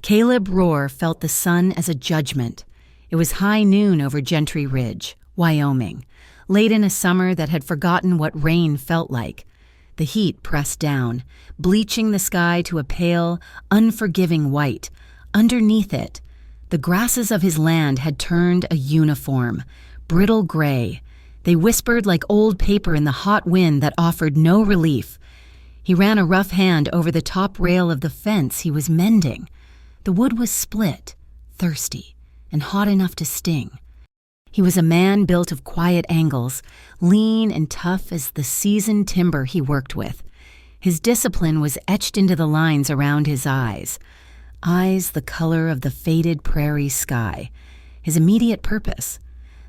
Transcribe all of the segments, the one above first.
Caleb Rohr felt the sun as a judgment. It was high noon over Gentry Ridge, Wyoming, late in a summer that had forgotten what rain felt like. The heat pressed down, bleaching the sky to a pale, unforgiving white. Underneath it, the grasses of his land had turned a uniform, brittle gray. They whispered like old paper in the hot wind that offered no relief. He ran a rough hand over the top rail of the fence he was mending. The wood was split, thirsty, and hot enough to sting. He was a man built of quiet angles, lean and tough as the seasoned timber he worked with. His discipline was etched into the lines around his eyes the color of the faded prairie sky. His immediate purpose,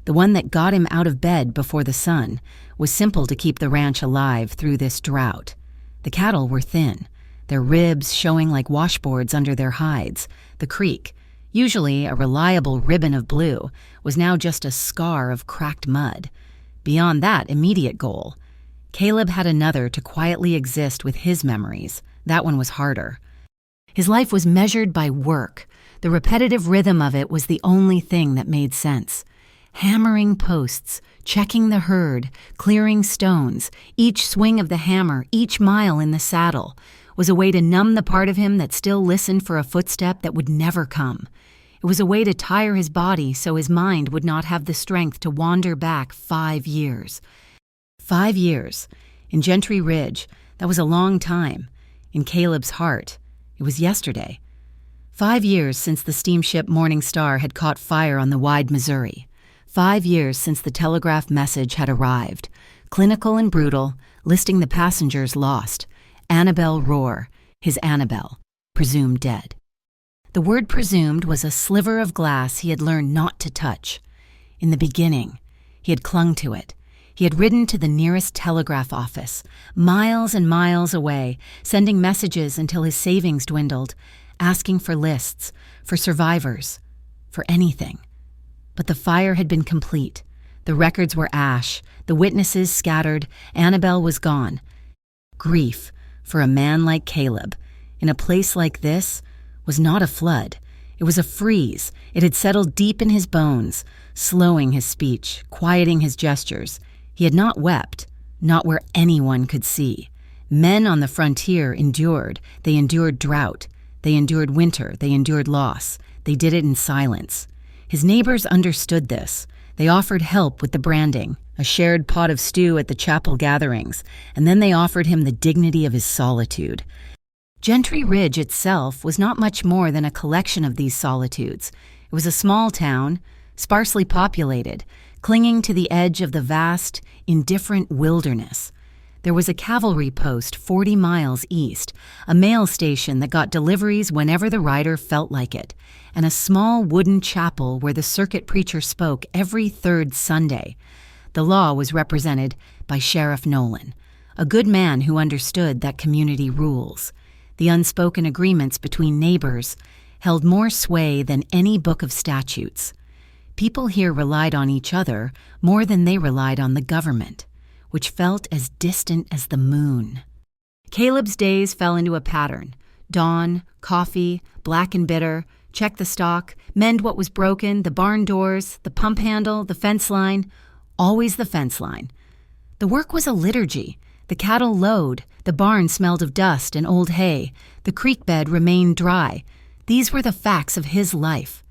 the one that got him out of bed before the sun, was simple: to keep the ranch alive through this drought. The cattle were thin, their ribs showing like washboards under their hides. The creek, usually a reliable ribbon of blue, was now just a scar of cracked mud. Beyond that immediate goal, Caleb had another: to quietly exist with his memories. That one was harder. His life was measured by work. The repetitive rhythm of it was the only thing that made sense. Hammering posts, checking the herd, clearing stones, each swing of the hammer, each mile in the saddle, was a way to numb the part of him that still listened for a footstep that would never come. It was a way to tire his body so his mind would not have the strength to wander back 5 years. 5 years. In Gentry Ridge, that was a long time. In Caleb's heart, it was yesterday. 5 years since the steamship Morning Star had caught fire on the wide Missouri. 5 years since the telegraph message had arrived, clinical and brutal, listing the passengers lost. Annabelle Rohr, his Annabelle, presumed dead. The word presumed was a sliver of glass he had learned not to touch. In the beginning, he had clung to it. He had ridden to the nearest telegraph office, miles and miles away, sending messages until his savings dwindled, asking for lists, for survivors, for anything. But the fire had been complete. The records were ash, the witnesses scattered, Annabelle was gone. Grief, for a man like Caleb, in a place like this, was not a flood. It was a freeze. It had settled deep in his bones, slowing his speech, quieting his gestures. He had not wept, not where anyone could see. Men on the frontier endured. They endured drought. They endured winter. They endured loss. They did it in silence. His neighbors understood this. They offered help with the branding, a shared pot of stew at the chapel gatherings, and then they offered him the dignity of his solitude. Gentry Ridge itself was not much more than a collection of these solitudes. It was a small town, sparsely populated, clinging to the edge of the vast, indifferent wilderness. There was a cavalry post 40 miles east, a mail station that got deliveries whenever the rider felt like it, and a small wooden chapel where the circuit preacher spoke every third Sunday. The law was represented by Sheriff Nolan, a good man who understood that community rules. The unspoken agreements between neighbors held more sway than any book of statutes. People here relied on each other more than they relied on the government, which felt as distant as the moon. Caleb's days fell into a pattern: dawn, coffee, black and bitter, check the stock, mend what was broken, the barn doors, the pump handle, the fence line, always the fence line. The work was a liturgy. The cattle lowed, the barn smelled of dust and old hay, the creek bed remained dry. These were the facts of his life.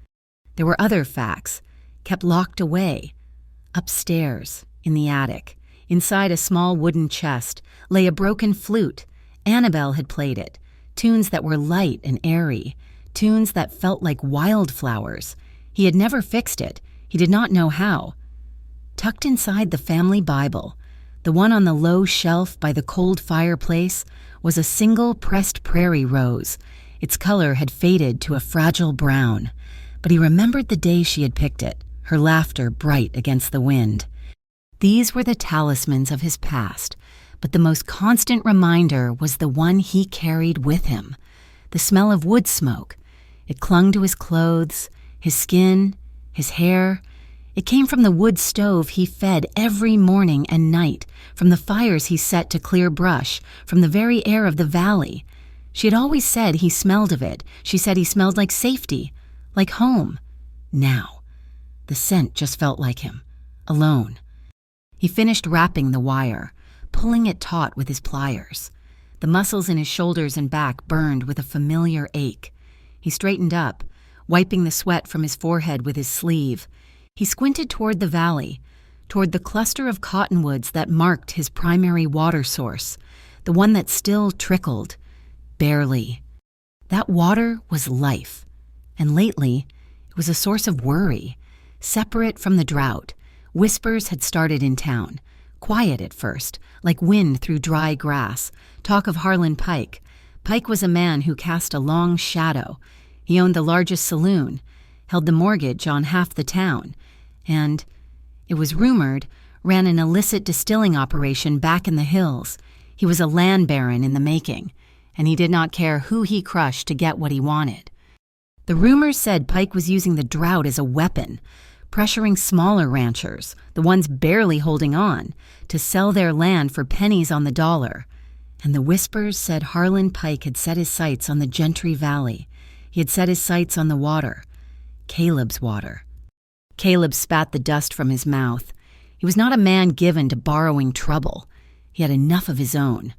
There were other facts, kept locked away. Upstairs, in the attic, inside a small wooden chest, lay a broken flute. Annabelle had played it, tunes that were light and airy, tunes that felt like wildflowers. He had never fixed it. He did not know how. Tucked inside the family Bible, the one on the low shelf by the cold fireplace, was a single pressed prairie rose. Its color had faded to a fragile brown, but he remembered the day she had picked it, her laughter bright against the wind. These were the talismans of his past, but the most constant reminder was the one he carried with him, the smell of wood smoke. It clung to his clothes, his skin, his hair. It came from the wood stove he fed every morning and night, from the fires he set to clear brush, from the very air of the valley. She had always said he smelled of it. She said he smelled like safety, like home. Now, the scent just felt like him, alone. He finished wrapping the wire, pulling it taut with his pliers. The muscles in his shoulders and back burned with a familiar ache. He straightened up, wiping the sweat from his forehead with his sleeve. He squinted toward the valley, toward the cluster of cottonwoods that marked his primary water source, the one that still trickled, barely. That water was life, and lately it was a source of worry. Separate from the drought, whispers had started in town, quiet at first, like wind through dry grass. Talk of Harlan Pike. Pike was a man who cast a long shadow. He owned the largest saloon, held the mortgage on half the town, and, it was rumored, ran an illicit distilling operation back in the hills. He was a land baron in the making, and he did not care who he crushed to get what he wanted. The rumors said Pike was using the drought as a weapon, pressuring smaller ranchers, the ones barely holding on, to sell their land for pennies on the dollar. And the whispers said Harlan Pike had set his sights on the Gentry Valley. He had set his sights on the water, Caleb's water. Caleb spat the dust from his mouth. He was not a man given to borrowing trouble. He had enough of his own.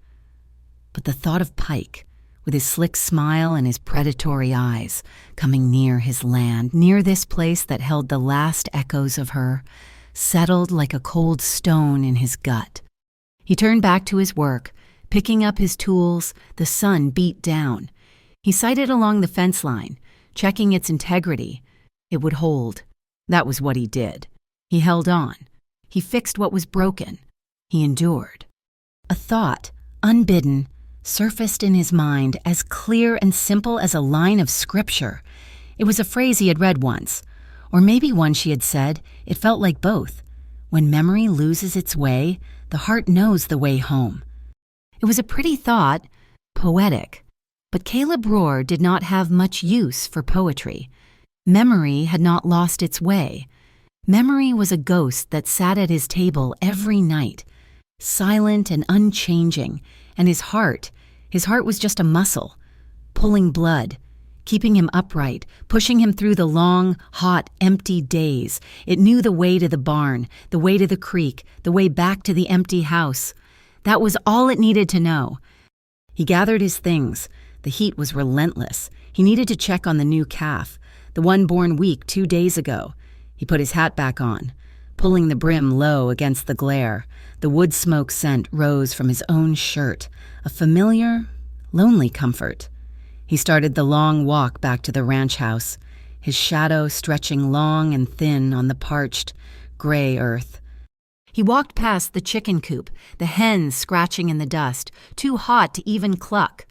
But the thought of Pike, with his slick smile and his predatory eyes, coming near his land, near this place that held the last echoes of her, settled like a cold stone in his gut. He turned back to his work, picking up his tools. The sun beat down. He sighted along the fence line, checking its integrity. It would hold. That was what he did. He held on. He fixed what was broken. He endured. A thought, unbidden, surfaced in his mind, as clear and simple as a line of scripture. It was a phrase he had read once, or maybe one she had said. It felt like both. When memory loses its way, the heart knows the way home. It was a pretty thought, poetic, but Caleb Rohr did not have much use for poetry. Memory had not lost its way. Memory was a ghost that sat at his table every night, silent and unchanging, and his heart was just a muscle, pulling blood, keeping him upright, pushing him through the long, hot, empty days. It knew the way to the barn, the way to the creek, the way back to the empty house. That was all it needed to know. He gathered his things. The heat was relentless. He needed to check on the new calf, the one born weak 2 days ago. He put his hat back on, pulling the brim low against the glare. The wood smoke scent rose from his own shirt, a familiar, lonely comfort. He started the long walk back to the ranch house, his shadow stretching long and thin on the parched, gray earth. He walked past the chicken coop, the hens scratching in the dust, too hot to even cluck.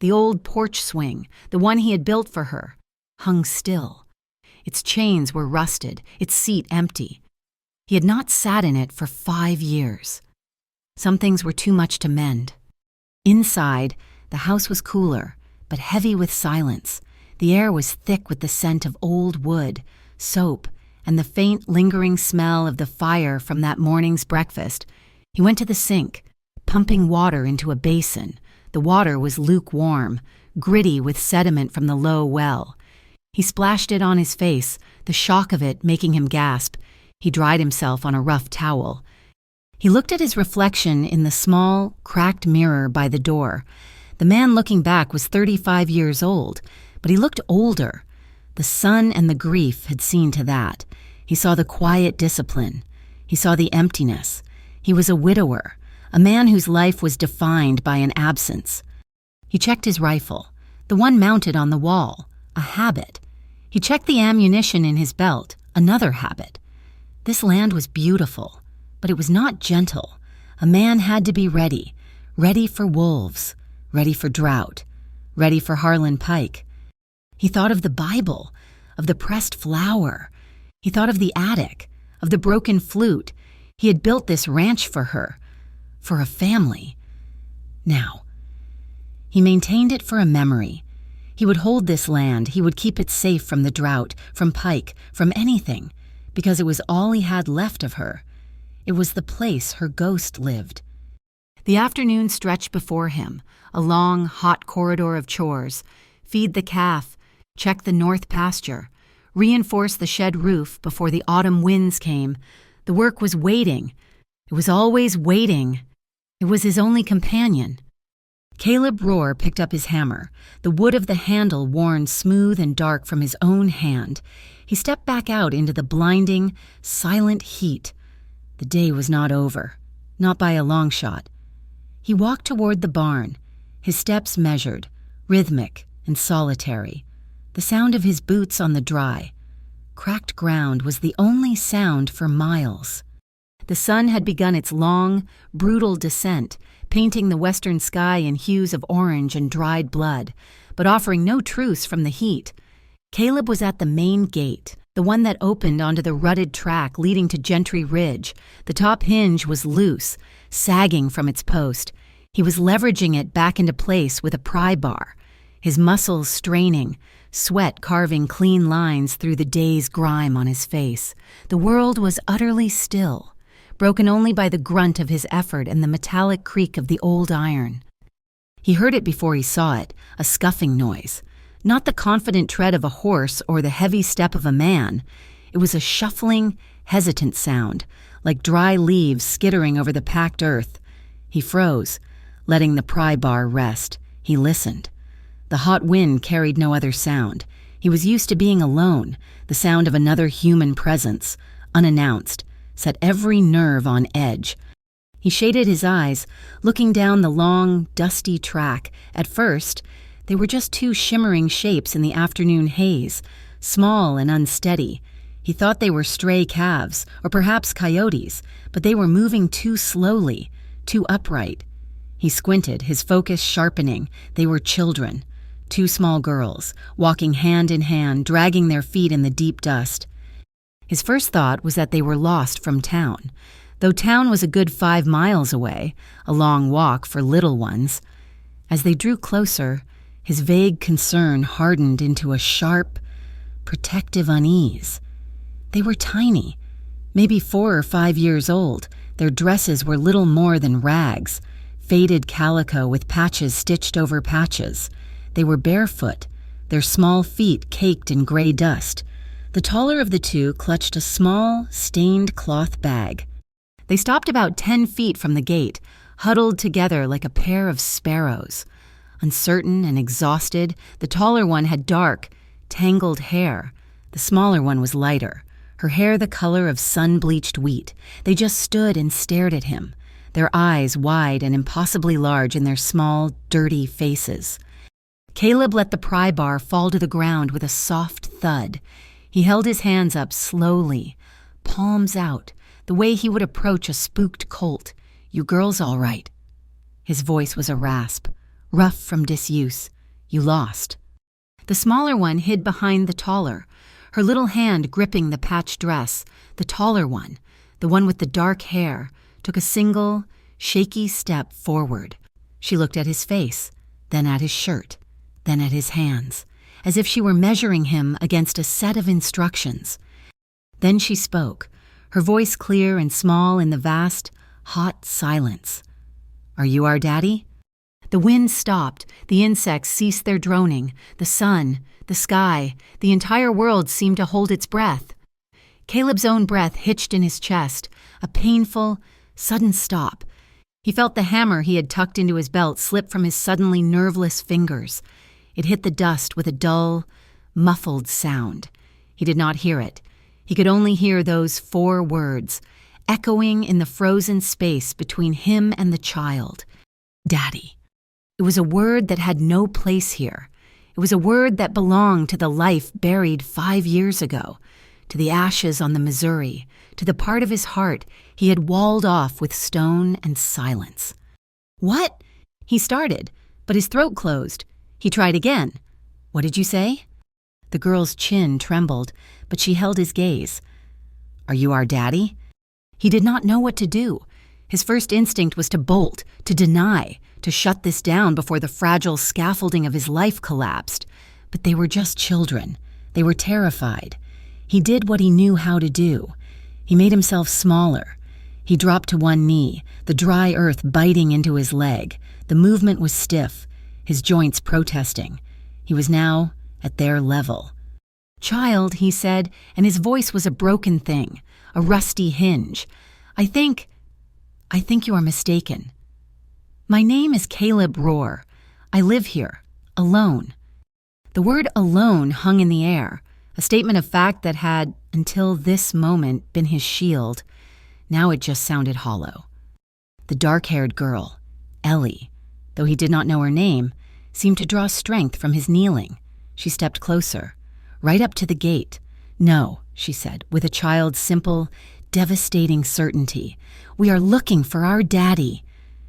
The old porch swing, the one he had built for her, hung still. Its chains were rusted, its seat empty. He had not sat in it for 5 years. Some things were too much to mend. Inside, the house was cooler, but heavy with silence. The air was thick with the scent of old wood, soap, and the faint, lingering smell of the fire from that morning's breakfast. He went to the sink, pumping water into a basin. The water was lukewarm, gritty with sediment from the low well. He splashed it on his face, the shock of it making him gasp. He dried himself on a rough towel. He looked at his reflection in the small, cracked mirror by the door. The man looking back was 35 years old, but he looked older. The sun and the grief had seen to that. He saw the quiet discipline. He saw the emptiness. He was a widower, a man whose life was defined by an absence. He checked his rifle, the one mounted on the wall, a habit. He checked the ammunition in his belt, another habit. This land was beautiful, but it was not gentle. A man had to be ready, ready for wolves, ready for drought, ready for Harlan Pike. He thought of the Bible, of the pressed flower. He thought of the attic, of the broken flute. He had built this ranch for her, for a family. Now, he maintained it for a memory. He would hold this land. He would keep it safe from the drought, from Pike, from anything, because it was all he had left of her. It was the place her ghost lived. The afternoon stretched before him, a long, hot corridor of chores. Feed the calf, check the north pasture, reinforce the shed roof before the autumn winds came. The work was waiting. It was always waiting. It was his only companion. Caleb Rohr picked up his hammer, the wood of the handle worn smooth and dark from his own hand. He stepped back out into the blinding, silent heat. The day was not over, not by a long shot. He walked toward the barn, his steps measured, rhythmic and solitary. The sound of his boots on the dry, cracked ground was the only sound for miles. The sun had begun its long, brutal descent, painting the western sky in hues of orange and dried blood, but offering no truce from the heat. Caleb was at the main gate, the one that opened onto the rutted track leading to Gentry Ridge. The top hinge was loose, sagging from its post. He was leveraging it back into place with a pry bar, his muscles straining, sweat carving clean lines through the day's grime on his face. The world was utterly still, broken only by the grunt of his effort and the metallic creak of the old iron. He heard it before he saw it, a scuffing noise. Not the confident tread of a horse or the heavy step of a man. It was a shuffling, hesitant sound, like dry leaves skittering over the packed earth. He froze, letting the pry bar rest. He listened. The hot wind carried no other sound. He was used to being alone, the sound of another human presence, unannounced, set every nerve on edge. He shaded his eyes, looking down the long, dusty track. At first, they were just two shimmering shapes in the afternoon haze, small and unsteady. He thought they were stray calves, or perhaps coyotes, but they were moving too slowly, too upright. He squinted, his focus sharpening. They were children, two small girls, walking hand in hand, dragging their feet in the deep dust. His first thought was that they were lost from town, though town was a good 5 miles away, a long walk for little ones. As they drew closer, his vague concern hardened into a sharp, protective unease. They were tiny, maybe 4 or 5 years old. Their dresses were little more than rags, faded calico with patches stitched over patches. They were barefoot, their small feet caked in gray dust. The taller of the two clutched a small, stained cloth bag. They stopped about 10 feet from the gate, huddled together like a pair of sparrows. Uncertain and exhausted, the taller one had dark, tangled hair. The smaller one was lighter, her hair the color of sun-bleached wheat. They just stood and stared at him, their eyes wide and impossibly large in their small, dirty faces. Caleb let the pry bar fall to the ground with a soft thud. He held his hands up slowly, palms out, the way he would approach a spooked colt. "You girls all right?" His voice was a rasp, rough from disuse. "You lost." The smaller one hid behind the taller, her little hand gripping the patched dress. The taller one, the one with the dark hair, took a single, shaky step forward. She looked at his face, then at his shirt, then at his hands, as if she were measuring him against a set of instructions. Then she spoke, her voice clear and small in the vast, hot silence. "Are you our daddy?" The wind stopped, the insects ceased their droning, the sun, the sky, the entire world seemed to hold its breath. Caleb's own breath hitched in his chest, a painful, sudden stop. He felt the hammer he had tucked into his belt slip from his suddenly nerveless fingers. It hit the dust with a dull, muffled sound. He did not hear it. He could only hear those 4 words, echoing in the frozen space between him and the child. Daddy. It was a word that had no place here. It was a word that belonged to the life buried 5 years ago, to the ashes on the Missouri, to the part of his heart he had walled off with stone and silence. "What?" He started, but his throat closed. He tried again. "What did you say?" The girl's chin trembled, but she held his gaze. "Are you our daddy?" He did not know what to do. His first instinct was to bolt, to deny, to shut this down before the fragile scaffolding of his life collapsed. But they were just children. They were terrified. He did what he knew how to do. He made himself smaller. He dropped to one knee, the dry earth biting into his leg. The movement was stiff, his joints protesting. He was now at their level. "Child," he said, and his voice was a broken thing, a rusty hinge. I think you are mistaken. My name is Caleb Rohr. I live here, alone." The word alone hung in the air, a statement of fact that had, until this moment, been his shield. Now it just sounded hollow. The dark-haired girl, Ellie, though he did not know her name, seemed to draw strength from his kneeling. She stepped closer, right up to the gate. "No," she said, with a child's simple, devastating certainty. "We are looking for our daddy."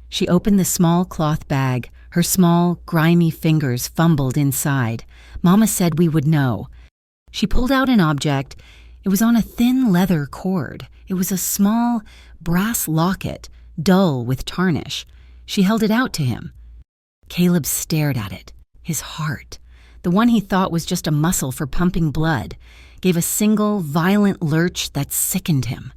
She opened the small cloth bag. Her small, grimy fingers fumbled inside. "Mama said we would know." She pulled out an object. It was on a thin leather cord. It was a small brass locket, dull with tarnish. She held it out to him. Caleb stared at it. His heart, the one he thought was just a muscle for pumping blood, gave a single, violent lurch that sickened him.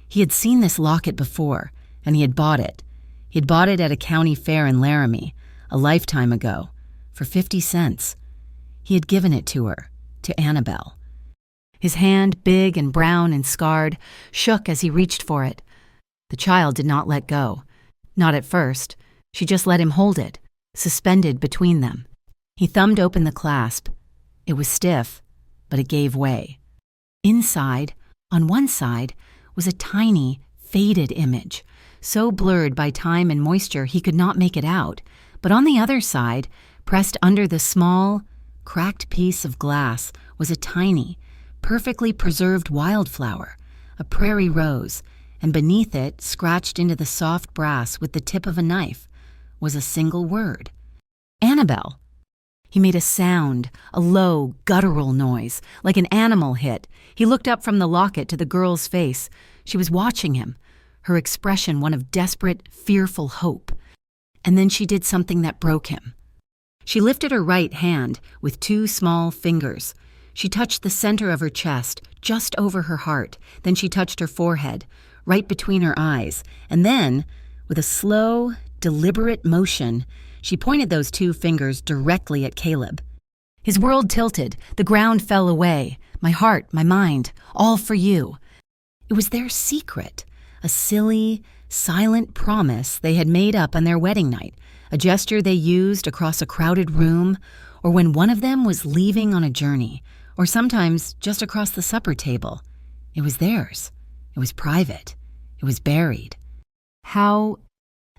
He had seen this locket before, and he had bought it. He had bought it at a county fair in Laramie, a lifetime ago, for 50 cents. He had given it to her, to Annabelle. His hand, big and brown and scarred, shook as he reached for it. The child did not let go. Not at first. She just let him hold it, suspended between them. He thumbed open the clasp. It was stiff, but it gave way. Inside, on one side, was a tiny, faded image, so blurred by time and moisture he could not make it out, but on the other side, pressed under the small, cracked piece of glass, was a tiny, perfectly preserved wildflower, a prairie rose, and beneath it, scratched into the soft brass with the tip of a knife, was a single word. "Annabelle." He made a sound, a low, guttural noise, like an animal hit. He looked up from the locket to the girl's face. She was watching him, her expression one of desperate, fearful hope. And then she did something that broke him. She lifted her right hand with 2 small fingers. She touched the center of her chest, just over her heart. Then she touched her forehead, right between her eyes. And then, with a slow, deliberate motion, she pointed those 2 fingers directly at Caleb. His world tilted. The ground fell away. My heart, my mind, all for you. It was their secret, a silly, silent promise they had made up on their wedding night, a gesture they used across a crowded room, or when one of them was leaving on a journey, or sometimes just across the supper table. It was theirs. It was private. It was buried. How?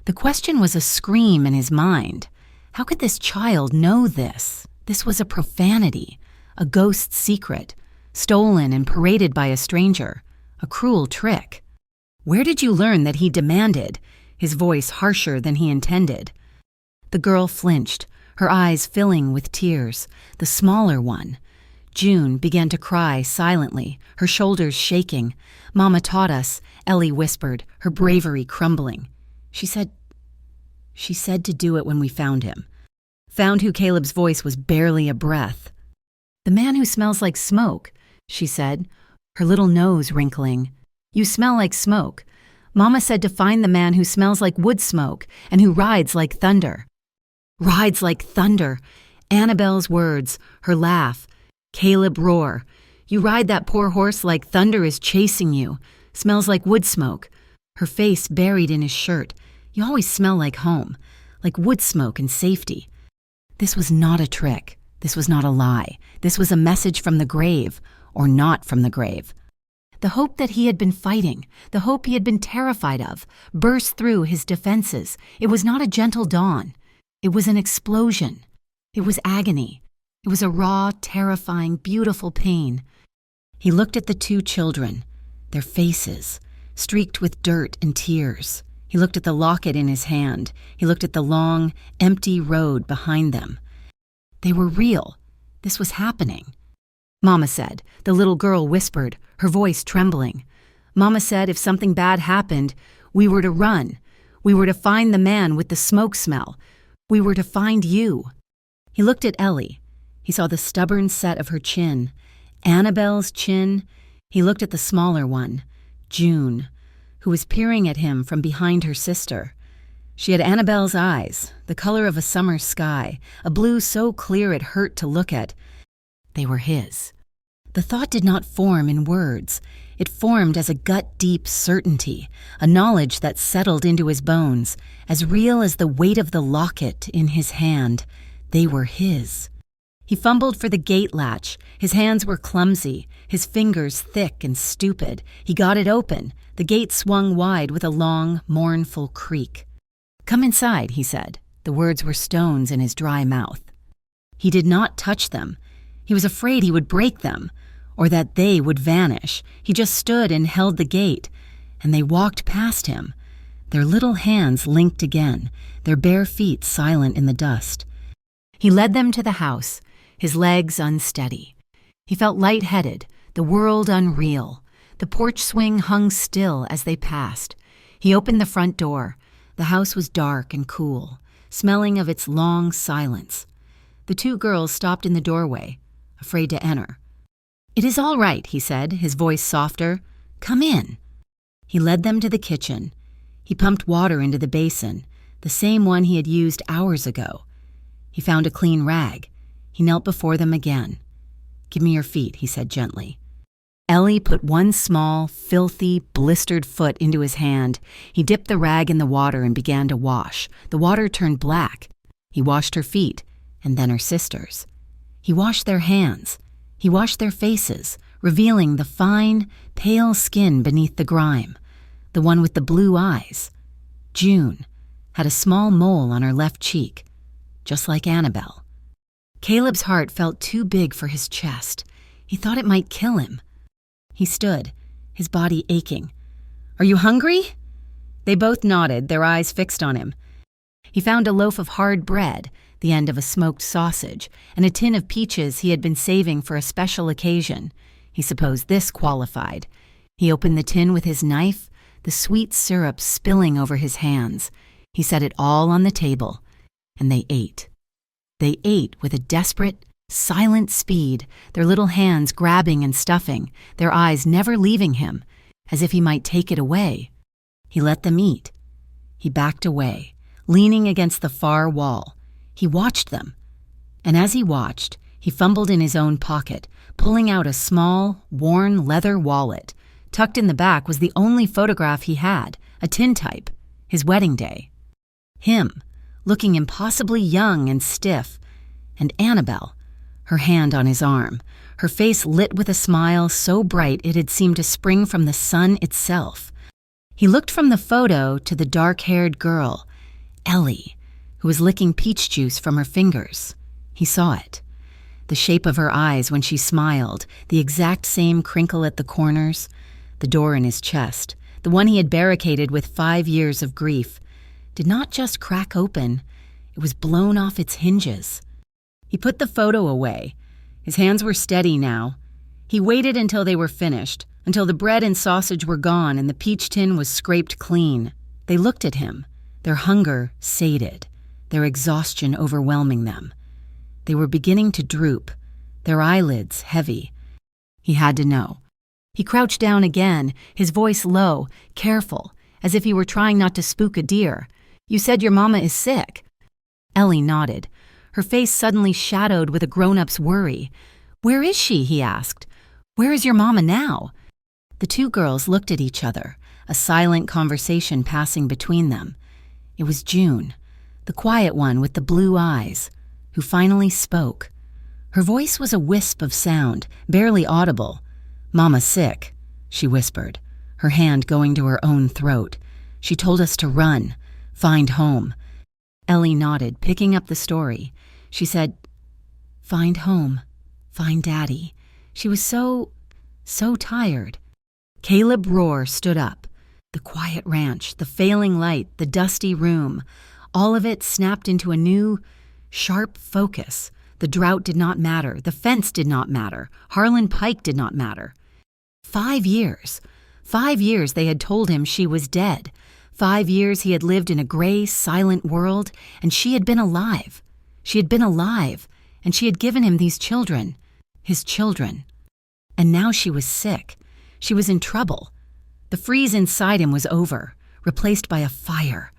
The question was a scream in his mind. How could this child know this? This was a profanity, a ghost's secret, stolen and paraded by a stranger, a cruel trick. Where did you learn that he demanded, his voice harsher than he intended? The girl flinched, her eyes filling with tears. The smaller one, June, began to cry silently, her shoulders shaking. "Mama taught us," Ellie whispered, her bravery crumbling. She said to do it when we found him. Found who Caleb's voice was barely a breath. "The man who smells like smoke," she said, her little nose wrinkling. "You smell like smoke. Mama said to find the man who smells like wood smoke and who rides like thunder." Rides like thunder. Annabelle's words, her laugh. Caleb Rohr. "You ride that poor horse like thunder is chasing you. Smells like wood smoke." Her face buried in his shirt. "You always smell like home, like wood smoke and safety." This was not a trick. This was not a lie. This was a message from the grave, or not from the grave. The hope that he had been fighting, the hope he had been terrified of, burst through his defenses. It was not a gentle dawn. It was an explosion. It was agony. It was a raw, terrifying, beautiful pain. He looked at the 2 children, their faces, streaked with dirt and tears. He looked at the locket in his hand. He looked at the long, empty road behind them. They were real. This was happening. "Mama said," the little girl whispered, her voice trembling. "Mama said if something bad happened, we were to run. We were to find the man with the smoke smell. We were to find you." He looked at Ellie. He saw the stubborn set of her chin. Annabelle's chin. He looked at the smaller one, June, who was peering at him from behind her sister. She had Annabelle's eyes, the color of a summer sky, a blue so clear it hurt to look at. They were his. The thought did not form in words. It formed as a gut-deep certainty, a knowledge that settled into his bones, as real as the weight of the locket in his hand. They were his. He fumbled for the gate latch. His hands were clumsy, his fingers thick and stupid. He got it open. The gate swung wide with a long, mournful creak. "Come inside," he said. The words were stones in his dry mouth. He did not touch them. He was afraid he would break them, or that they would vanish. He just stood and held the gate, and they walked past him, their little hands linked again, their bare feet silent in the dust. He led them to the house, his legs unsteady. He felt lightheaded, the world unreal. The porch swing hung still as they passed. He opened the front door. The house was dark and cool, smelling of its long silence. The two girls stopped in the doorway, afraid to enter. "It is all right," he said, his voice softer. "Come in." He led them to the kitchen. He pumped water into the basin, the same one he had used hours ago. He found a clean rag. He knelt before them again. "Give me your feet," he said gently. Ellie put one small, filthy, blistered foot into his hand. He dipped the rag in the water and began to wash. The water turned black. He washed her feet, and then her sister's. He washed their hands. He washed their faces, revealing the fine, pale skin beneath the grime. The one with the blue eyes, June, had a small mole on her left cheek, just like Annabelle. Caleb's heart felt too big for his chest. He thought it might kill him. He stood, his body aching. "Are you hungry?" They both nodded, their eyes fixed on him. He found a loaf of hard bread, the end of a smoked sausage, and a tin of peaches he had been saving for a special occasion. He supposed this qualified. He opened the tin with his knife, the sweet syrup spilling over his hands. He set it all on the table, and they ate. They ate with a desperate, silent speed, their little hands grabbing and stuffing, their eyes never leaving him, as if he might take it away. He let them eat. He backed away, leaning against the far wall. He watched them, and as he watched, he fumbled in his own pocket, pulling out a small, worn leather wallet. Tucked in the back was the only photograph he had, a tintype, his wedding day. Him, looking impossibly young and stiff, and Annabelle, her hand on his arm, her face lit with a smile so bright it had seemed to spring from the sun itself. He looked from the photo to the dark-haired girl, Ellie, who was licking peach juice from her fingers. He saw it. The shape of her eyes when she smiled, the exact same crinkle at the corners, the door in his chest, the one he had barricaded with 5 years of grief, did not just crack open, it was blown off its hinges. He put the photo away. His hands were steady now. He waited until they were finished, until the bread and sausage were gone and the peach tin was scraped clean. They looked at him, their hunger sated, their exhaustion overwhelming them. They were beginning to droop, their eyelids heavy. He had to know. He crouched down again, his voice low, careful, as if he were trying not to spook a deer. "You said your mama is sick." Ellie nodded. Her face suddenly shadowed with a grown-up's worry. "Where is she?" he asked. "Where is your mama now?" The two girls looked at each other, a silent conversation passing between them. It was June, the quiet one with the blue eyes, who finally spoke. Her voice was a wisp of sound, barely audible. "Mama's sick," she whispered, her hand going to her own throat. "She told us to run, find home." Ellie nodded, picking up the story. She said, "Find home, find Daddy." She was so tired. Caleb Rohr stood up. The quiet ranch, the failing light, the dusty room, all of it snapped into a new, sharp focus. The drought did not matter. The fence did not matter. Harlan Pike did not matter. 5 years. 5 years they had told him she was dead. 5 years he had lived in a gray, silent world, and she had been alive. She had been alive, and she had given him these children, his children. And now she was sick. She was in trouble. The freeze inside him was over, replaced by a fire,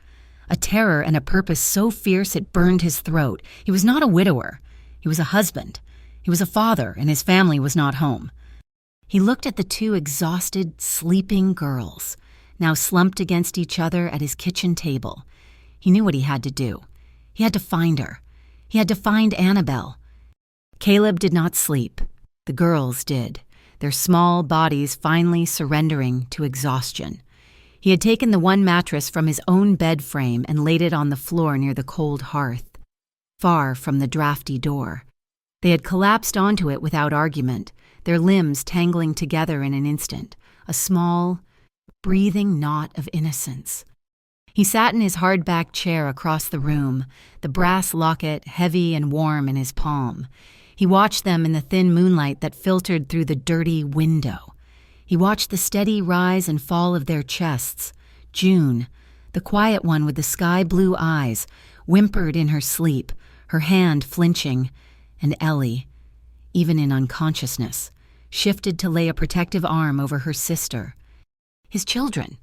a terror and a purpose so fierce it burned his throat. He was not a widower. He was a husband. He was a father, and his family was not home. He looked at the two exhausted, sleeping girls, now slumped against each other at his kitchen table. He knew what he had to do. He had to find her. He had to find Annabelle. Caleb did not sleep. The girls did, their small bodies finally surrendering to exhaustion. He had taken the one mattress from his own bed frame and laid it on the floor near the cold hearth, far from the drafty door. They had collapsed onto it without argument, their limbs tangling together in an instant, a small, breathing knot of innocence. He sat in his hard-backed chair across the room, the brass locket heavy and warm in his palm. He watched them in the thin moonlight that filtered through the dirty window. He watched the steady rise and fall of their chests. June, the quiet one with the sky-blue eyes, whimpered in her sleep, her hand flinching, and Ellie, even in unconsciousness, shifted to lay a protective arm over her sister. His children.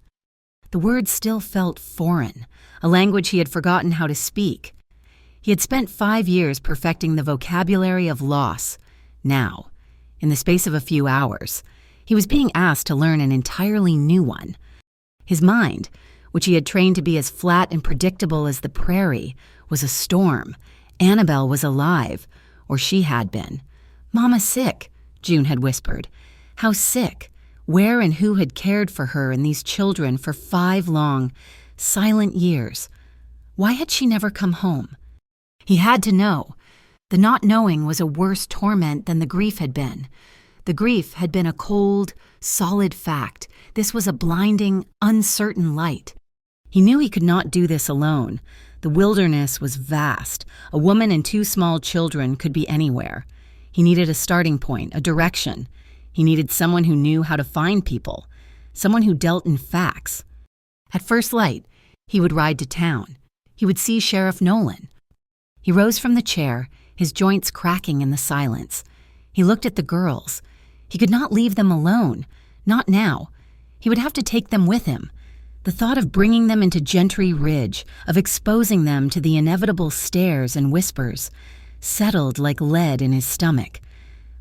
The words still felt foreign, a language he had forgotten how to speak. He had spent 5 years perfecting the vocabulary of loss. Now, in the space of a few hours, he was being asked to learn an entirely new one. His mind, which he had trained to be as flat and predictable as the prairie, was a storm. Annabelle was alive, or she had been. "Mama sick," June had whispered. How sick? Where and who had cared for her and these children for 5 long, silent years? Why had she never come home? He had to know. The not knowing was a worse torment than the grief had been. The grief had been a cold, solid fact. This was a blinding, uncertain light. He knew he could not do this alone. The wilderness was vast. A woman and 2 small children could be anywhere. He needed a starting point, a direction. He needed someone who knew how to find people, someone who dealt in facts. At first light, he would ride to town. He would see Sheriff Nolan. He rose from the chair, his joints cracking in the silence. He looked at the girls. He could not leave them alone, not now. He would have to take them with him. The thought of bringing them into Gentry Ridge, of exposing them to the inevitable stares and whispers, settled like lead in his stomach.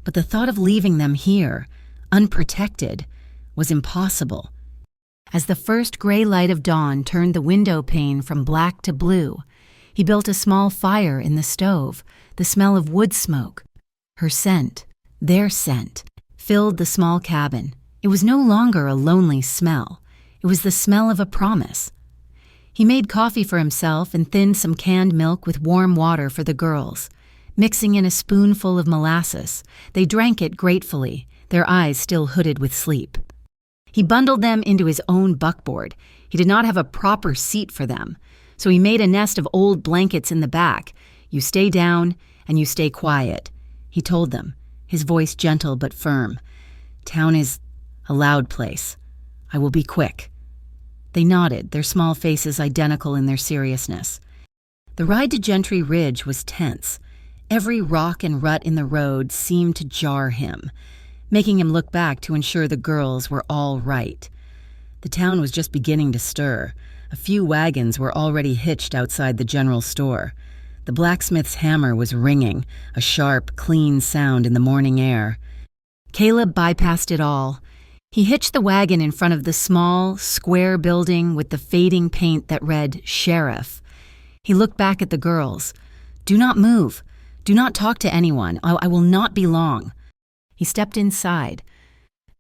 But the thought of leaving them here, unprotected, was impossible. As the first gray light of dawn turned the window pane from black to blue, he built a small fire in the stove. The smell of wood smoke, her scent, their scent, filled the small cabin. It was no longer a lonely smell. It was the smell of a promise. He made coffee for himself and thinned some canned milk with warm water for the girls. Mixing in a spoonful of molasses, they drank it gratefully, their eyes still hooded with sleep. He bundled them into his own buckboard. He did not have a proper seat for them, so he made a nest of old blankets in the back. "You stay down, and you stay quiet," he told them, his voice gentle but firm. "Town is a loud place. I will be quick." They nodded, their small faces identical in their seriousness. The ride to Gentry Ridge was tense. Every rock and rut in the road seemed to jar him, making him look back to ensure the girls were all right. The town was just beginning to stir. A few wagons were already hitched outside the general store. The blacksmith's hammer was ringing, a sharp, clean sound in the morning air. Caleb bypassed it all. He hitched the wagon in front of the small, square building with the fading paint that read Sheriff. He looked back at the girls. "Do not move. Do not talk to anyone. I will not be long." He stepped inside.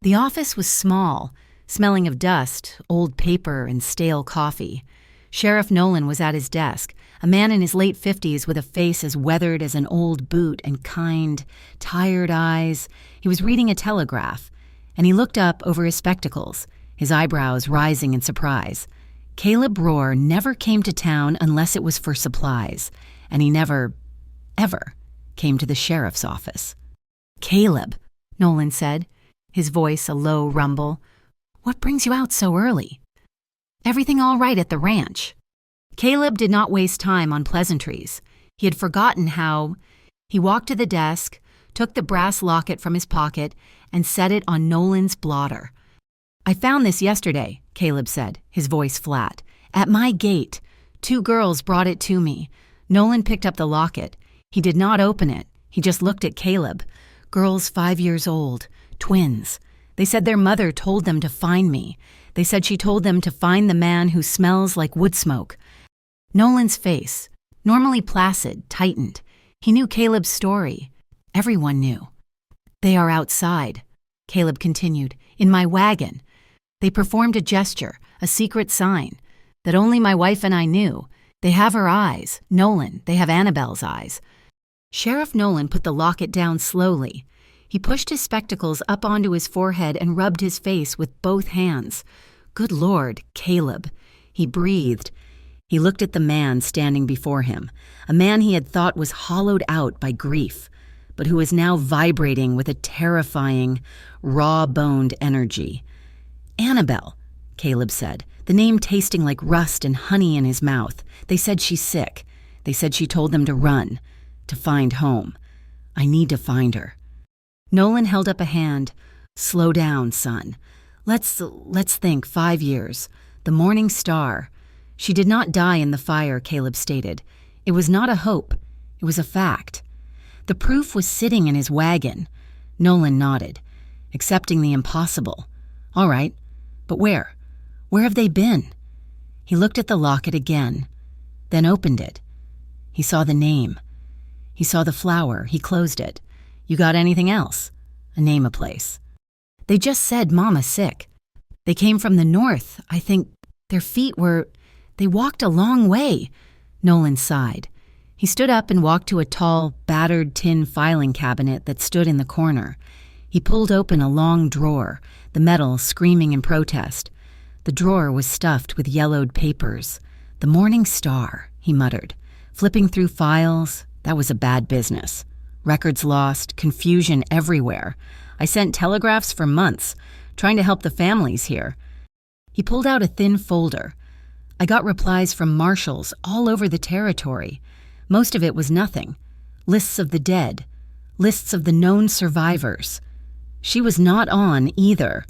The office was small, smelling of dust, old paper, and stale coffee. Sheriff Nolan was at his desk, a man in his late 50s with a face as weathered as an old boot and kind, tired eyes. He was reading a telegraph, and he looked up over his spectacles, his eyebrows rising in surprise. Caleb Rohr never came to town unless it was for supplies, and he never, ever, came to the sheriff's office. "Caleb," Nolan said, his voice a low rumble, "what brings you out so early?" "Everything all right at the ranch." Caleb did not waste time on pleasantries. He had forgotten how. He walked to the desk, took the brass locket from his pocket, and set it on Nolan's blotter. "I found this yesterday," Caleb said, his voice flat. "At my gate. 2 girls brought it to me." Nolan picked up the locket. He did not open it. He just looked at Caleb. Girls 5 years old. Twins. They said their mother told them to find me. They said she told them to find the man who smells like wood smoke. Nolan's face, normally placid, tightened. He knew Caleb's story. Everyone knew. "They are outside," Caleb continued, "in my wagon." They performed a gesture, a secret sign, that only my wife and I knew. They have her eyes. Nolan, they have Annabelle's eyes. Sheriff Nolan put the locket down slowly. He pushed his spectacles up onto his forehead and rubbed his face with both hands. "Good Lord, Caleb." He breathed. He looked at the man standing before him, a man he had thought was hollowed out by grief, but who was now vibrating with a terrifying, raw-boned energy. "Annabelle," Caleb said, the name tasting like rust and honey in his mouth. "They said she's sick. They said she told them to run, to find home. I need to find her." Nolan held up a hand. "Slow down, son. Let's think 5 years. The morning star. She did not die in the fire," Caleb stated. "It was not a hope. It was a fact." The proof was sitting in his wagon. Nolan nodded, accepting the impossible. "All right, but where? Where have they been?" He looked at the locket again, then opened it. He saw the name. He saw the flower. He closed it. "You got anything else? Name a place." "They just said Mama's sick. They came from the north. I think their feet were... They walked a long way." Nolan sighed. He stood up and walked to a tall, battered tin filing cabinet that stood in the corner. He pulled open a long drawer, the metal screaming in protest. The drawer was stuffed with yellowed papers. "The Morning Star," he muttered. "Flipping through files, that was a bad business. Records lost, confusion everywhere. I sent telegraphs for months, trying to help the families here." He pulled out a thin folder. "I got replies from marshals all over the territory. Most of it was nothing. Lists of the dead. Lists of the known survivors. She was not on either."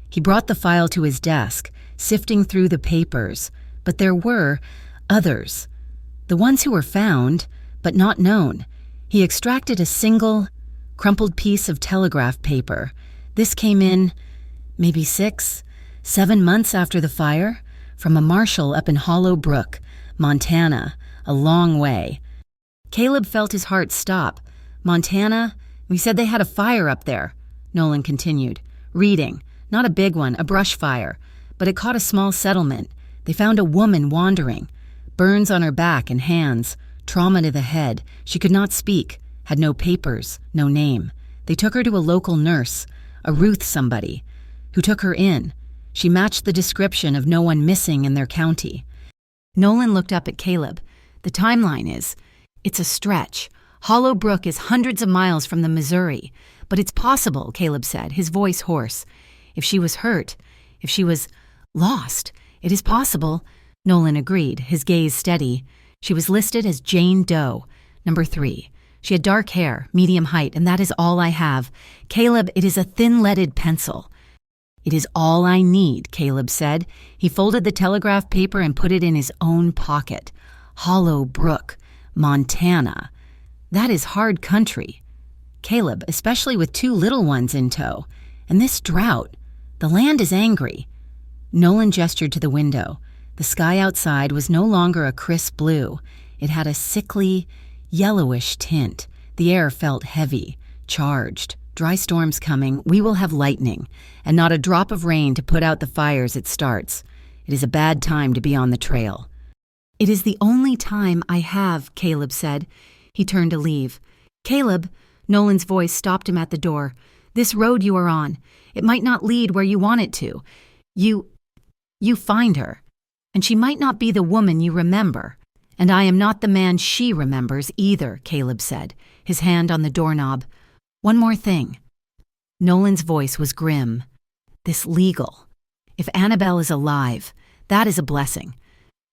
He brought the file to his desk, sifting through the papers, but there were others. The ones who were found, but not known. He extracted a single, crumpled piece of telegraph paper. This came in maybe 6, 7 months after the fire, from a marshal up in Hollow Brook, Montana, a long way. Caleb felt his heart stop. "Montana? We said they had a fire up there," Nolan continued, reading. "Not a big one, a brush fire, but it caught a small settlement. They found a woman wandering. Burns on her back and hands, trauma to the head. She could not speak, had no papers, no name. They took her to a local nurse, a Ruth somebody, who took her in. She matched the description of no one missing in their county." Nolan looked up at Caleb. "The timeline is, it's a stretch. Hollow Brook is hundreds of miles from the Missouri. But it's possible," Caleb said, his voice hoarse. "If she was hurt, if she was lost, it is possible." Nolan agreed, his gaze steady. "She was listed as Jane Doe, number 3. She had dark hair, medium height, and that is all I have. Caleb, it is a thin-leaded pencil." "It is all I need," Caleb said. He folded the telegraph paper and put it in his own pocket. "Hollow Brook, Montana. That is hard country. Caleb, especially with 2 little ones in tow. And this drought. The land is angry." Nolan gestured to the window. The sky outside was no longer a crisp blue. It had a sickly, yellowish tint. The air felt heavy, charged. "Dry storms coming. We will have lightning, and not a drop of rain to put out the fires it starts. It is a bad time to be on the trail." "It is the only time I have," Caleb said. He turned to leave. "Caleb," Nolan's voice stopped him at the door. "This road you are on, it might not lead where you want it to. You find her, and she might not be the woman you remember. And I am not the man she remembers either," Caleb said, his hand on the doorknob. "One more thing." Nolan's voice was grim. "This legal. If Annabelle is alive, that is a blessing.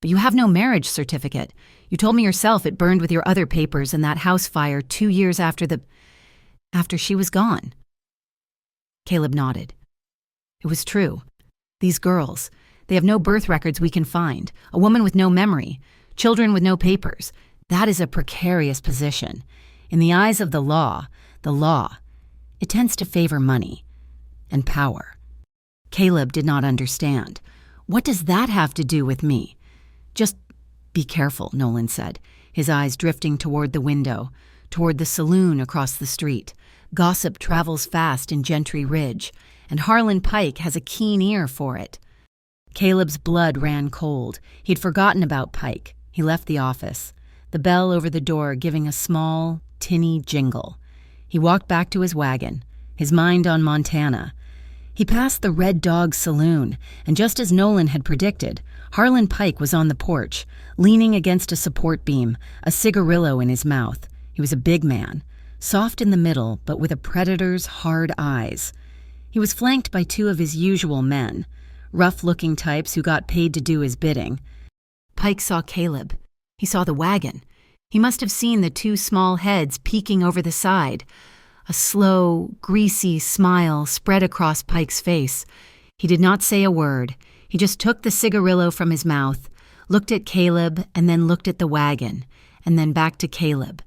But you have no marriage certificate. You told me yourself it burned with your other papers in that house fire 2 years after she was gone." Caleb nodded. It was true. These girls, they have no birth records we can find, a woman with no memory, children with no papers. That is a precarious position. In the eyes of the law, it tends to favor money and power. Caleb did not understand. What does that have to do with me? Just be careful, Nolan said, his eyes drifting toward the window, toward the saloon across the street. Gossip travels fast in Gentry Ridge, and Harlan Pike has a keen ear for it. Caleb's blood ran cold. He'd forgotten about Pike. He left the office, the bell over the door giving a small, tinny jingle. He walked back to his wagon, his mind on Montana. He passed the Red Dog Saloon, and just as Nolan had predicted, Harlan Pike was on the porch, leaning against a support beam, a cigarillo in his mouth. He was a big man, soft in the middle, but with a predator's hard eyes. He was flanked by two of his usual men, rough-looking types who got paid to do his bidding. Pike saw Caleb. He saw the wagon. He must have seen the two small heads peeking over the side. A slow, greasy smile spread across Pike's face. He did not say a word. He just took the cigarillo from his mouth, looked at Caleb, and then looked at the wagon, and then back to Caleb.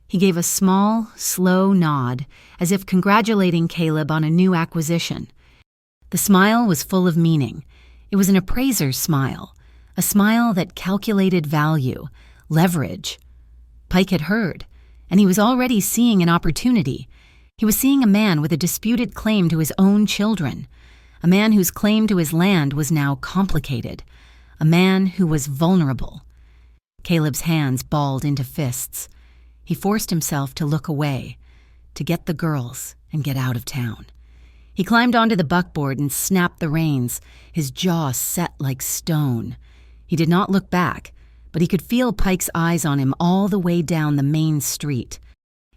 He gave a small, slow nod, as if congratulating Caleb on a new acquisition. The smile was full of meaning. It was an appraiser's smile, a smile that calculated value, leverage. Pike had heard, and he was already seeing an opportunity. He was seeing a man with a disputed claim to his own children, a man whose claim to his land was now complicated, a man who was vulnerable. Caleb's hands balled into fists. He forced himself to look away, to get the girls and get out of town. He climbed onto the buckboard and snapped the reins, his jaw set like stone. He did not look back, but he could feel Pike's eyes on him all the way down the main street.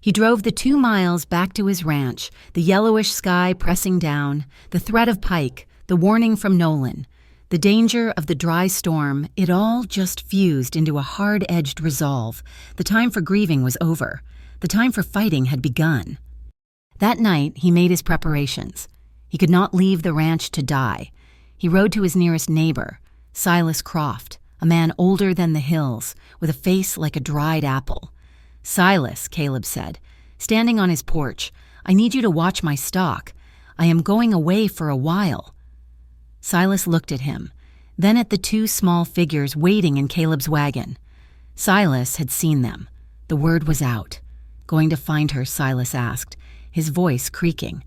He drove the 2 miles back to his ranch, the yellowish sky pressing down, the threat of Pike, the warning from Nolan, the danger of the dry storm. It all just fused into a hard-edged resolve. The time for grieving was over. The time for fighting had begun. That night, he made his preparations. He could not leave the ranch to die. He rode to his nearest neighbor, Silas Croft, a man older than the hills, with a face like a dried apple. "Silas," Caleb said, standing on his porch, "I need you to watch my stock. I am going away for a while." Silas looked at him, then at the 2 small figures waiting in Caleb's wagon. Silas had seen them. The word was out. "Going to find her?" Silas asked, his voice creaking.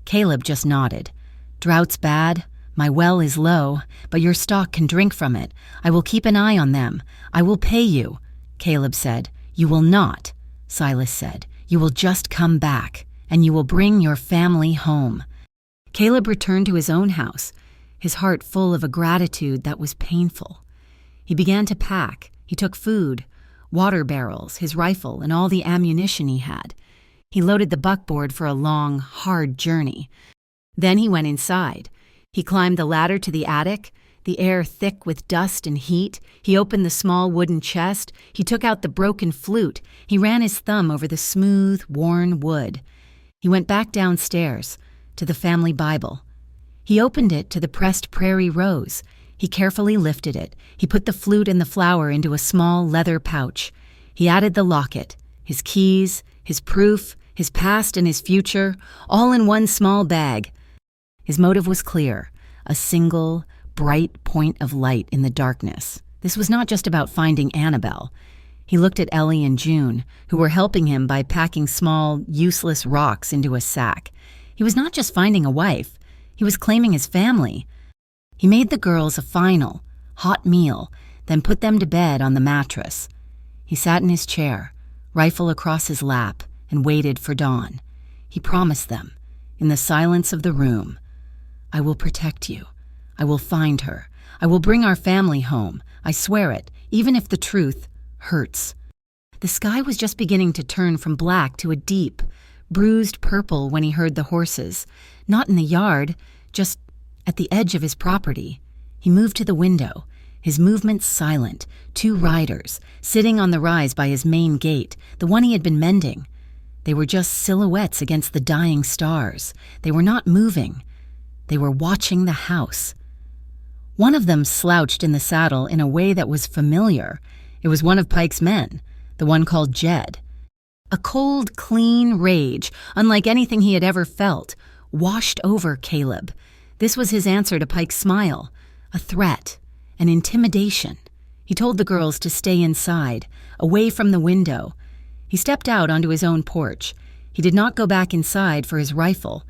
Caleb just nodded. "Drought's bad. My well is low, but your stock can drink from it. I will keep an eye on them. I will pay you." Caleb said. "You will not," Silas said. "You will just come back, and you will bring your family home." Caleb returned to his own house, his heart full of a gratitude that was painful. He began to pack. He took food, water barrels, his rifle, and all the ammunition he had. He loaded the buckboard for a long, hard journey. Then he went inside. He climbed the ladder to the attic, the air thick with dust and heat. He opened the small wooden chest. He took out the broken flute. He ran his thumb over the smooth, worn wood. He went back downstairs to the family Bible. He opened it to the pressed prairie rose. He carefully lifted it. He put the flute and the flower into a small leather pouch. He added the locket, his keys, his proof, his past and his future, all in one small bag. His motive was clear, a single, bright point of light in the darkness. This was not just about finding Annabelle. He looked at Ellie and June, who were helping him by packing small, useless rocks into a sack. He was not just finding a wife. He was claiming his family. He made the girls a final, hot meal, then put them to bed on the mattress. He sat in his chair, rifle across his lap, and waited for dawn. He promised them, in the silence of the room, "I will protect you. I will find her. I will bring our family home. I swear it, even if the truth hurts." The sky was just beginning to turn from black to a deep, bruised purple when he heard the horses, not in the yard, just at the edge of his property. He moved to the window, his movements silent, 2 riders, sitting on the rise by his main gate, the one he had been mending. They were just silhouettes against the dying stars. They were not moving. They were watching the house. One of them slouched in the saddle in a way that was familiar. It was one of Pike's men, the one called Jed. A cold, clean rage, unlike anything he had ever felt, washed over Caleb. This was his answer to Pike's smile, a threat, an intimidation. He told the girls to stay inside, away from the window. He stepped out onto his own porch. He did not go back inside for his rifle.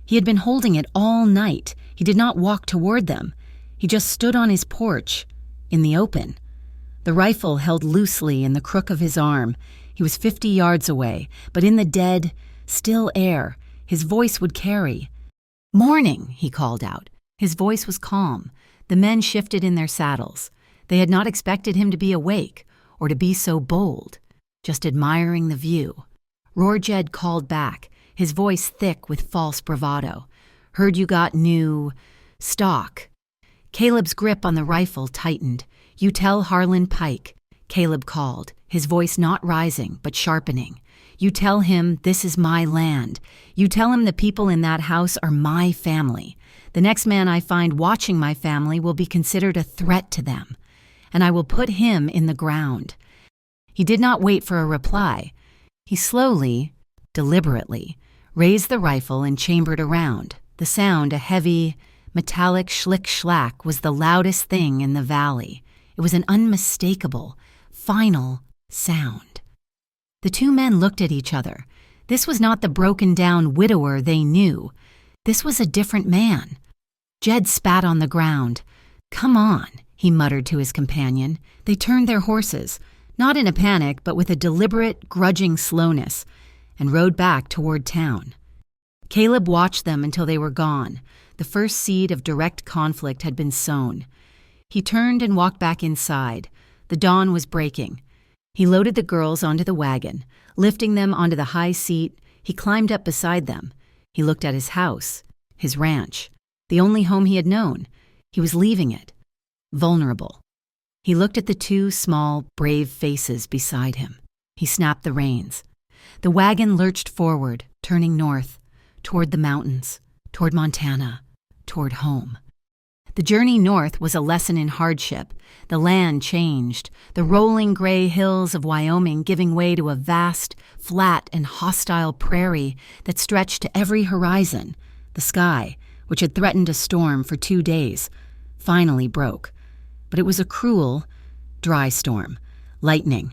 He had been holding it all night. He did not walk toward them. He just stood on his porch, in the open. The rifle held loosely in the crook of his arm. He was 50 yards away, but in the dead, still air, his voice would carry. "Morning," he called out. His voice was calm. The men shifted in their saddles. They had not expected him to be awake or to be so bold, just admiring the view. Roar Jed called back, his voice thick with false bravado. "Heard you got new stock." Caleb's grip on the rifle tightened. "You tell Harlan Pike," Caleb called, his voice not rising but sharpening. "You tell him this is my land. You tell him the people in that house are my family. The next man I find watching my family will be considered a threat to them, and I will put him in the ground." He did not wait for a reply. He slowly, deliberately, raised the rifle and chambered around. The sound, a heavy, metallic schlick-schlack, was the loudest thing in the valley. It was an unmistakable, final sound. The two men looked at each other. This was not the broken-down widower they knew. This was a different man. Jed spat on the ground. "Come on," he muttered to his companion. They turned their horses, not in a panic, but with a deliberate, grudging slowness, and rode back toward town. Caleb watched them until they were gone. The first seed of direct conflict had been sown. He turned and walked back inside. The dawn was breaking. He loaded the girls onto the wagon. Lifting them onto the high seat, he climbed up beside them. He looked at his house, his ranch, the only home he had known. He was leaving it, vulnerable. He looked at the two small, brave faces beside him. He snapped the reins. The wagon lurched forward, turning north, toward the mountains, toward Montana, toward home. The journey north was a lesson in hardship. The land changed, the rolling gray hills of Wyoming giving way to a vast, flat, and hostile prairie that stretched to every horizon. The sky, which had threatened a storm for 2 days, finally broke. But it was a cruel, dry storm. Lightning,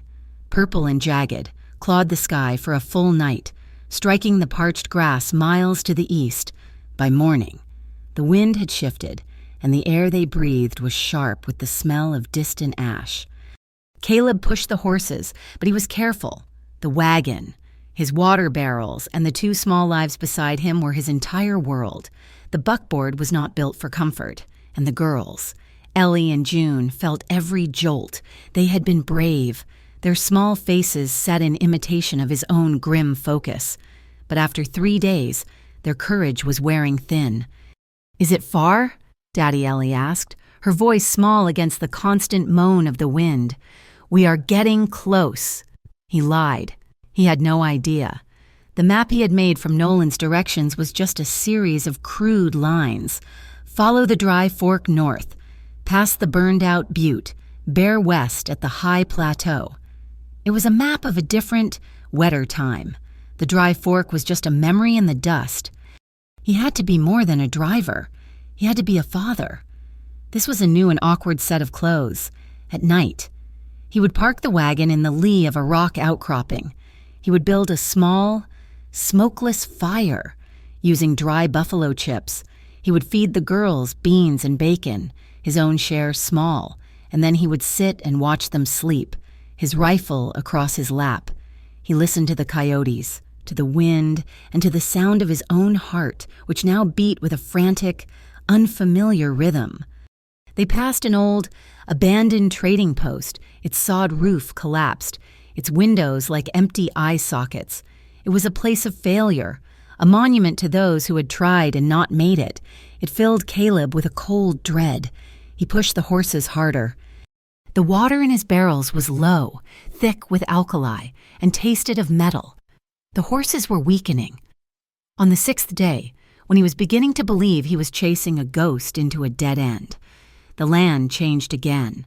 purple and jagged, clawed the sky for a full night, striking the parched grass miles to the east. By morning, the wind had shifted, and the air they breathed was sharp with the smell of distant ash. Caleb pushed the horses, but he was careful. The wagon, his water barrels, and the two small lives beside him were his entire world. The buckboard was not built for comfort, and the girls, Ellie and June, felt every jolt. They had been brave, their small faces set in imitation of his own grim focus. But after 3 days, their courage was wearing thin. "Is it far?" Daddy Ellie asked, her voice small against the constant moan of the wind. "We are getting close." He lied. He had no idea. The map he had made from Nolan's directions was just a series of crude lines. Follow the dry fork north, past the burned-out butte, bear west at the high plateau. It was a map of a different, wetter time. The dry fork was just a memory in the dust. He had to be more than a driver. He had to be a father. This was a new and awkward set of clothes. At night, he would park the wagon in the lee of a rock outcropping. He would build a small, smokeless fire using dry buffalo chips. He would feed the girls beans and bacon, his own share small, and then he would sit and watch them sleep, his rifle across his lap. He listened to the coyotes, to the wind, and to the sound of his own heart, which now beat with a frantic, unfamiliar rhythm. They passed an old, abandoned trading post. Its sod roof collapsed, its windows like empty eye sockets. It was a place of failure, a monument to those who had tried and not made it. It filled Caleb with a cold dread. He pushed the horses harder. The water in his barrels was low, thick with alkali, and tasted of metal. The horses were weakening. On the 6th day, when he was beginning to believe he was chasing a ghost into a dead end, the land changed again.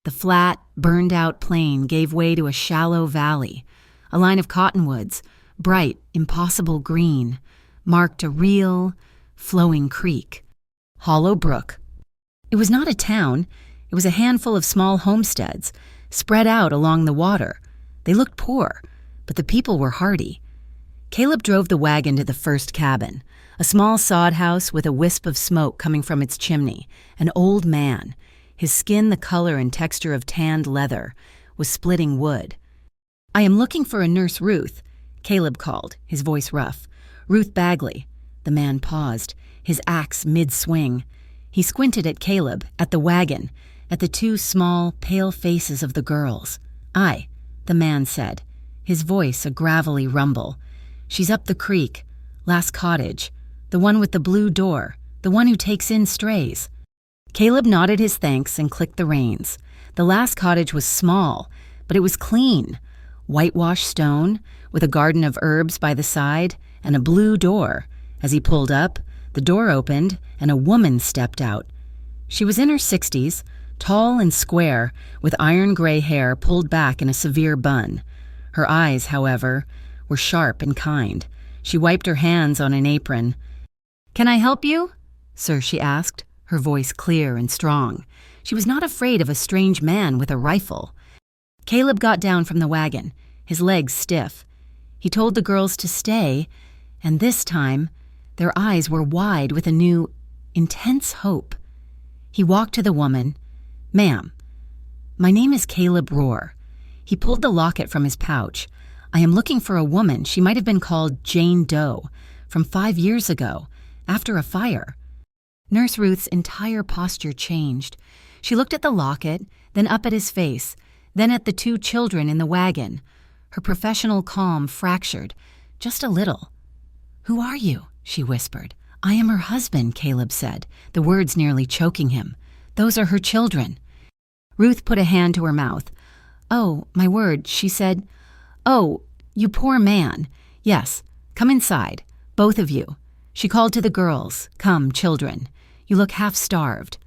The flat, burned-out plain gave way to a shallow valley. A line of cottonwoods, bright, impossible green, marked a real, flowing creek. Hollow Brook. It was not a town. It was a handful of small homesteads, spread out along the water. They looked poor, but the people were hardy. Caleb drove the wagon to the first cabin, a small sod house with a wisp of smoke coming from its chimney. An old man, his skin the color and texture of tanned leather, was splitting wood. "I am looking for a Nurse Ruth," Caleb called, his voice rough. "Ruth Bagley." The man paused, his axe mid-swing. He squinted at Caleb, at the wagon, at the two small, pale faces of the girls. "Aye," the man said, his voice a gravelly rumble. "She's up the creek, last cottage, the one with the blue door, the one who takes in strays." Caleb nodded his thanks and clicked the reins. The last cottage was small, but it was clean. Whitewashed stone, with a garden of herbs by the side, and a blue door. As he pulled up, the door opened, and a woman stepped out. She was in her 60s, tall and square, with iron-gray hair pulled back in a severe bun. Her eyes, however, were sharp and kind. She wiped her hands on an apron. "Can I help you, sir?" she asked, her voice clear and strong. She was not afraid of a strange man with a rifle. Caleb got down from the wagon, his legs stiff. He told the girls to stay, and this time, their eyes were wide with a new, intense hope. He walked to the woman. "Ma'am, my name is Caleb Rohr." He pulled the locket from his pouch. "I am looking for a woman. She might have been called Jane Doe, from 5 years ago, after a fire." Nurse Ruth's entire posture changed. She looked at the locket, then up at his face, then at the two children in the wagon. Her professional calm fractured, just a little. "Who are you?" she whispered. "I am her husband," Caleb said, the words nearly choking him. "Those are her children." Ruth put a hand to her mouth. "Oh, my word," she said. "Oh, you poor man. Yes, come inside, both of you." She called to the girls. "Come, children. You look half-starved."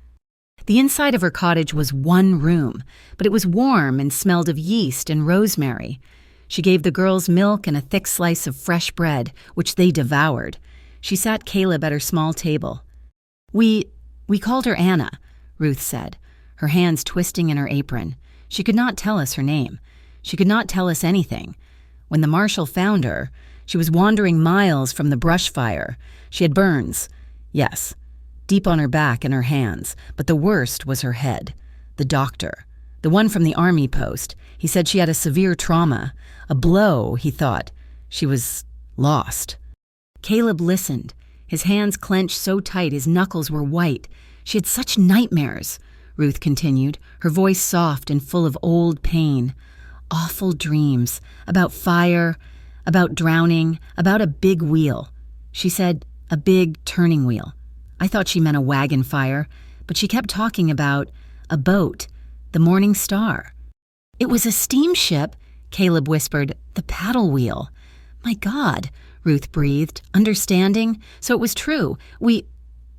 The inside of her cottage was one room, but it was warm and smelled of yeast and rosemary. She gave the girls milk and a thick slice of fresh bread, which they devoured. She sat Caleb at her small table. We called her Anna," Ruth said, her hands twisting in her apron. "She could not tell us her name. She could not tell us anything. When the marshal found her, she was wandering miles from the brush fire. She had burns, yes, deep on her back and her hands, but the worst was her head. The doctor, the one from the army post, he said she had a severe trauma. A blow, he thought. She was lost." Caleb listened, his hands clenched so tight his knuckles were white. "She had such nightmares," Ruth continued, her voice soft and full of old pain. "Awful dreams, about fire, about drowning, about a big wheel." She said, "a big turning wheel." I thought she meant a wagon fire, but she kept talking about a boat, the Morning Star. "It was a steamship," Caleb whispered, "the paddle wheel." "My God," Ruth breathed, understanding. So it was true. We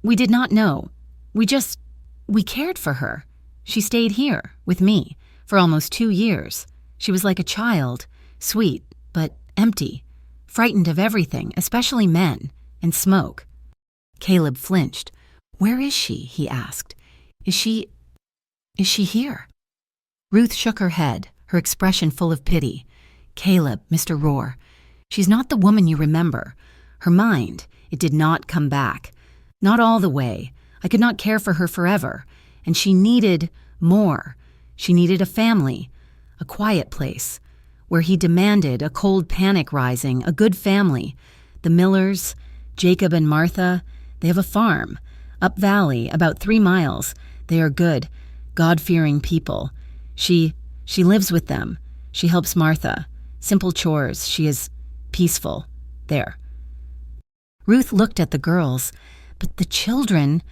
did not know. We cared for her. She stayed here, with me, for almost 2 years. She was like a child, sweet, but empty, frightened of everything, especially men, and smoke. Caleb flinched. "Where is she?" he asked. Is she here?" Ruth shook her head, her expression full of pity. "Caleb, Mr. Rohr, she's not the woman you remember. Her mind, it did not come back. Not all the way. I could not care for her forever. And she needed more. She needed a family, a quiet place, where he demanded a cold panic rising, a good family. The Millers, Jacob and Martha, they have a farm, up valley, about 3 miles. They are good, God-fearing people. She lives with them. She helps Martha. Simple chores. She is peaceful. There." Ruth looked at the girls. "But the children,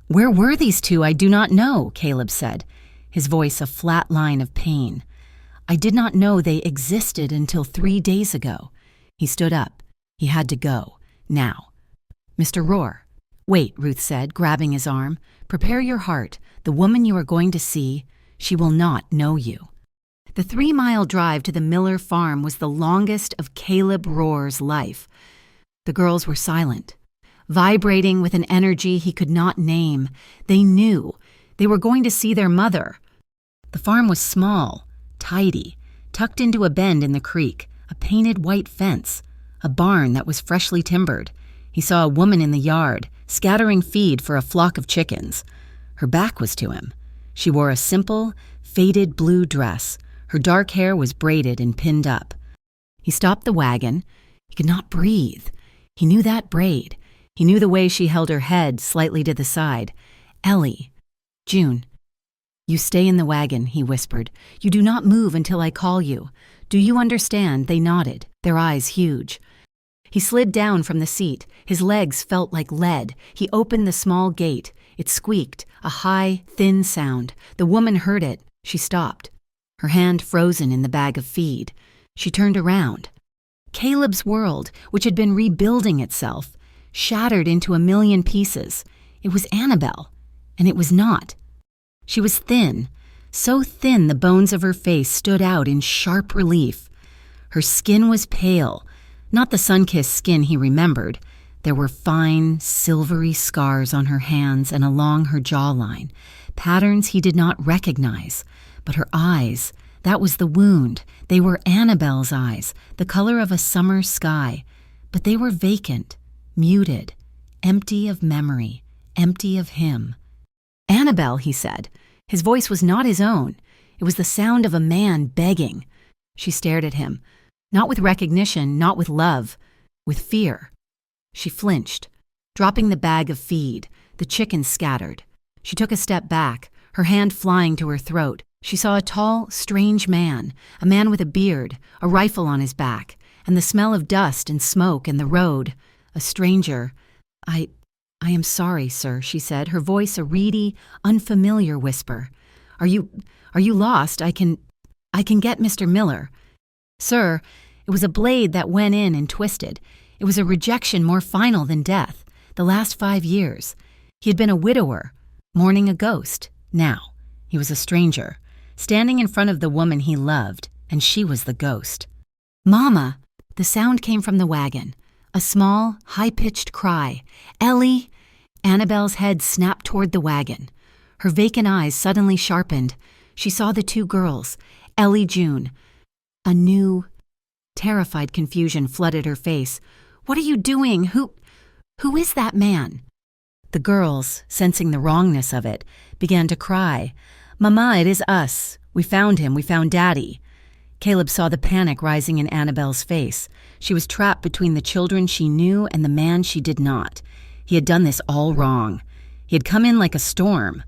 where were these two? I do not know," Caleb said, his voice a flat line of pain. "I did not know they existed until 3 days ago." He stood up. He had to go. Now. "Mr. Rohr, Wait, Ruth said, grabbing his arm. Prepare your heart. The woman you are going to see, she will not know you. The 3-mile drive to the Miller farm was the longest of Caleb Rohr's life. The girls were silent, vibrating with an energy he could not name. They knew. They were going to see their mother. The farm was small, tidy, tucked into a bend in the creek, a painted white fence, a barn that was freshly timbered. He saw a woman in the yard, scattering feed for a flock of chickens. Her back was to him. She wore a simple, faded blue dress. Her dark hair was braided and pinned up. He stopped the wagon. He could not breathe. He knew that braid. He knew the way she held her head slightly to the side. Ellie. June. You stay in the wagon, he whispered. You do not move until I call you. Do you understand? They nodded, their eyes huge. He slid down from the seat. His legs felt like lead. He opened the small gate. It squeaked, a high, thin sound. The woman heard it. She stopped, her hand frozen in the bag of feed. She turned around. Caleb's world, which had been rebuilding itself, shattered into a million pieces. It was Annabelle, and it was not. She was thin, so thin the bones of her face stood out in sharp relief. Her skin was pale, not the sun-kissed skin he remembered. There were fine, silvery scars on her hands and along her jawline, patterns he did not recognize. But her eyes, that was the wound. They were Annabelle's eyes, the color of a summer sky. But they were vacant, muted, empty of memory, empty of him. Annabelle, he said. His voice was not his own. It was the sound of a man begging. She stared at him, not with recognition, not with love, with fear. She flinched, dropping the bag of feed. The chickens scattered. She took a step back, her hand flying to her throat. She saw a tall, strange man, a man with a beard, a rifle on his back, and the smell of dust and smoke and the road. A stranger. I am sorry, sir, she said, her voice a reedy, unfamiliar whisper. Are you lost? I can get Mr. Miller. Sir, it was a blade that went in and twisted. It was a rejection more final than death. The last 5 years. He had been a widower, mourning a ghost. Now, he was a stranger, standing in front of the woman he loved, and she was the ghost. Mama! The sound came from the wagon. A small, high-pitched cry. Ellie! Annabelle's head snapped toward the wagon. Her vacant eyes suddenly sharpened. She saw the 2 girls, Ellie, June. A new, terrified confusion flooded her face. What are you doing? Who is that man? The girls, sensing the wrongness of it, began to cry. Mama, it is us. We found him. We found Daddy. Caleb saw the panic rising in Annabelle's face. She was trapped between the children she knew and the man she did not. He had done this all wrong. He had come in like a storm.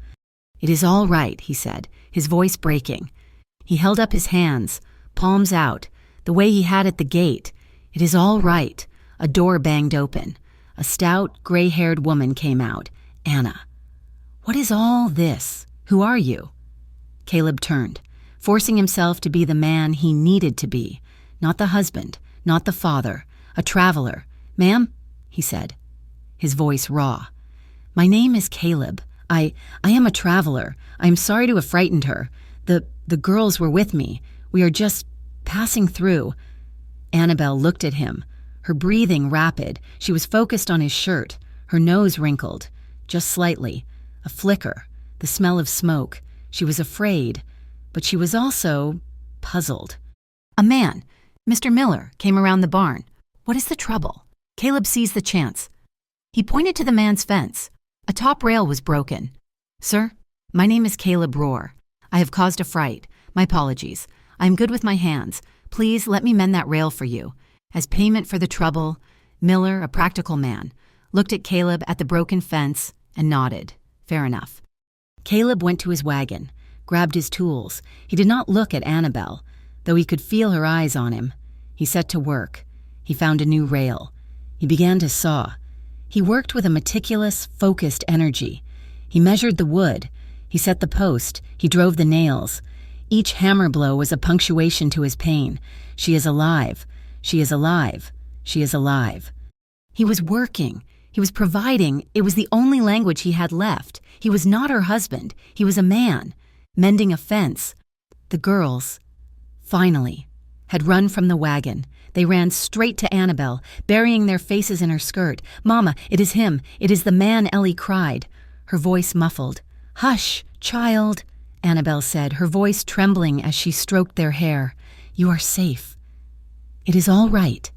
It is all right, he said, his voice breaking. He held up his hands, palms out, the way he had at the gate. It is all right. A door banged open. A stout, gray-haired woman came out. Anna. What is all this? Who are you? Caleb turned, forcing himself to be the man he needed to be, not the husband, not the father, a traveler. Ma'am, he said, his voice raw. My name is Caleb. I am a traveler. I am sorry to have frightened her. The girls were with me. We are just passing through. Annabelle looked at him, her breathing rapid. She was focused on his shirt, her nose wrinkled, just slightly, a flicker, the smell of smoke. She was afraid, but she was also puzzled. A man, Mr. Miller, came around the barn. What is the trouble? Caleb seized the chance. He pointed to the man's fence. A top rail was broken. Sir, my name is Caleb Rohr. I have caused a fright. My apologies. I am good with my hands. Please let me mend that rail for you. As payment for the trouble, Miller, a practical man, looked at Caleb at the broken fence and nodded. Fair enough. Caleb went to his wagon, grabbed his tools. He did not look at Annabelle, though he could feel her eyes on him. He set to work. He found a new rail. He began to saw. He worked with a meticulous, focused energy. He measured the wood. He set the post. He drove the nails. Each hammer blow was a punctuation to his pain. She is alive. She is alive. She is alive. He was working. He was providing. It was the only language he had left. He was not her husband. He was a man, mending a fence. The girls, finally, had run from the wagon. They ran straight to Annabelle, burying their faces in her skirt. "Mama, it is him. It is the man," Ellie cried, her voice muffled. "Hush, child," Annabelle said, her voice trembling as she stroked their hair. "You are safe. It is all right."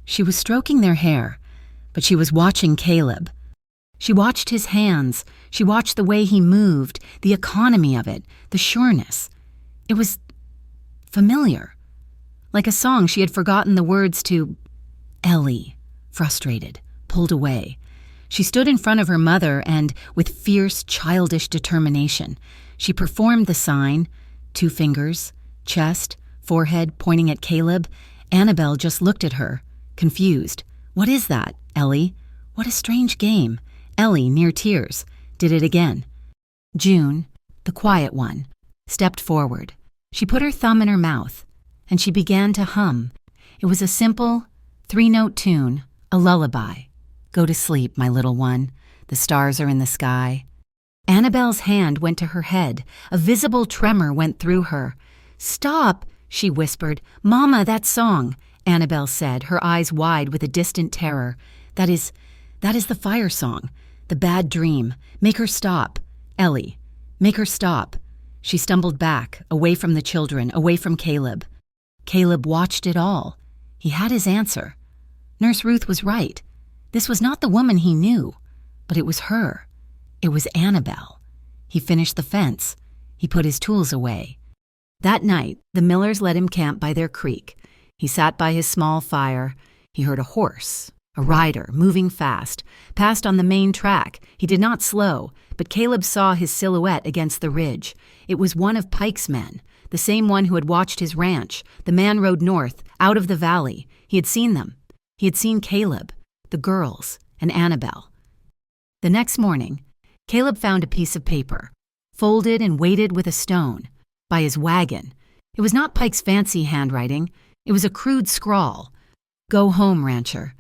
She was stroking their hair, but she was watching Caleb. She watched his hands. She watched the way he moved, the economy of it, the sureness. It was familiar. Like a song she had forgotten the words to. Ellie, frustrated, pulled away. She stood in front of her mother and, with fierce, childish determination, she performed the sign, 2 fingers, chest, forehead pointing at Caleb. Annabelle just looked at her, confused. "What is that, Ellie? What a strange game." Ellie, near tears, did it again. June, the quiet one, stepped forward. She put her thumb in her mouth, and she began to hum. It was a simple, 3-note tune, a lullaby. "Go to sleep, my little one. The stars are in the sky." Annabelle's hand went to her head. A visible tremor went through her. "Stop," she whispered. "Mama, that song," Annabelle said, her eyes wide with a distant terror. That is the fire song, the bad dream. Make her stop. Ellie, make her stop." She stumbled back, away from the children, away from Caleb. Caleb watched it all. He had his answer. Nurse Ruth was right. This was not the woman he knew, but it was her. It was Annabelle. He finished the fence. He put his tools away. That night, the Millers let him camp by their creek. He sat by his small fire. He heard a horse, a rider, moving fast, passed on the main track. He did not slow, but Caleb saw his silhouette against the ridge. It was one of Pike's men, the same one who had watched his ranch. The man rode north, out of the valley. He had seen them. He had seen Caleb, the girls, and Annabelle. The next morning, Caleb found a piece of paper, folded and weighted with a stone, by his wagon. It was not Pike's fancy handwriting. It was a crude scrawl. "Go home, rancher.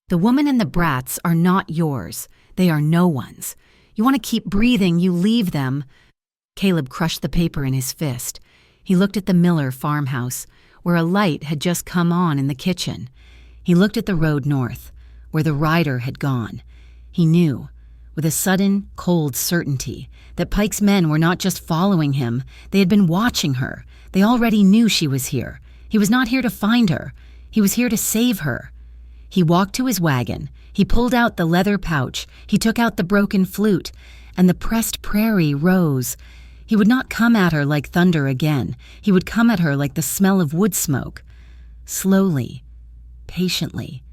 The woman and the brats are not yours. They are no one's. You want to keep breathing, you leave them." Caleb crushed the paper in his fist. He looked at the Miller farmhouse, where a light had just come on in the kitchen. He looked at the road north, where the rider had gone. He knew, with a sudden, cold certainty, that Pike's men were not just following him. They had been watching her. They already knew she was here. He was not here to find her. He was here to save her. He walked to his wagon. He pulled out the leather pouch. He took out the broken flute, and the pressed prairie rose. He would not come at her like thunder again. He would come at her like the smell of wood smoke. Slowly, patiently,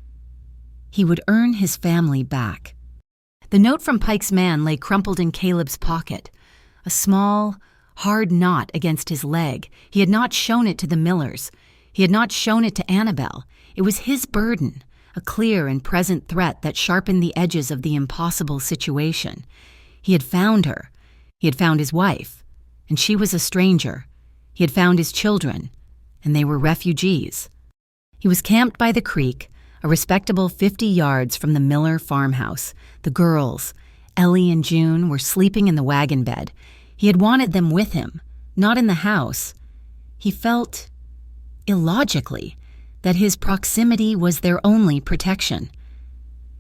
he would earn his family back. The note from Pike's man lay crumpled in Caleb's pocket, a small, hard knot against his leg. He had not shown it to the Millers. He had not shown it to Annabelle. It was his burden, a clear and present threat that sharpened the edges of the impossible situation. He had found her. He had found his wife, and she was a stranger. He had found his children, and they were refugees. He was camped by the creek, a respectable 50 yards from the Miller farmhouse. The girls, Ellie and June, were sleeping in the wagon bed. He had wanted them with him, not in the house. He felt, illogically, that his proximity was their only protection.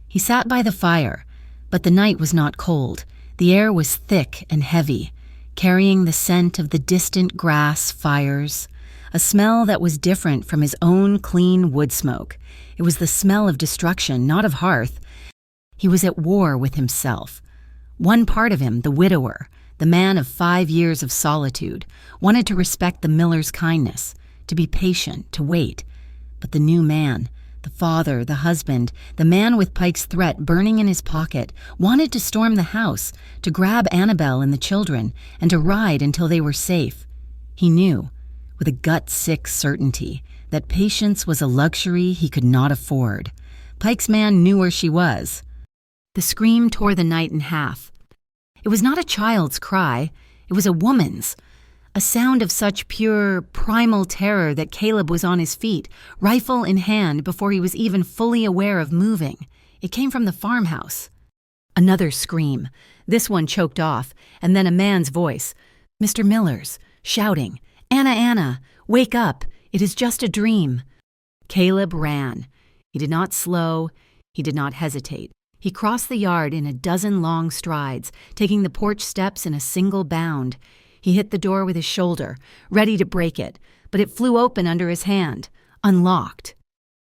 He sat by the fire, but the night was not cold. The air was thick and heavy, carrying the scent of the distant grass fires, a smell that was different from his own clean wood smoke. It was the smell of destruction, not of hearth. He was at war with himself. One part of him, the widower, the man of 5 years of solitude, wanted to respect the Miller's kindness, to be patient, to wait. But the new man, the father, the husband, the man with Pike's threat burning in his pocket, wanted to storm the house, to grab Annabelle and the children, and to ride until they were safe. He knew, with a gut-sick certainty, that patience was a luxury he could not afford. Pike's man knew where she was. The scream tore the night in half. It was not a child's cry. It was a woman's. A sound of such pure, primal terror that Caleb was on his feet, rifle in hand, before he was even fully aware of moving. It came from the farmhouse. Another scream, this one choked off, and then a man's voice, Mr. Miller's, shouting, "Anna, Anna, wake up, it is just a dream." Caleb ran. He did not slow, he did not hesitate. He crossed the yard in a dozen long strides, taking the porch steps in a single bound. He hit the door with his shoulder, ready to break it, but it flew open under his hand, unlocked.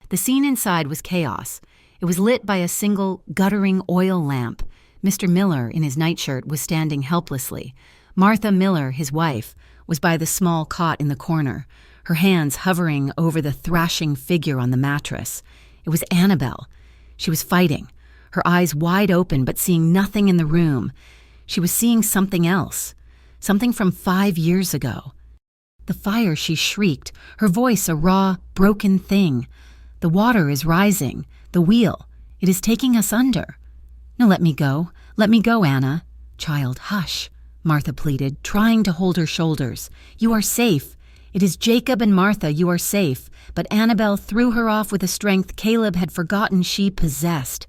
The scene inside was chaos. It was lit by a single, guttering oil lamp. Mr. Miller, in his nightshirt, was standing helplessly. Martha Miller, his wife, was by the small cot in the corner, her hands hovering over the thrashing figure on the mattress. It was Annabelle. She was fighting, her eyes wide open but seeing nothing in the room. She was seeing something else, something from 5 years ago. The fire, she shrieked, her voice a raw, broken thing. The water is rising, the wheel. It is taking us under. No, let me go, Anna. Child, hush, Martha pleaded, trying to hold her shoulders. You are safe. It is Jacob and Martha, you are safe. But Annabelle threw her off with a strength Caleb had forgotten she possessed.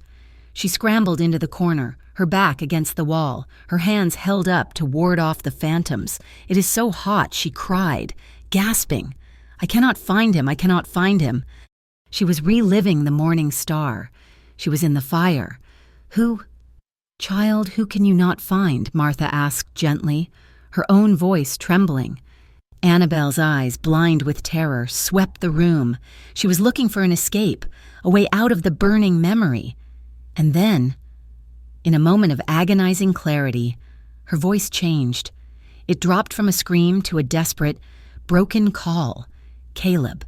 She scrambled into the corner, her back against the wall, her hands held up to ward off the phantoms. It is so hot, she cried, gasping. I cannot find him, I cannot find him. She was reliving the morning star. She was in the fire. Child, who can you not find? Martha asked gently, her own voice trembling. Annabelle's eyes, blind with terror, swept the room. She was looking for an escape, a way out of the burning memory. And then, in a moment of agonizing clarity, her voice changed. It dropped from a scream to a desperate, broken call. Caleb.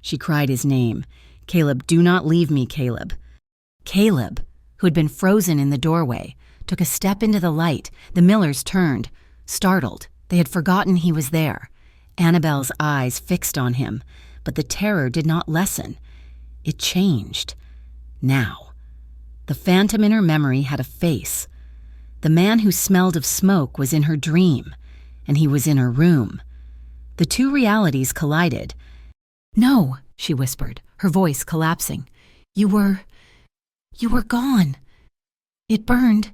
She cried his name. Caleb, do not leave me, Caleb. Caleb, who had been frozen in the doorway, took a step into the light. The Millers turned, startled. They had forgotten he was there. Annabelle's eyes fixed on him, but the terror did not lessen. It changed. Now. The phantom in her memory had a face. The man who smelled of smoke was in her dream, and he was in her room. The two realities collided. No, she whispered, her voice collapsing. You were gone. It burned.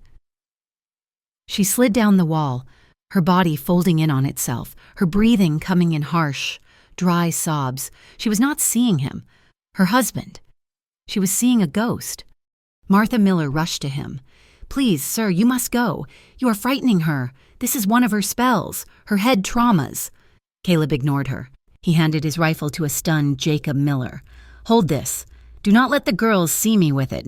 She slid down the wall, her body folding in on itself, her breathing coming in harsh, dry sobs. She was not seeing him, her husband. She was seeing a ghost. Martha Miller rushed to him. Please, sir, you must go. You are frightening her. This is one of her spells, her head traumas. Caleb ignored her. He handed his rifle to a stunned Jacob Miller. Hold this. Do not let the girls see me with it.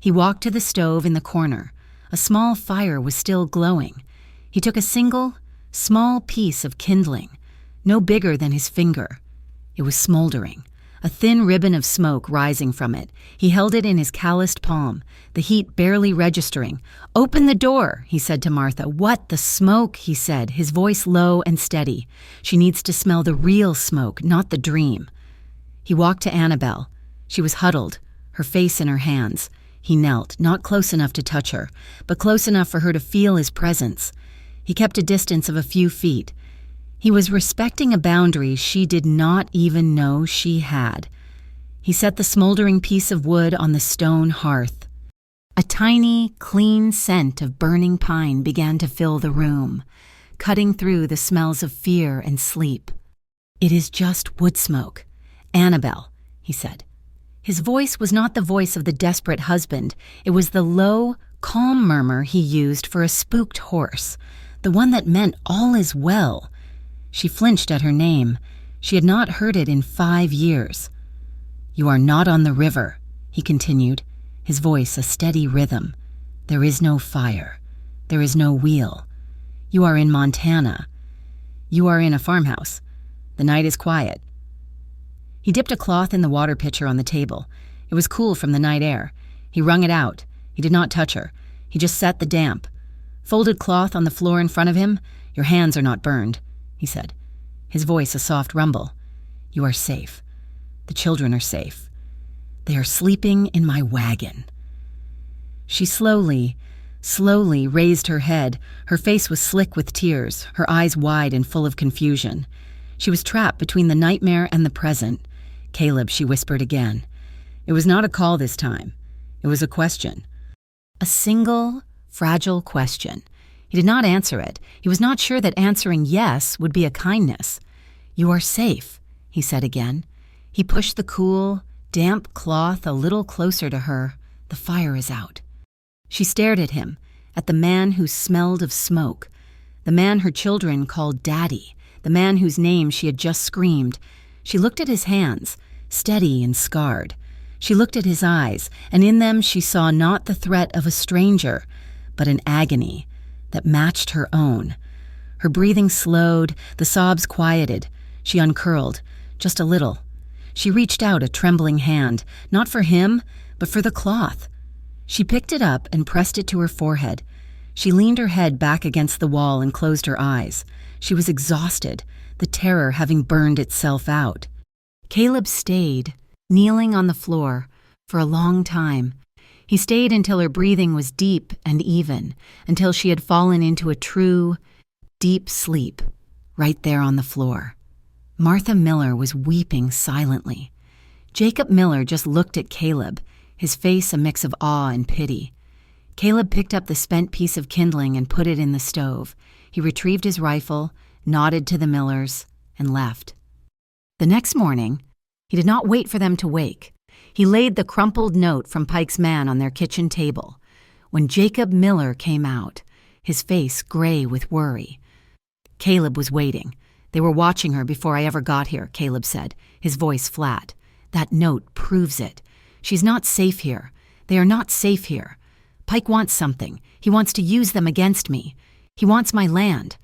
He walked to the stove in the corner. A small fire was still glowing. He took a single, small piece of kindling, no bigger than his finger. It was smoldering, a thin ribbon of smoke rising from it. He held it in his calloused palm, the heat barely registering. Open the door, he said to Martha. What, the smoke, he said, his voice low and steady. She needs to smell the real smoke, not the dream. He walked to Annabelle. She was huddled, her face in her hands. He knelt, not close enough to touch her, but close enough for her to feel his presence. He kept a distance of a few feet. He was respecting a boundary she did not even know she had. He set the smoldering piece of wood on the stone hearth. A tiny, clean scent of burning pine began to fill the room, cutting through the smells of fear and sleep. It is just wood smoke. Annabelle, he said. His voice was not the voice of the desperate husband. It was the low, calm murmur he used for a spooked horse, the one that meant all is well. She flinched at her name. She had not heard it in 5 years. You are not on the river, he continued, his voice a steady rhythm. There is no fire. There is no wheel. You are in Montana. You are in a farmhouse. The night is quiet. He dipped a cloth in the water pitcher on the table. It was cool from the night air. He wrung it out. He did not touch her. He just set the damp. Folded cloth on the floor in front of him. Your hands are not burned, he said, his voice a soft rumble. You are safe. The children are safe. They are sleeping in my wagon. She slowly raised her head. Her face was slick with tears, her eyes wide and full of confusion. She was trapped between the nightmare and the present. Caleb, she whispered again. It was not a call this time. It was a question. A single, fragile question. He did not answer it. He was not sure that answering yes would be a kindness. "You are safe," he said again. He pushed the cool, damp cloth a little closer to her. "The fire is out." She stared at him, at the man who smelled of smoke, the man her children called Daddy, the man whose name she had just screamed. She looked at his hands, steady and scarred. She looked at his eyes, and in them she saw not the threat of a stranger, but an agony that matched her own. Her breathing slowed, the sobs quieted. She uncurled, just a little. She reached out a trembling hand, not for him, but for the cloth. She picked it up and pressed it to her forehead. She leaned her head back against the wall and closed her eyes. She was exhausted, the terror having burned itself out. Caleb stayed, kneeling on the floor, for a long time. He stayed until her breathing was deep and even, until she had fallen into a true, deep sleep, right there on the floor. Martha Miller was weeping silently. Jacob Miller just looked at Caleb, his face a mix of awe and pity. Caleb picked up the spent piece of kindling and put it in the stove. He retrieved his rifle, nodded to the Millers, and left. The next morning, he did not wait for them to wake. He laid the crumpled note from Pike's man on their kitchen table. When Jacob Miller came out, his face gray with worry. Caleb was waiting. "They were watching her before I ever got here," Caleb said, his voice flat. "That note proves it. She's not safe here. They are not safe here. Pike wants something. He wants to use them against me. He wants my land."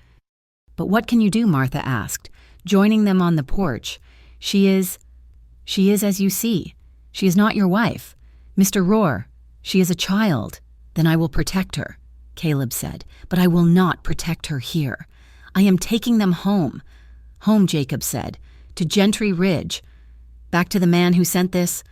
"But what can you do?" Martha asked, joining them on the porch. She is as you see. She is not your wife. Mr. Rohr, she is a child." "Then I will protect her," Caleb said, "but I will not protect her here. I am taking them home." "Home," Jacob said, "to Gentry Ridge. Back to the man who sent this.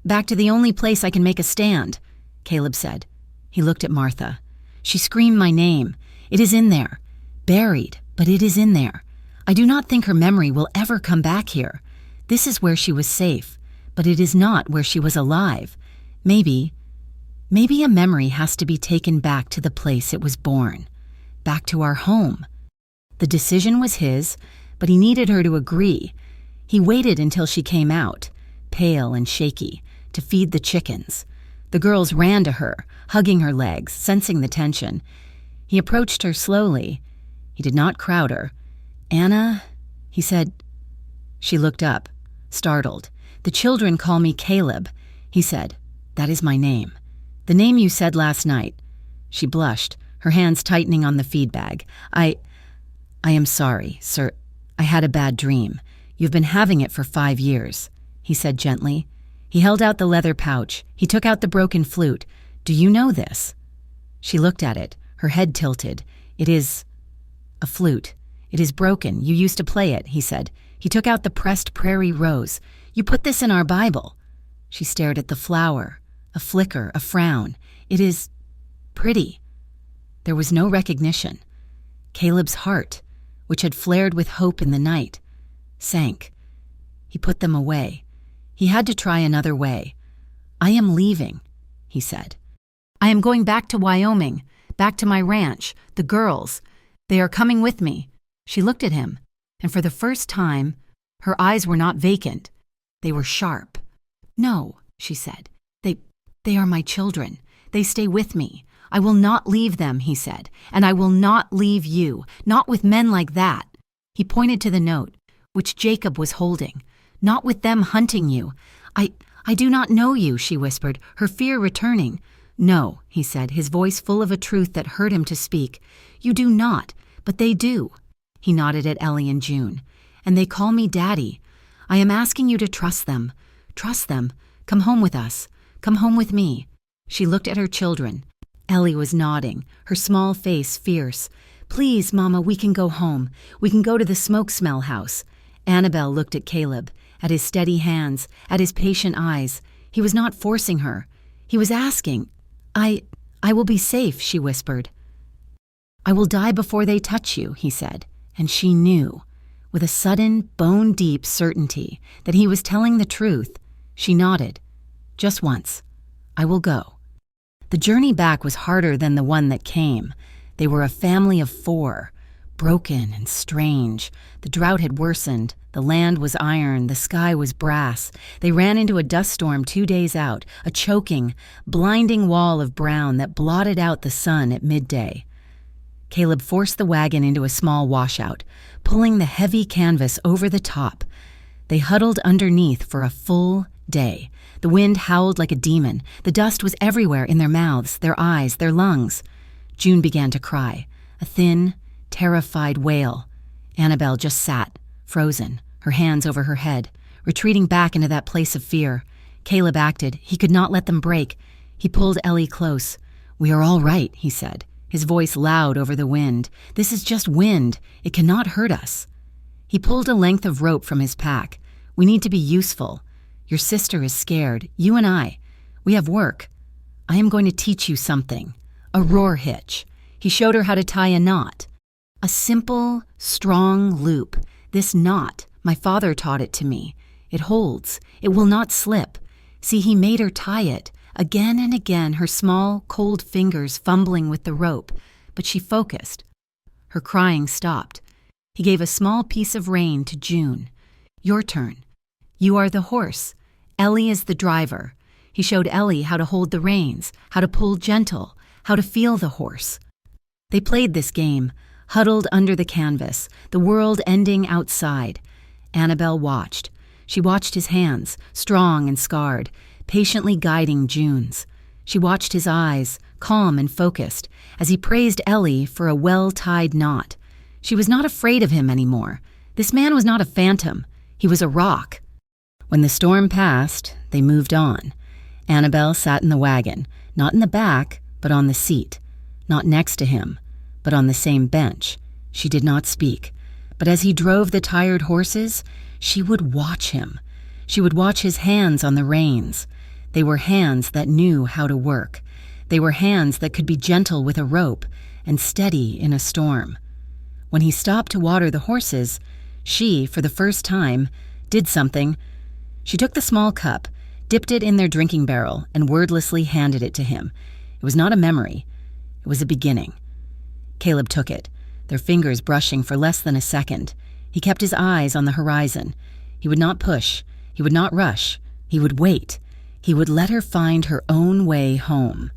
Back to the only place I can make a stand," Caleb said. He looked at Martha. "She screamed my name. It is in there. Buried, but it is in there. I do not think her memory will ever come back here. This is where she was safe, but it is not where she was alive. Maybe a memory has to be taken back to the place it was born, back to our home." The decision was his, but he needed her to agree. He waited until she came out, pale and shaky, to feed the chickens. The girls ran to her, hugging her legs, sensing the tension. He approached her slowly. He did not crowd her. "Anna," he said. She looked up, startled. "The children call me Caleb," he said. "That is my name. The name you said last night." She blushed, her hands tightening on the feed bag. I am sorry, sir. I had a bad dream. You've been having it for 5 years," he said gently. He held out the leather pouch. He took out the broken flute. "Do you know this?" She looked at it, her head tilted. "It is a flute. It is broken. You used to play it," he said. He took out the pressed prairie rose. "You put this in our Bible." She stared at the flower, a flicker, a frown. "It is pretty." There was no recognition. Caleb's heart, which had flared with hope in the night, sank. He put them away. He had to try another way. "I am leaving," he said. "I am going back to Wyoming, back to my ranch, the girls. They are coming with me." She looked at him, and for the first time, her eyes were not vacant. They were sharp. "No," she said. They are my children. They stay with me. I will not leave them," he said, "and I will not leave you, not with men like that." He pointed to the note, which Jacob was holding. "Not with them hunting you. I do not know you," she whispered, her fear returning. "No," he said, his voice full of a truth that hurt him to speak. "You do not, but they do." He nodded at Ellie and June. "And they call me Daddy. I am asking you to trust them. Trust them. Come home with us. Come home with me." She looked at her children. Ellie was nodding, her small face fierce. "Please, Mama, we can go home. We can go to the smoke smell house." Annabelle looked at Caleb, at his steady hands, at his patient eyes. He was not forcing her. He was asking. I will be safe," she whispered. "I will die before they touch you," he said, and she knew, with a sudden, bone-deep certainty, that he was telling the truth. She nodded. "Just once. I will go." The journey back was harder than the one that came. They were a family of 4, broken and strange. The drought had worsened. The land was iron. The sky was brass. They ran into a dust storm 2 days out, a choking, blinding wall of brown that blotted out the sun at midday. Caleb forced the wagon into a small washout, pulling the heavy canvas over the top. They huddled underneath for a full day. The wind howled like a demon. The dust was everywhere, in their mouths, their eyes, their lungs. June began to cry, a thin, terrified wail. Annabelle just sat, frozen, her hands over her head, retreating back into that place of fear. Caleb acted. He could not let them break. He pulled Ellie close. "We are all right," he said, his voice loud over the wind. "This is just wind. It cannot hurt us." He pulled a length of rope from his pack. "We need to be useful. Your sister is scared. You and I. We have work. I am going to teach you something. A roar hitch." He showed her how to tie a knot. A simple, strong loop. "This knot, my father taught it to me. It holds. It will not slip." See, he made her tie it. Again and again, her small, cold fingers fumbling with the rope. But she focused. Her crying stopped. He gave a small piece of rein to June. "Your turn. You are the horse. Ellie is the driver." He showed Ellie how to hold the reins, how to pull gentle, how to feel the horse. They played this game, huddled under the canvas, the world ending outside. Annabelle watched. She watched his hands, strong and scarred, patiently guiding June's. She watched his eyes, calm and focused, as he praised Ellie for a well-tied knot. She was not afraid of him anymore. This man was not a phantom. He was a rock. When the storm passed, they moved on. Annabelle sat in the wagon, not in the back, but on the seat. Not next to him, but on the same bench. She did not speak. But as he drove the tired horses, she would watch him. She would watch his hands on the reins. They were hands that knew how to work. They were hands that could be gentle with a rope and steady in a storm. When he stopped to water the horses, she, for the first time, did something. She took the small cup, dipped it in their drinking barrel, and wordlessly handed it to him. It was not a memory. It was a beginning. Caleb took it, their fingers brushing for less than a second. He kept his eyes on the horizon. He would not push. He would not rush. He would wait. He would let her find her own way home.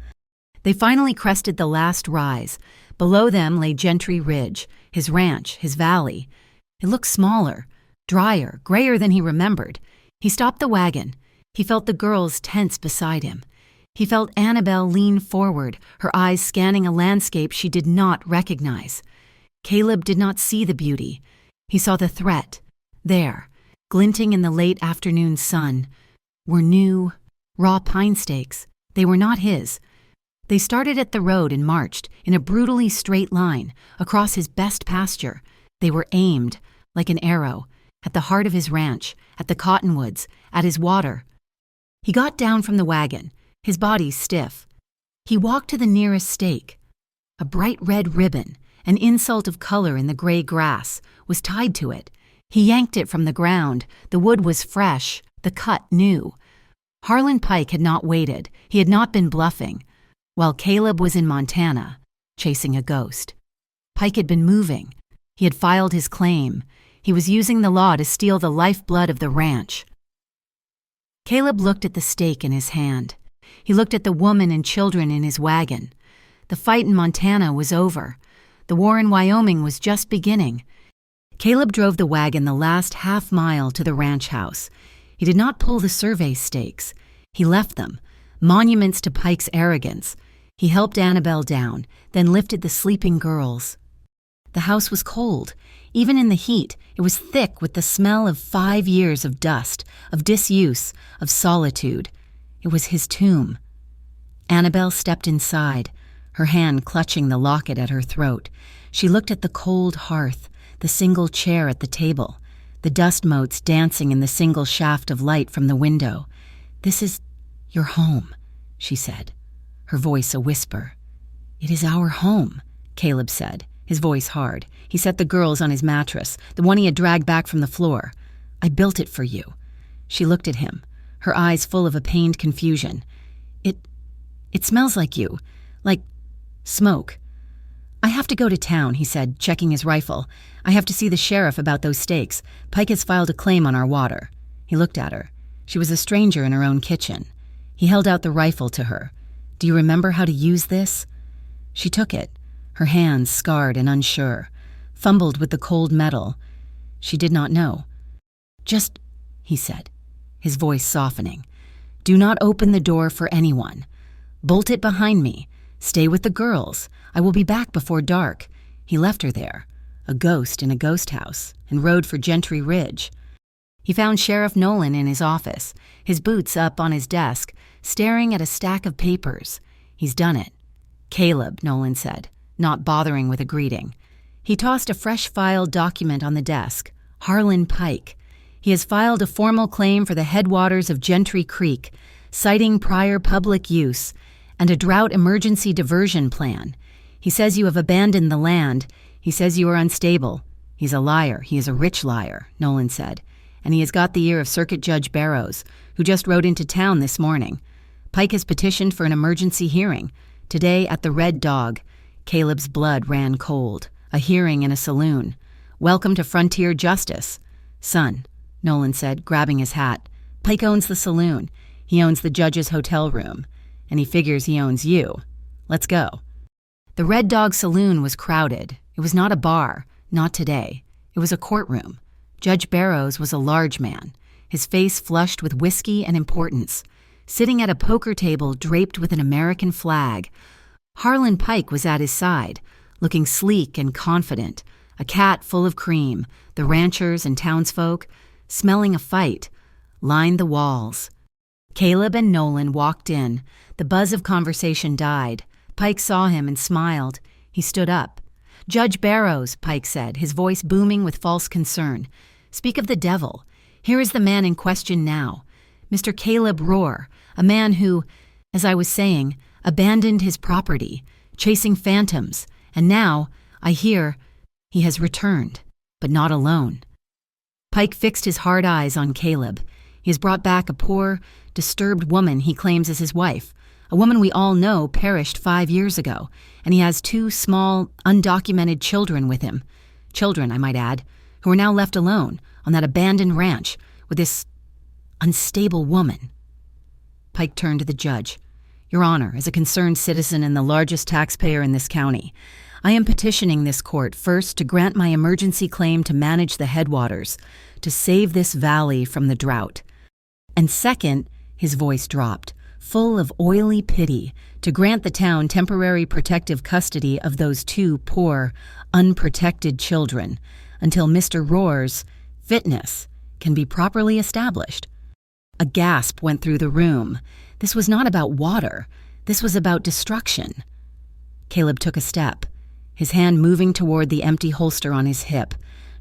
They finally crested the last rise. Below them lay Gentry Ridge, his ranch, his valley. It looked smaller, drier, grayer than he remembered. He stopped the wagon. He felt the girls tense beside him. He felt Annabelle lean forward, her eyes scanning a landscape she did not recognize. Caleb did not see the beauty. He saw the threat. There, glinting in the late afternoon sun, were new, raw pine stakes. They were not his. They started at the road and marched, in a brutally straight line, across his best pasture. They were aimed, like an arrow, at the heart of his ranch, at the cottonwoods, at his water. He got down from the wagon, his body stiff. He walked to the nearest stake. A bright red ribbon, an insult of color in the gray grass, was tied to it. He yanked it from the ground. The wood was fresh, the cut new. Harlan Pike had not waited. He had not been bluffing. While Caleb was in Montana, chasing a ghost. Pike had been moving. He had filed his claim. He was using the law to steal the lifeblood of the ranch. Caleb looked at the stake in his hand. He looked at the woman and children in his wagon. The fight in Montana was over. The war in Wyoming was just beginning. Caleb drove the wagon the last half mile to the ranch house. He did not pull the survey stakes. He left them, monuments to Pike's arrogance. He helped Annabelle down, then lifted the sleeping girls. The house was cold. Even in the heat, it was thick with the smell of 5 years of dust, of disuse, of solitude. It was his tomb. Annabelle stepped inside, her hand clutching the locket at her throat. She looked at the cold hearth, the single chair at the table, the dust motes dancing in the single shaft of light from the window. "This is your home," she said, her voice a whisper. "It is our home," Caleb said, his voice hard. He set the girls on his mattress, the one he had dragged back from the floor. "I built it for you." She looked at him, her eyes full of a pained confusion. It smells like you. Like smoke. I have to go to town, he said, checking his rifle. I have to see the sheriff about those steaks. Pike has filed a claim on our water. He looked at her. She was a stranger in her own kitchen. He held out the rifle to her. Do you remember how to use this? She took it, her hands scarred and unsure, fumbled with the cold metal. She did not know. Just, he said, his voice softening. Do not open the door for anyone. Bolt it behind me. Stay with the girls. I will be back before dark. He left her there, a ghost in a ghost house, and rode for Gentry Ridge. He found Sheriff Nolan in his office, his boots up on his desk, staring at a stack of papers. He's done it. Caleb, Nolan said, not bothering with a greeting. He tossed a fresh filed document on the desk. Harlan Pike. He has filed a formal claim for the headwaters of Gentry Creek, citing prior public use, and a drought emergency diversion plan. He says you have abandoned the land. He says you are unstable. He's a liar. He is a rich liar, Nolan said. And he has got the ear of Circuit Judge Barrows, who just rode into town this morning. Pike has petitioned for an emergency hearing. Today at the Red Dog. Caleb's blood ran cold. A hearing in a saloon. Welcome to frontier justice. Son, Nolan said, grabbing his hat. Pike owns the saloon. He owns the judge's hotel room. And he figures he owns you. Let's go. The Red Dog Saloon was crowded. It was not a bar. Not today. It was a courtroom. Judge Barrows was a large man, his face flushed with whiskey and importance, sitting at a poker table draped with an American flag. Harlan Pike was at his side, looking sleek and confident, a cat full of cream, the ranchers and townsfolk, smelling a fight, lined the walls. Caleb and Nolan walked in. The buzz of conversation died. Pike saw him and smiled. He stood up. Judge Barrows, Pike said, his voice booming with false concern. Speak of the devil. Here is the man in question now. Mr. Caleb Rohr, a man who, as I was saying, abandoned his property, chasing phantoms, and now, I hear, he has returned, but not alone. Pike fixed his hard eyes on Caleb. He has brought back a poor, disturbed woman he claims is his wife, a woman we all know perished 5 years ago, and he has 2 small, undocumented children with him. Children, I might add, who are now left alone on that abandoned ranch with this unstable woman. Pike turned to the judge. Your Honor, as a concerned citizen and the largest taxpayer in this county, I am petitioning this court first to grant my emergency claim to manage the headwaters, to save this valley from the drought. And second, his voice dropped, full of oily pity, to grant the town temporary protective custody of those 2 poor, unprotected children until Mr. Rohr's fitness can be properly established. A gasp went through the room. This was not about water. This was about destruction. Caleb took a step, his hand moving toward the empty holster on his hip.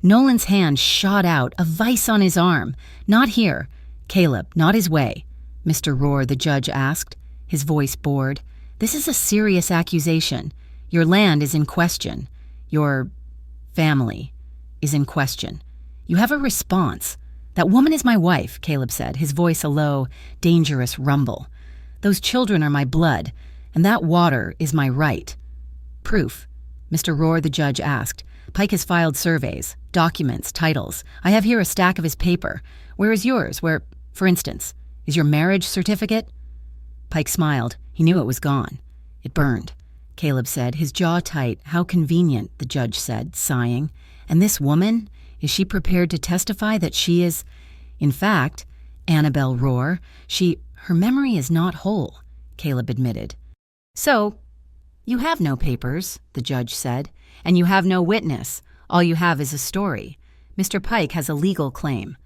Nolan's hand shot out, a vice on his arm. Not here. Caleb, not his way. Mr. Rohr, the judge asked, his voice bored. This is a serious accusation. Your land is in question. Your family is in question. You have a response. That woman is my wife, Caleb said, his voice a low, dangerous rumble. Those children are my blood, and that water is my right. Proof. Mr. Rohr, the judge asked. Pike has filed surveys, documents, titles. I have here a stack of his paper. Where is yours? Where, for instance, is your marriage certificate? Pike smiled. He knew it was gone. It burned. Caleb said, his jaw tight. How convenient, the judge said, sighing. And this woman? Is she prepared to testify that she is, in fact, Annabelle Rohr? Her memory is not whole, Caleb admitted. So, you have no papers, the judge said, and you have no witness. All you have is a story. Mr. Pike has a legal claim.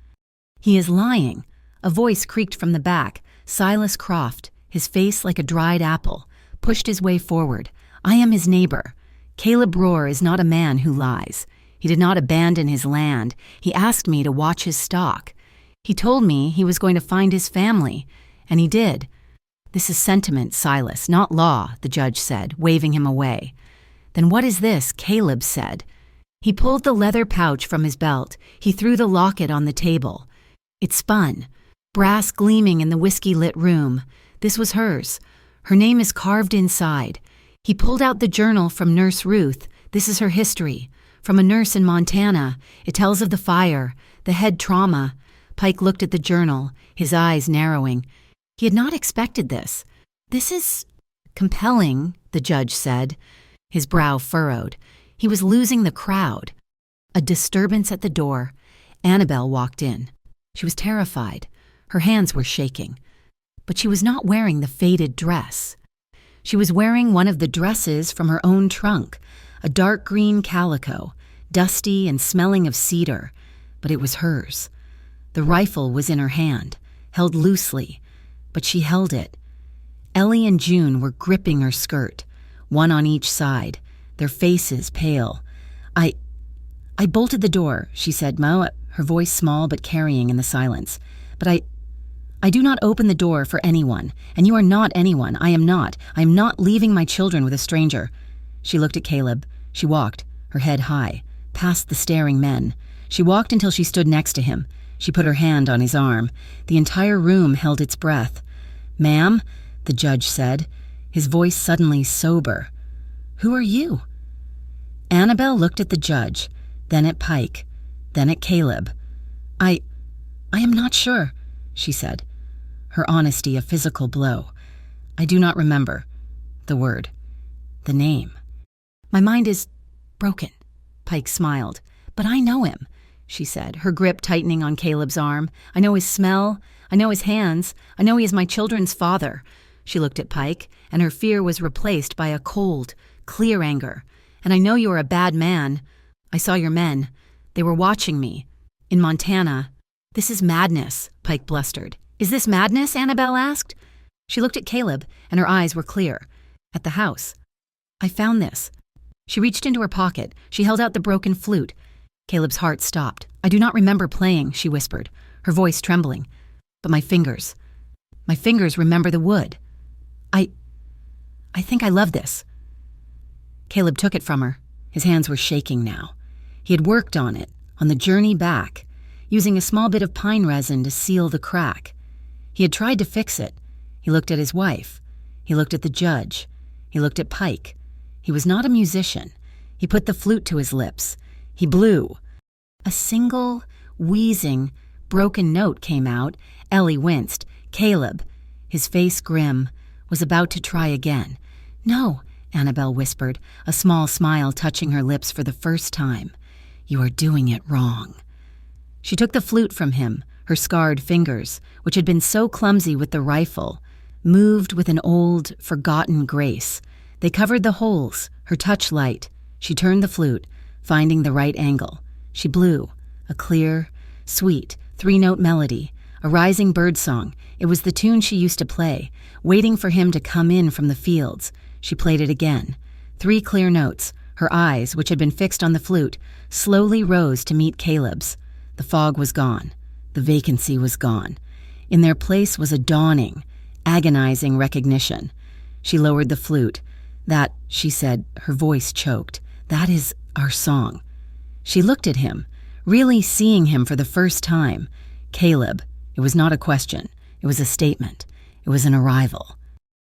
He is lying. A voice creaked from the back. Silas Croft, his face like a dried apple, pushed his way forward. I am his neighbor. Caleb Rohr is not a man who lies. He did not abandon his land. He asked me to watch his stock. He told me he was going to find his family, and he did. This is sentiment, Silas, not law, the judge said, waving him away. Then what is this? Caleb said. He pulled the leather pouch from his belt. He threw the locket on the table. It spun, brass gleaming in the whiskey-lit room. This was hers. Her name is carved inside. He pulled out the journal from Nurse Ruth. This is her history. From a nurse in Montana. It tells of the fire, the head trauma. Pike looked at the journal, his eyes narrowing. He had not expected this. This is compelling, the judge said. His brow furrowed. He was losing the crowd. A disturbance at the door. Annabelle walked in. She was terrified. Her hands were shaking. But she was not wearing the faded dress. She was wearing one of the dresses from her own trunk, a dark green calico, dusty and smelling of cedar, but it was hers. The rifle was in her hand, held loosely, but she held it. Ellie and June were gripping her skirt, one on each side, their faces pale. I bolted the door, she said, Mo, her voice small but carrying in the silence. But I do not open the door for anyone, and you are not anyone. I am not. I am not leaving my children with a stranger. She looked at Caleb. She walked, her head high, past the staring men. She walked until she stood next to him. She put her hand on his arm. The entire room held its breath. Ma'am, the judge said, his voice suddenly sober. Who are you? Annabelle looked at the judge, then at Pike, then at Caleb. I am not sure, she said, her honesty a physical blow. I do not remember. The word. The name. My mind is broken, Pike smiled. But I know him, she said, her grip tightening on Caleb's arm. I know his smell. I know his hands. I know he is my children's father. She looked at Pike, and her fear was replaced by a cold, clear anger. And I know you are a bad man. I saw your men. They were watching me. In Montana. This is madness, Pike blustered. Is this madness? Annabelle asked. She looked at Caleb, and her eyes were clear. At the house. I found this. She reached into her pocket. She held out the broken flute. Caleb's heart stopped. I do not remember playing, she whispered, her voice trembling. But my fingers remember the wood. I think I love this. Caleb took it from her. His hands were shaking now. He had worked on it, on the journey back, using a small bit of pine resin to seal the crack. He had tried to fix it. He looked at his wife. He looked at the judge. He looked at Pike. He was not a musician. He put the flute to his lips. He blew. A single, wheezing, broken note came out. Ellie winced. Caleb, his face grim, was about to try again. No, Annabelle whispered, a small smile touching her lips for the first time. You are doing it wrong. She took the flute from him, her scarred fingers, which had been so clumsy with the rifle, moved with an old, forgotten grace. They covered the holes, her touch light. She turned the flute, finding the right angle. She blew, a clear, sweet, three-note melody, a rising bird song. It was the tune she used to play, waiting for him to come in from the fields. She played it again. 3 clear notes. Her eyes, which had been fixed on the flute, slowly rose to meet Caleb's. The fog was gone. The vacancy was gone. In their place was a dawning, agonizing recognition. She lowered the flute. That, she said, her voice choked. That is our song. She looked at him, really seeing him for the first time. Caleb. It was not a question. It was a statement. It was an arrival.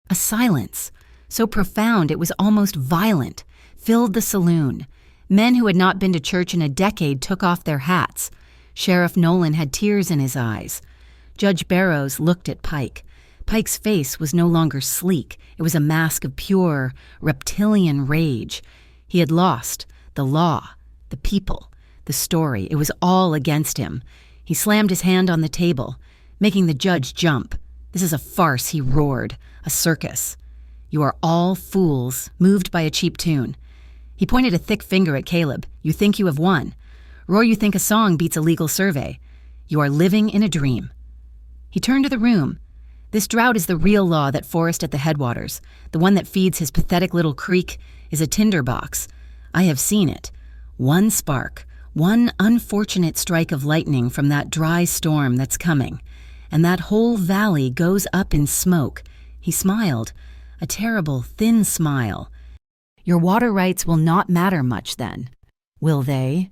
A silence, so profound it was almost violent, filled the saloon. Men who had not been to church in a decade took off their hats. Sheriff Nolan had tears in his eyes. Judge Barrows looked at Pike. Pike's face was no longer sleek. It was a mask of pure, reptilian rage. He had lost the law, the people, the story. It was all against him. He slammed his hand on the table, making the judge jump. This is a farce, he roared, a circus. You are all fools, moved by a cheap tune. He pointed a thick finger at Caleb. You think you have won. Roar, you think a song beats a legal survey. You are living in a dream. He turned to the room. This drought is the real law that forest at the headwaters. The one that feeds his pathetic little creek is a tinderbox. I have seen it. One spark, one unfortunate strike of lightning from that dry storm that's coming, and that whole valley goes up in smoke. He smiled, a terrible, thin smile. Your water rights will not matter much then, will they?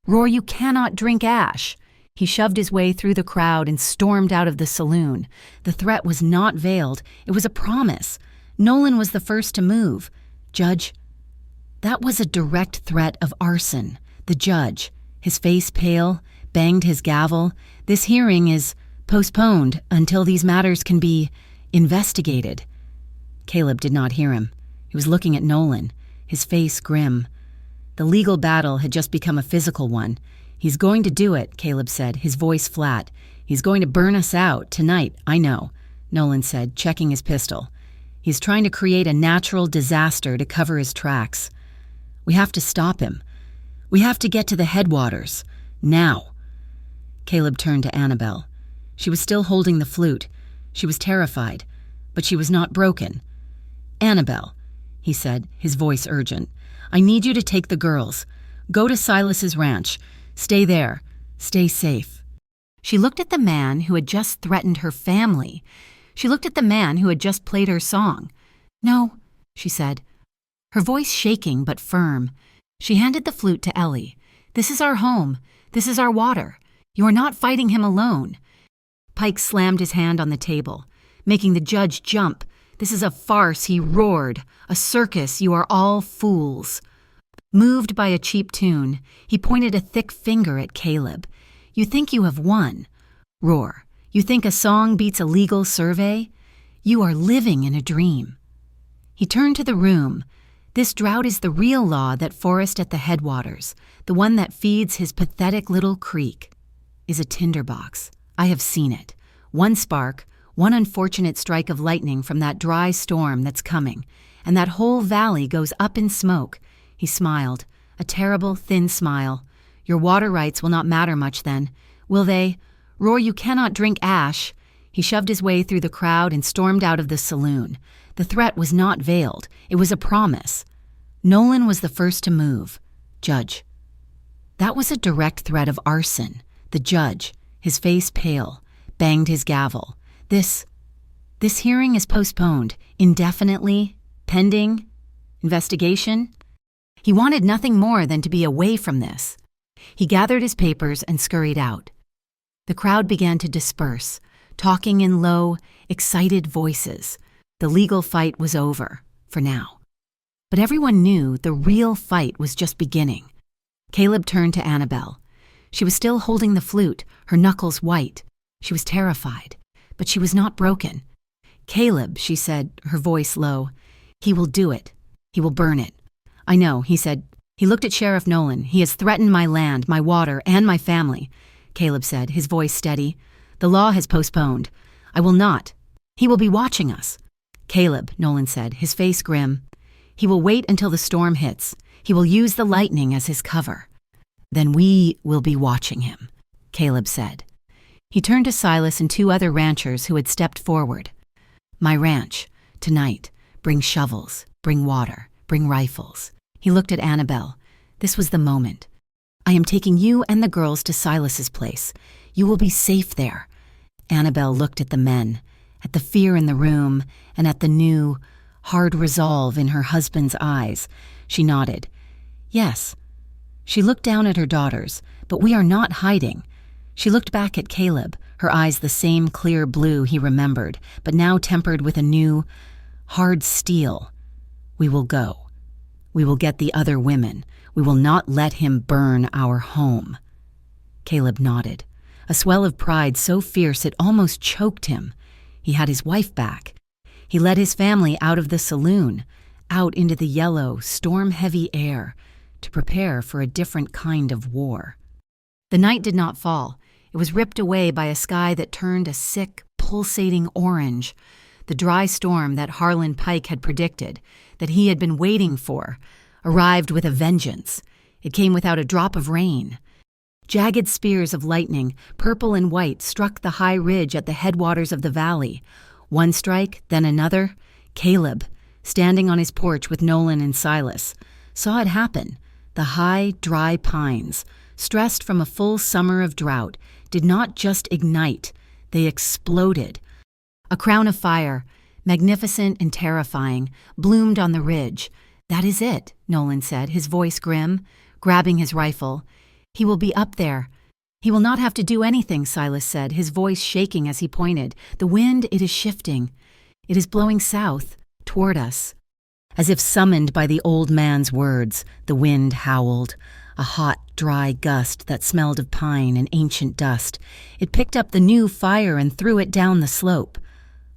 Roar, you cannot drink ash. He shoved his way through the crowd and stormed out of the saloon. The threat was not veiled. It was a promise. Nolan was the first to move. Judge, that was a direct threat of arson. The judge, his face pale, banged his gavel. This hearing is postponed until these matters can be investigated. Caleb did not hear him. He was looking at Nolan, his face grim. The legal battle had just become a physical one. He's going to do it, Caleb said, his voice flat. He's going to burn us out tonight, I know, Nolan said, checking his pistol. He's trying to create a natural disaster to cover his tracks. We have to stop him. We have to get to the headwaters. Now. Caleb turned to Annabelle. She was still holding the flute. She was terrified, but she was not broken. Annabelle, he said, his voice urgent, I need you to take the girls. Go to Silas's ranch. Stay there. Stay safe. She looked at the man who had just threatened her family. She looked at the man who had just played her song. No, she said, her voice shaking but firm. She handed the flute to Ellie. This is our home. This is our water. You are not fighting him alone. Pike slammed his hand on the table, making the judge jump. This is a farce, he roared. A circus, you are all fools. Moved by a cheap tune, he pointed a thick finger at Caleb. You think you have won. Roar. You think a song beats a legal survey? You are living in a dream. He turned to the room. This drought is the real law that forest at the headwaters, the one that feeds his pathetic little creek, is a tinderbox. I have seen it. One spark, one unfortunate strike of lightning from that dry storm that's coming, and that whole valley goes up in smoke. He smiled, a terrible, thin smile. Your water rights will not matter much then, will they? Roar, you cannot drink ash. He shoved his way through the crowd and stormed out of the saloon. The threat was not veiled. It was a promise. Nolan was the first to move. Judge. That was a direct threat of arson. The judge, his face pale, banged his gavel. This hearing is postponed, indefinitely, pending investigation. He wanted nothing more than to be away from this. He gathered his papers and scurried out. The crowd began to disperse, talking in low, excited voices. The legal fight was over, for now. But everyone knew the real fight was just beginning. Caleb turned to Annabelle. She was still holding the flute, her knuckles white. She was terrified, but she was not broken. Caleb, she said, her voice low, he will do it. He will burn it. I know, he said. He looked at Sheriff Nolan. He has threatened my land, my water, and my family. Caleb said, his voice steady. The law has postponed. I will not. He will be watching us. Caleb, Nolan said, his face grim. He will wait until the storm hits. He will use the lightning as his cover. Then we will be watching him, Caleb said. He turned to Silas and two other ranchers who had stepped forward. My ranch, tonight, bring shovels, bring water, bring rifles. He looked at Annabelle. This was the moment. I am taking you and the girls to Silas's place. You will be safe there. Annabelle looked at the men, at the fear in the room, and at the new, hard resolve in her husband's eyes. She nodded. Yes. She looked down at her daughters, but we are not hiding. She looked back at Caleb, her eyes the same clear blue he remembered, but now tempered with a new, hard steel. We will go. We will get the other women. We will not let him burn our home. Caleb nodded, a swell of pride so fierce it almost choked him. He had his wife back. He led his family out of the saloon, out into the yellow, storm-heavy air, to prepare for a different kind of war. The night did not fall. It was ripped away by a sky that turned a sick, pulsating orange. The dry storm that Harlan Pike had predicted, that he had been waiting for, arrived with a vengeance. It came without a drop of rain. Jagged spears of lightning, purple and white, struck the high ridge at the headwaters of the valley. One strike, then another. Caleb, standing on his porch with Nolan and Silas, saw it happen. The high, dry pines, stressed from a full summer of drought, did not just ignite, they exploded. A crown of fire, magnificent and terrifying, bloomed on the ridge. That is it, Nolan said, his voice grim, grabbing his rifle. He will be up there. He will not have to do anything, Silas said, his voice shaking as he pointed. The wind, it is shifting. It is blowing south. toward us. As if summoned by the old man's words, the wind howled, a hot, dry gust that smelled of pine and ancient dust. It picked up the new fire and threw it down the slope.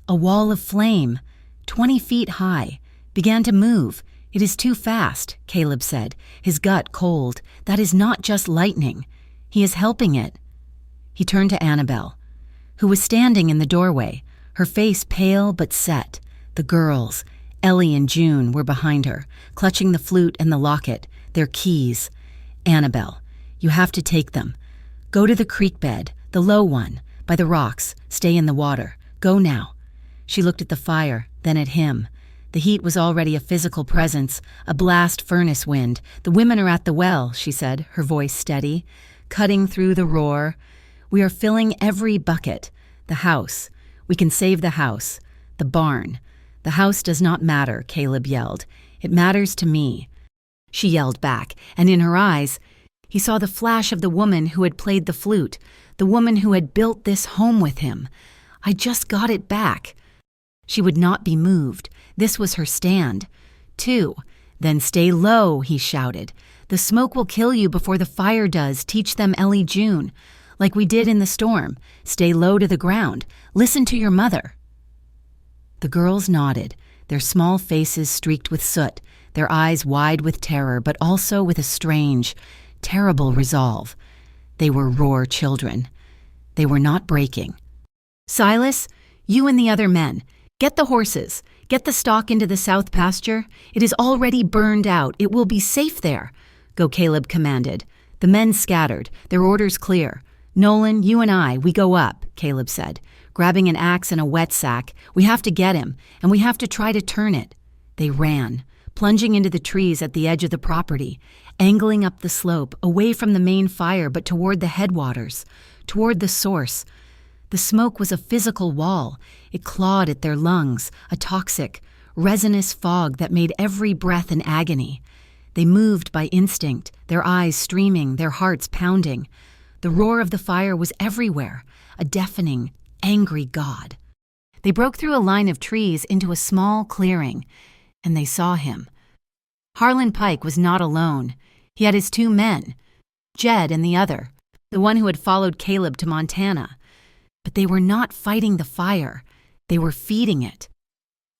A wall of flame, 20 feet high, began to move. It is too fast, Caleb said, his gut cold. That is not just lightning. He is helping it. He turned to Annabelle, who was standing in the doorway, her face pale but set. The girls, Ellie and June, were behind her, clutching the flute and the locket, their keys. Annabelle, you have to take them. Go to the creek bed, the low one, by the rocks. Stay in the water. Go now. She looked at the fire, then at him. The heat was already a physical presence, a blast furnace wind. The women are at the well, she said, her voice steady, cutting through the roar. We are filling every bucket. The house. We can save the house. The barn. The house does not matter, Caleb yelled. It matters to me. She yelled back, and in her eyes, he saw the flash of the woman who had played the flute, the woman who had built this home with him. I just got it back. She would not be moved. This was her stand. 2. Then stay low, he shouted. The smoke will kill you before the fire does. Teach them, Ellie June. Like we did in the storm. Stay low to the ground. Listen to your mother. The girls nodded, their small faces streaked with soot, their eyes wide with terror, but also with a strange, terrible resolve. They were Roar children. They were not breaking. Silas, you and the other men, get the horses. Get the stock into the south pasture. It is already burned out. It will be safe there. Go, Caleb commanded. The men scattered, their orders clear. Nolan, you and I, we go up, Caleb said, grabbing an axe and a wet sack. We have to get him, and we have to try to turn it. They ran, plunging into the trees at the edge of the property, angling up the slope, away from the main fire but toward the headwaters, toward the source. The smoke was a physical wall. It clawed at their lungs, a toxic, resinous fog that made every breath an agony. They moved by instinct, their eyes streaming, their hearts pounding. The roar of the fire was everywhere, a deafening, angry god. They broke through a line of trees into a small clearing, and they saw him. Harlan Pike was not alone. He had his 2 men, Jed and the other, the one who had followed Caleb to Montana. But they were not fighting the fire. They were feeding it.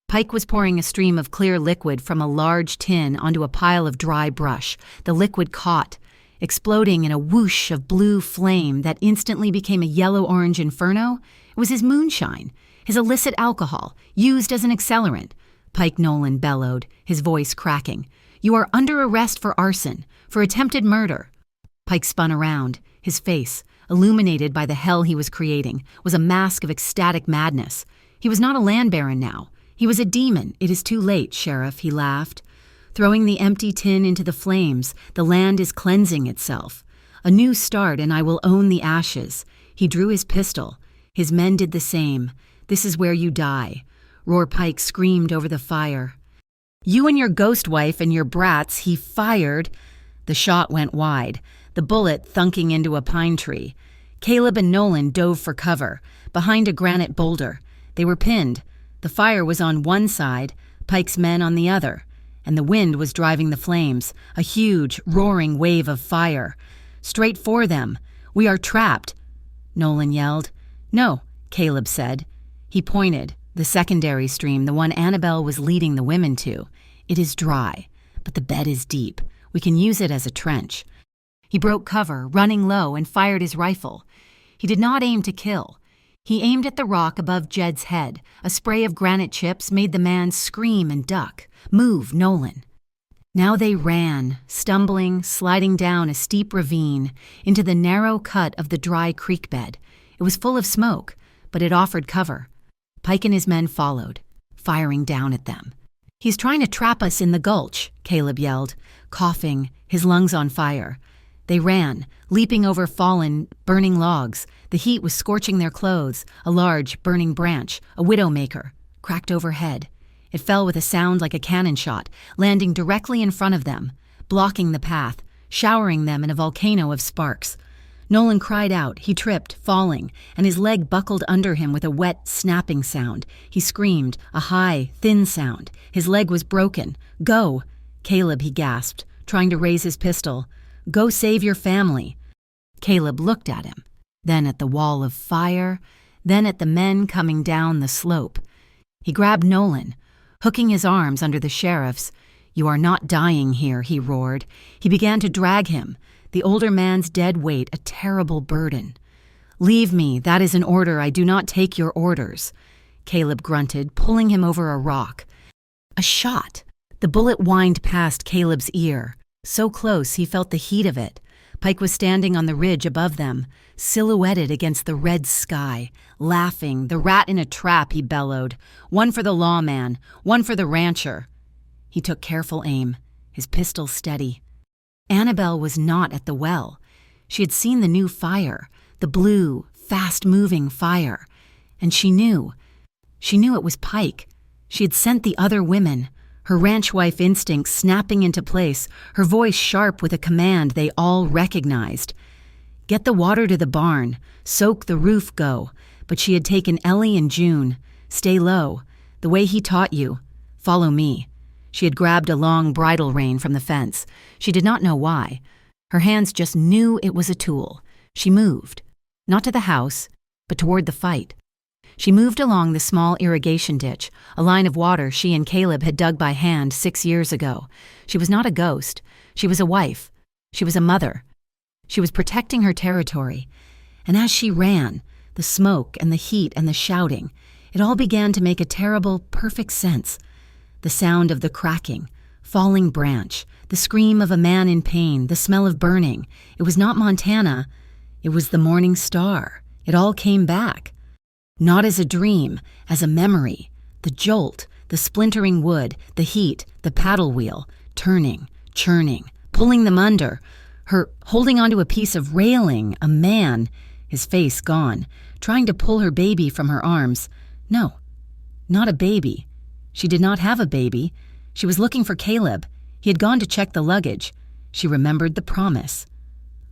Pike was pouring a stream of clear liquid from a large tin onto a pile of dry brush. The liquid caught, exploding in a whoosh of blue flame that instantly became a yellow-orange inferno. It was his moonshine, his illicit alcohol, used as an accelerant. Pike Nolan bellowed, his voice cracking. You are under arrest for arson, for attempted murder. Pike spun around. His face, illuminated by the hell he was creating, was a mask of ecstatic madness. He was not a land baron now. He was a demon. It is too late, Sheriff, he laughed. Throwing the empty tin into the flames, the land is cleansing itself. A new start, and I will own the ashes. He drew his pistol. His men did the same. This is where you die. Roar Pike screamed over the fire. You and your ghost wife and your brats, he fired. The shot went wide, the bullet thunking into a pine tree. Caleb and Nolan dove for cover, behind a granite boulder. They were pinned. The fire was on one side, Pike's men on the other, and the wind was driving the flames, a huge, roaring wave of fire. Straight for them. We are trapped, Nolan yelled. No, Caleb said. He pointed, the secondary stream, the one Annabelle was leading the women to. It is dry, but the bed is deep. We can use it as a trench. He broke cover, running low, and fired his rifle. He did not aim to kill. He aimed at the rock above Jed's head. A spray of granite chips made the man scream and duck. Move, Nolan. Now they ran, stumbling, sliding down a steep ravine into the narrow cut of the dry creek bed. It was full of smoke, but it offered cover. Pike and his men followed, firing down at them. He's trying to trap us in the gulch, Caleb yelled, coughing, his lungs on fire. They ran, leaping over fallen, burning logs. The heat was scorching their clothes. A large, burning branch, a widowmaker, cracked overhead. It fell with a sound like a cannon shot, landing directly in front of them, blocking the path, showering them in a volcano of sparks. Nolan cried out. He tripped, falling, and his leg buckled under him with a wet, snapping sound. He screamed, a high, thin sound. His leg was broken. Go! Caleb, he gasped, trying to raise his pistol. Go save your family. Caleb looked at him, then at the wall of fire, then at the men coming down the slope. He grabbed Nolan, hooking his arms under the sheriff's. You are not dying here, he roared. He began to drag him, the older man's dead weight a terrible burden. Leave me, that is an order. I do not take your orders. Caleb grunted, pulling him over a rock. A shot. The bullet whined past Caleb's ear. So close he felt the heat of it. Pike was standing on the ridge above them, silhouetted against the red sky, laughing. The rat in a trap, he bellowed. One for the lawman, one for the rancher. He took careful aim, his pistol steady. Annabelle was not at the well. She had seen the new fire, the blue, fast-moving fire. And she knew. She knew it was Pike. She had sent the other women, her ranch wife instincts snapping into place, her voice sharp with a command they all recognized. Get the water to the barn, soak the roof, go. But she had taken Ellie and June. Stay low, the way he taught you. Follow me. She had grabbed a long bridle rein from the fence. She did not know why. Her hands just knew it was a tool. She moved, not to the house, but toward the fight. She moved along the small irrigation ditch, a line of water she and Caleb had dug by hand 6 years ago. She was not a ghost. She was a wife. She was a mother. She was protecting her territory. And as she ran, the smoke and the heat and the shouting, it all began to make a terrible, perfect sense. The sound of the cracking, falling branch, the scream of a man in pain, the smell of burning. It was not Montana. It was the morning star. It all came back. Not as a dream, as a memory. The jolt, the splintering wood, the heat, the paddle wheel, turning, churning, pulling them under. Her holding onto a piece of railing, a man, his face gone, trying to pull her baby from her arms. No, not a baby. She did not have a baby. She was looking for Caleb. He had gone to check the luggage. She remembered the promise.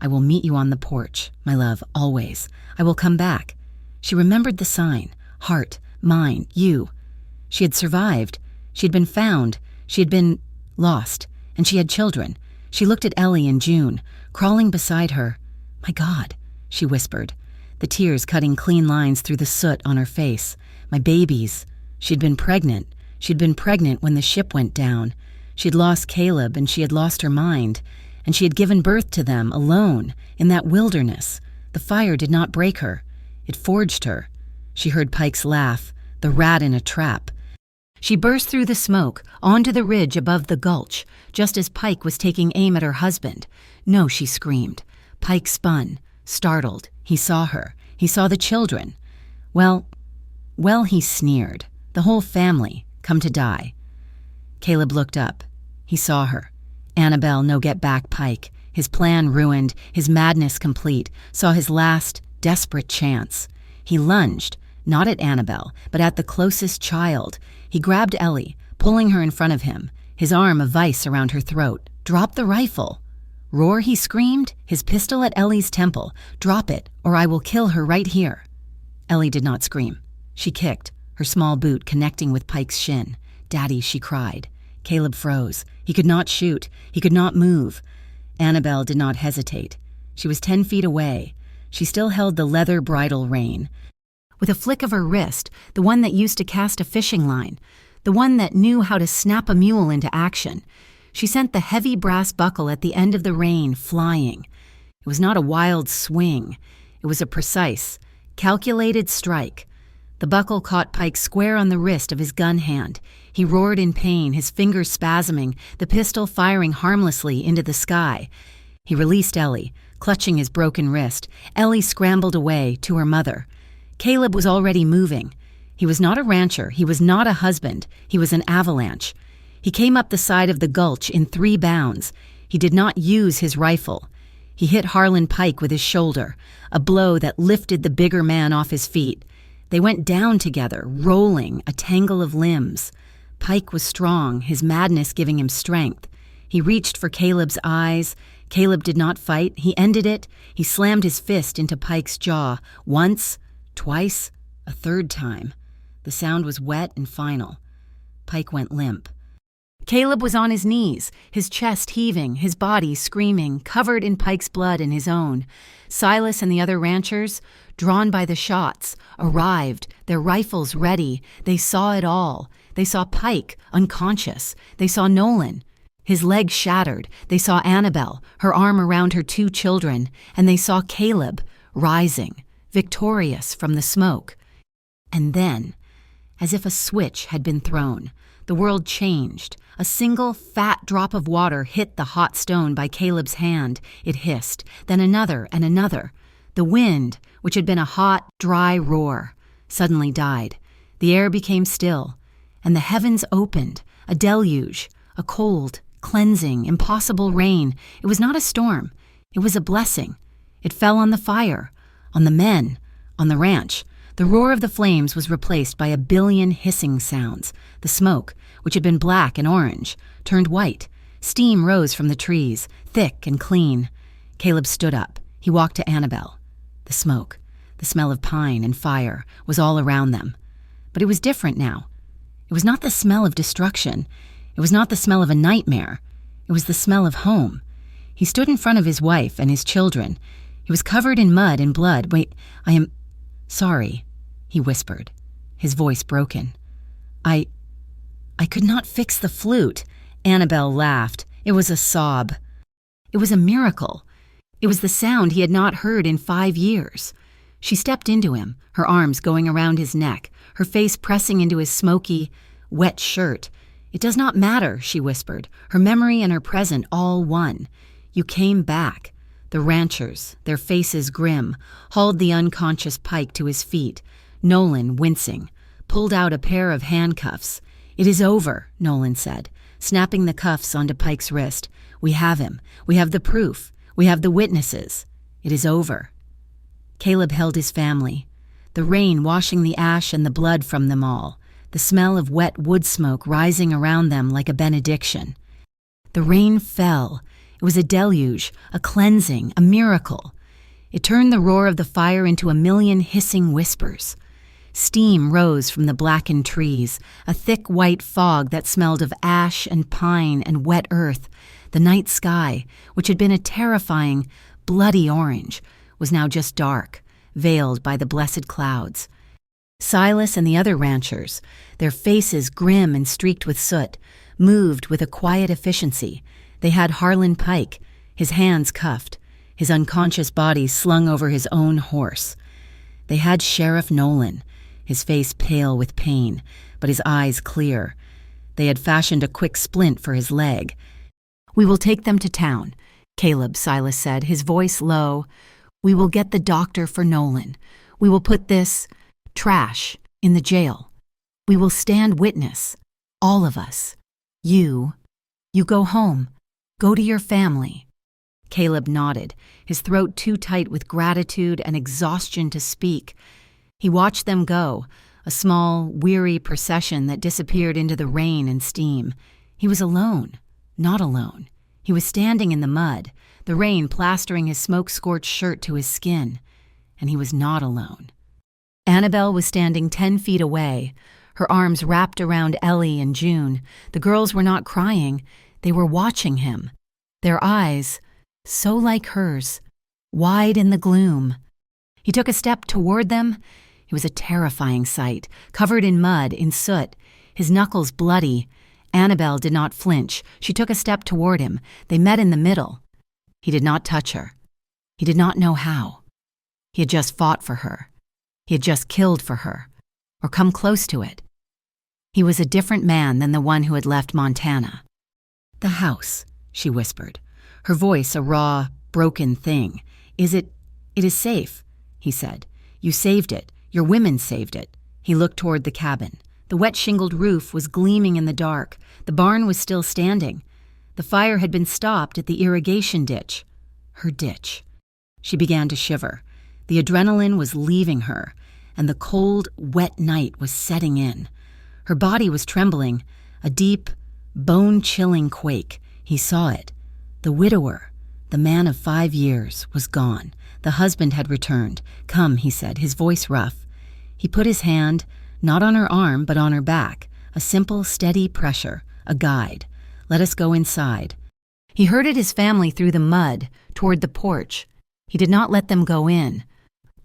I will meet you on the porch, my love, always. I will come back. She remembered the sign. Heart, mine, you. She had survived. She had been found. She had been lost. And she had children. She looked at Ellie and June, crawling beside her. My God, she whispered, the tears cutting clean lines through the soot on her face. My babies. She'd been pregnant. She'd been pregnant when the ship went down. She'd lost Caleb and she had lost her mind. And she had given birth to them alone in that wilderness. The fire did not break her. It forged her. She heard Pike's laugh, the rat in a trap. She burst through the smoke, onto the ridge above the gulch, just as Pike was taking aim at her husband. No, she screamed. Pike spun, startled. He saw her. He saw the children. Well, he sneered. The whole family, come to die. Caleb looked up. He saw her. Annabelle no get back Pike. His plan ruined, his madness complete, saw his last, desperate chance. He lunged, not at Annabelle, but at the closest child. He grabbed Ellie, pulling her in front of him, his arm a vice around her throat. Drop the rifle. Roar, he screamed, his pistol at Ellie's temple. Drop it, or I will kill her right here. Ellie did not scream. She kicked, her small boot connecting with Pike's shin. Daddy, she cried. Caleb froze. He could not shoot. He could not move. Annabelle did not hesitate. She was 10 feet away. She still held the leather bridle rein. With a flick of her wrist, the one that used to cast a fishing line, the one that knew how to snap a mule into action, she sent the heavy brass buckle at the end of the rein flying. It was not a wild swing. It was a precise, calculated strike. The buckle caught Pike square on the wrist of his gun hand. He roared in pain, his fingers spasming, the pistol firing harmlessly into the sky. He released Ellie, clutching his broken wrist. Ellie scrambled away to her mother. Caleb was already moving. He was not a rancher. He was not a husband. He was an avalanche. He came up the side of the gulch in 3 bounds. He did not use his rifle. He hit Harlan Pike with his shoulder, a blow that lifted the bigger man off his feet. They went down together, rolling, a tangle of limbs. Pike was strong, his madness giving him strength. He reached for Caleb's eyes. Caleb did not fight. He ended it. He slammed his fist into Pike's jaw. Once, twice, a third time. The sound was wet and final. Pike went limp. Caleb was on his knees, his chest heaving, his body screaming, covered in Pike's blood and his own. Silas and the other ranchers, drawn by the shots, arrived, their rifles ready. They saw it all. They saw Pike, unconscious. They saw Nolan, his leg shattered. They saw Annabelle, her arm around her 2 children. And they saw Caleb, rising, victorious from the smoke. And then, as if a switch had been thrown, the world changed. A single fat drop of water hit the hot stone by Caleb's hand. It hissed, then another and another. The wind, which had been a hot, dry roar, suddenly died. The air became still, and the heavens opened, a deluge, a cold, cleansing, impossible rain. It was not a storm. It was a blessing. It fell on the fire, on the men, on the ranch. The roar of the flames was replaced by a billion hissing sounds. The smoke, which had been black and orange, turned white. Steam rose from the trees, thick and clean. Caleb stood up. He walked to Annabelle. The smoke, the smell of pine and fire, was all around them. But it was different now. It was not the smell of destruction. It was not the smell of a nightmare. It was the smell of home. He stood in front of his wife and his children. He was covered in mud and blood. "Wait, I am sorry," he whispered, his voice broken. I could not fix the flute." Annabelle laughed. It was a sob. It was a miracle. It was the sound he had not heard in 5 years. She stepped into him, her arms going around his neck, her face pressing into his smoky, wet shirt. "It does not matter," she whispered, her memory and her present all one. "You came back." The ranchers, their faces grim, hauled the unconscious Pike to his feet. Nolan, wincing, pulled out a pair of handcuffs. "It is over," Nolan said, snapping the cuffs onto Pike's wrist. "We have him. We have the proof. We have the witnesses. It is over." Caleb held his family, the rain washing the ash and the blood from them all, the smell of wet wood smoke rising around them like a benediction. The rain fell. It was a deluge, a cleansing, a miracle. It turned the roar of the fire into a million hissing whispers. Steam rose from the blackened trees, a thick white fog that smelled of ash and pine and wet earth. The night sky, which had been a terrifying, bloody orange, was now just dark, veiled by the blessed clouds. Silas and the other ranchers, their faces grim and streaked with soot, moved with a quiet efficiency. They had Harlan Pike, his hands cuffed, his unconscious body slung over his own horse. They had Sheriff Nolan, his face pale with pain, but his eyes clear. They had fashioned a quick splint for his leg. "We will take them to town," Caleb, Silas said, his voice low. "We will get the doctor for Nolan. We will put this trash in the jail. We will stand witness, all of us. You go home. Go to your family." Caleb nodded, his throat too tight with gratitude and exhaustion to speak. He watched them go, a small, weary procession that disappeared into the rain and steam. He was alone, not alone. He was standing in the mud, the rain plastering his smoke-scorched shirt to his skin, and he was not alone. Annabelle was standing 10 feet away, her arms wrapped around Ellie and June. The girls were not crying. They were watching him, their eyes, so like hers, wide in the gloom. He took a step toward them. It was a terrifying sight, covered in mud, in soot, his knuckles bloody. Annabelle did not flinch. She took a step toward him. They met in the middle. He did not touch her. He did not know how. He had just fought for her. He had just killed for her, or come close to it. He was a different man than the one who had left Montana. "The house," she whispered, her voice a raw, broken thing. It is safe," he said. "You saved it. Your women saved it." He looked toward the cabin. The wet shingled roof was gleaming in the dark. The barn was still standing. The fire had been stopped at the irrigation ditch. Her ditch. She began to shiver. The adrenaline was leaving her, and the cold, wet night was setting in. Her body was trembling, a deep, bone-chilling quake. He saw it. The widower, The man of 5 years was gone. The husband had returned. "Come," he said, his voice rough. He put his hand, not on her arm, but on her back, a simple, steady pressure, a guide. "Let us go inside." He herded his family through the mud, toward the porch. He did not let them go in.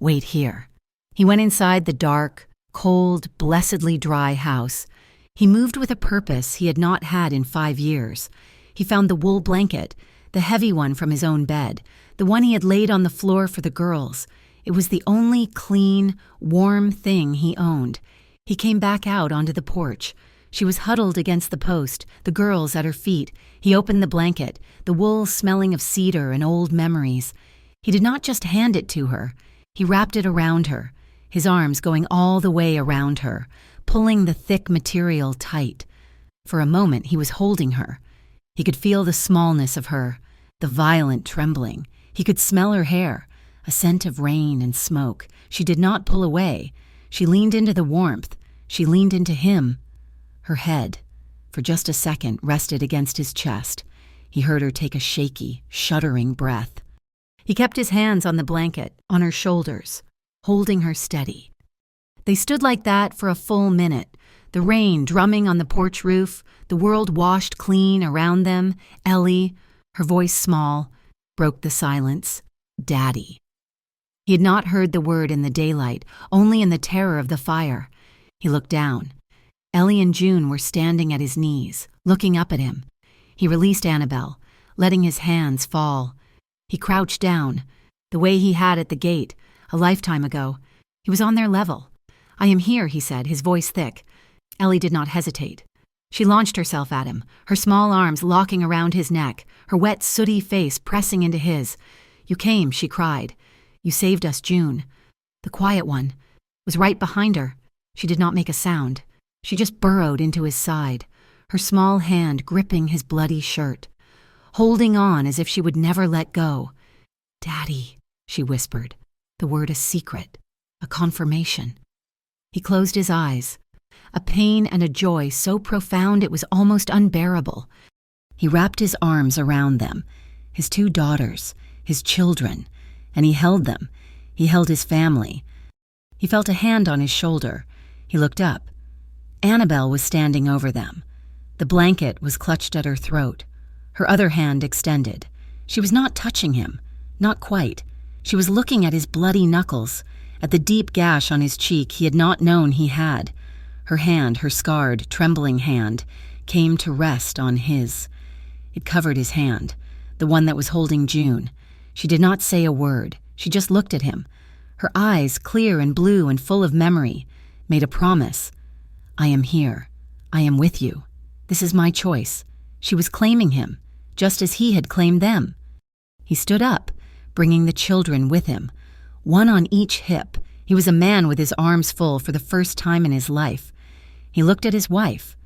"Wait here." He went inside the dark, cold, blessedly dry house. He moved with a purpose he had not had in 5 years. He found the wool blanket, the heavy one from his own bed, the one he had laid on the floor for the girls. It was the only clean, warm thing he owned. He came back out onto the porch. She was huddled against the post, the girls at her feet. He opened the blanket, the wool smelling of cedar and old memories. He did not just hand it to her. He wrapped it around her, his arms going all the way around her, pulling the thick material tight. For a moment, he was holding her. He could feel the smallness of her, the violent trembling. He could smell her hair, a scent of rain and smoke. She did not pull away. She leaned into the warmth. She leaned into him. Her head, for just a second, rested against his chest. He heard her take a shaky, shuddering breath. He kept his hands on the blanket, on her shoulders, holding her steady. They stood like that for a full minute, the rain drumming on the porch roof, the world washed clean around them. Ellie, her voice small, broke the silence. "Daddy." He had not heard the word in the daylight, only in the terror of the fire. He looked down. Ellie and June were standing at his knees, looking up at him. He released Annabelle, letting his hands fall. He crouched down, the way he had at the gate, a lifetime ago. He was on their level. "I am here," he said, his voice thick. Ellie did not hesitate. She launched herself at him, her small arms locking around his neck, her wet, sooty face pressing into his. "You came," she cried. "You saved us, June." The quiet one was right behind her. She did not make a sound. She just burrowed into his side, her small hand gripping his bloody shirt, holding on as if she would never let go. "Daddy," she whispered, the word a secret, a confirmation. He closed his eyes, a pain and a joy so profound it was almost unbearable. He wrapped his arms around them, his 2 daughters, his children, and he held them. He held his family. He felt a hand on his shoulder. He looked up. Annabelle was standing over them. The blanket was clutched at her throat, her other hand extended. She was not touching him, not quite. She was looking at his bloody knuckles, at the deep gash on his cheek he had not known he had. Her hand, her scarred, trembling hand, came to rest on his. It covered his hand, the one that was holding June. She did not say a word. She just looked at him. Her eyes, clear and blue and full of memory, made a promise. "I am here. I am with you. This is my choice." She was claiming him, just as he had claimed them. He stood up, bringing the children with him, one on each hip. He was a man with his arms full for the first time in his life. He looked at his wife.